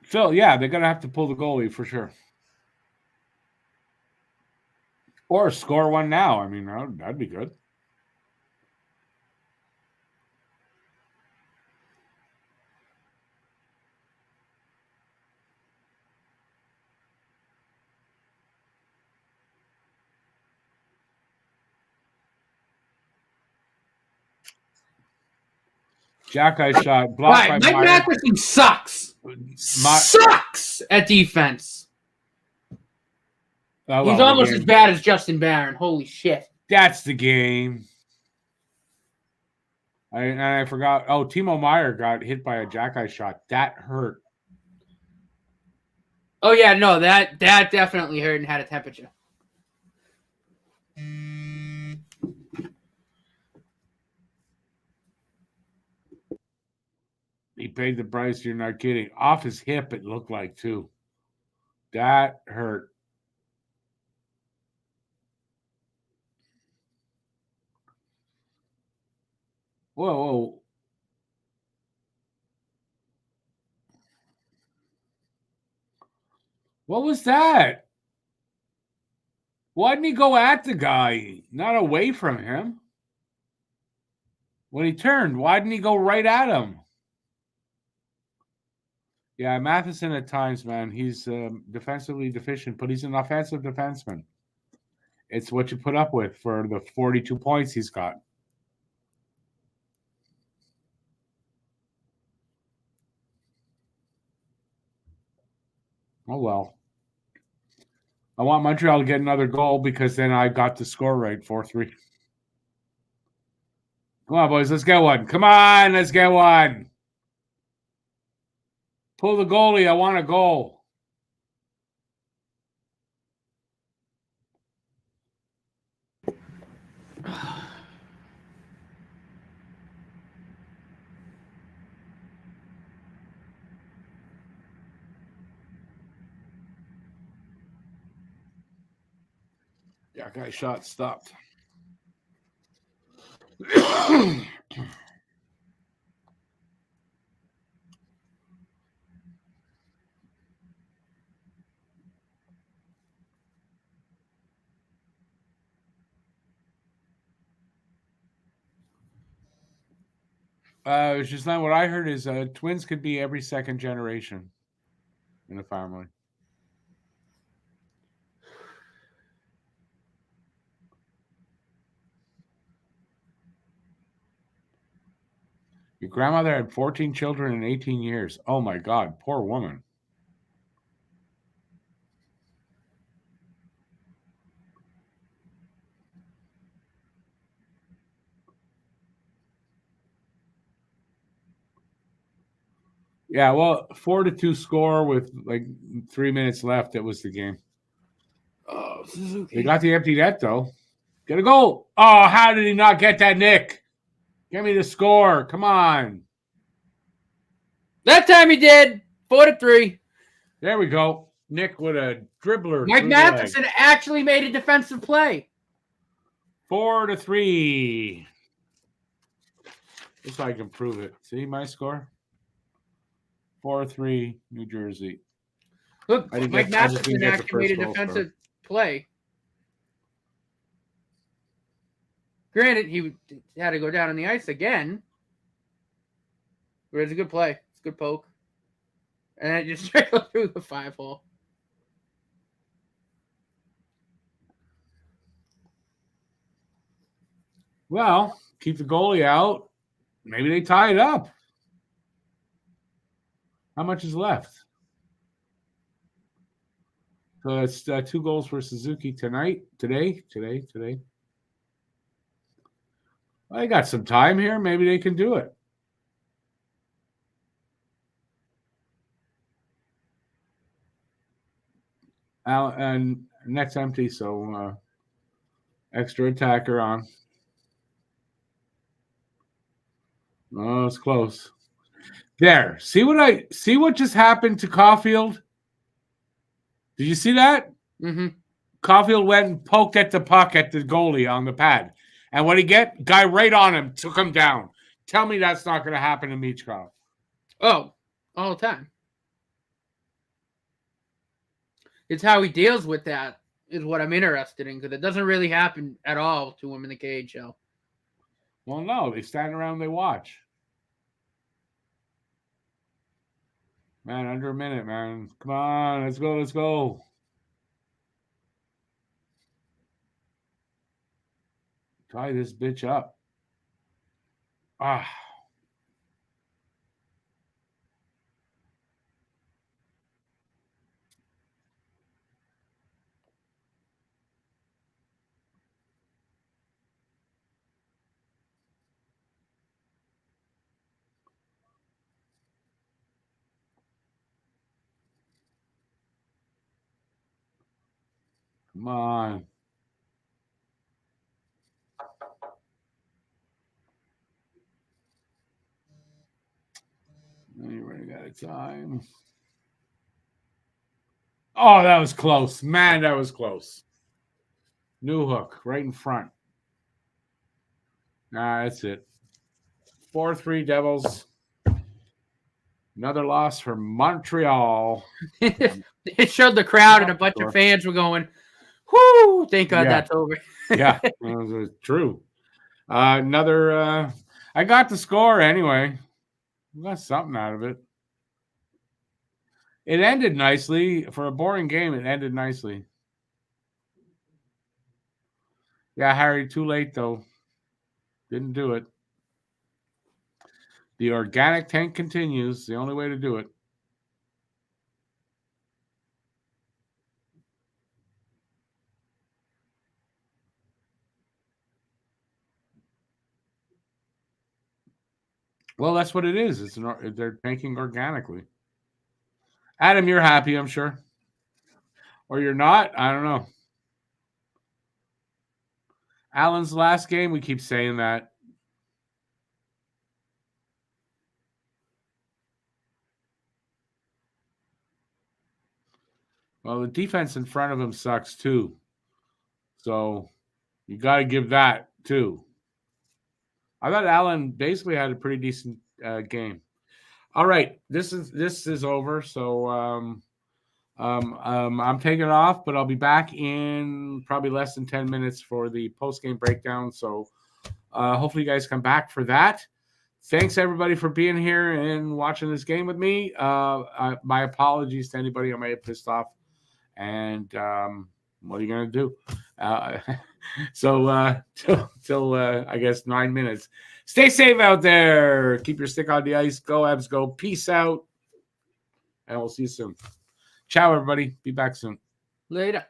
Phil, yeah, they're gonna have to pull the goalie for sure. Or score one now. I mean, that'd be good. Jack-eye shot blocked by Mike Matheson sucks. Sucks at defense. Oh, he's almost as bad as Justin Barron. Holy shit. That's the game. I forgot. Oh, Timo Meier got hit by a Jack-eye shot. That hurt. Oh, yeah, no, that definitely hurt and had a temperature. He paid the price. You're not kidding. Off his hip, it looked like, too. That hurt. Whoa. What was that? Why didn't he go at the guy, not away from him? When he turned, why didn't he go right at him? Yeah, Matheson at times, man, he's defensively deficient, but he's an offensive defenseman. It's what you put up with for the 42 points he's got. Oh, well. I want Montreal to get another goal because then I got the score right, 4-3. Come on, boys, let's get one. Come on, let's get one. Pull the goalie. I want a goal. Yeah, guy shot stopped. It's just not what I heard is twins could be every second generation in a family. Your grandmother had 14 children in 18 years. Oh, my God. Poor woman. Yeah, well, 4-2 score with like 3 minutes left. That was the game. Oh, Suzuki. They got the empty net, though. Get a goal. Oh, how did he not get that, Nick? Give me the score. Come on. That time he did. 4-3. There we go. Nick with a dribbler. Mike Matheson actually made a defensive play. 4-3. Just so I can prove it. See my score? 4-3, New Jersey. Look, Mike Matheson actually made a defensive play. Granted, he had to go down on the ice again. But it's a good play. It's a good poke. And it just trickled through the 5-hole. Well, keep the goalie out. Maybe they tie it up. How much is left? So that's 2 goals for Suzuki tonight. Today. I got some time here. Maybe they can do it. And net's empty, so extra attacker on. Oh, it's close. There. See what just happened to Caulfield? Did you see that? Mm-hmm. Caulfield went and poked at the puck at the goalie on the pad. And what did he get? Guy right on him, took him down. Tell me that's not going to happen to Michkov. Oh, all the time. It's how he deals with that is what I'm interested in, because it doesn't really happen at all to him in the KHL. Well, no, they stand around, they watch. Man, under a minute, man. Come on, let's go. Tie this bitch up. Ah. Come on. You running out of time. Oh, that was close. Man, that was close. New hook right in front. Nah, that's it. 4-3 Devils. Another loss for Montreal. It showed the crowd and a bunch of fans were going, Whoo! Thank God Yeah. that's over. Yeah, true. Another. I got the score anyway. We got something out of it. It ended nicely. For a boring game, it ended nicely. Yeah, Harry, too late, though. Didn't do it. The organic tank continues. The only way to do it. Well, that's what it is. They're tanking organically. Adam, you're happy, I'm sure. Or you're not? I don't know. Allen's last game, we keep saying that. Well, the defense in front of him sucks too. So you got to give that too. I thought Allen basically had a pretty decent game. All right, this is over. So I'm taking it off, but I'll be back in probably less than 10 minutes for the post game breakdown. So hopefully you guys come back for that. Thanks everybody for being here and watching this game with me. My apologies to anybody I may have pissed off. And what are you gonna do? So till I guess 9 minutes. Stay safe out there. Keep your stick on the ice. Go Habs, go. Peace out, and we'll see you soon. Ciao, everybody. Be back soon. Later.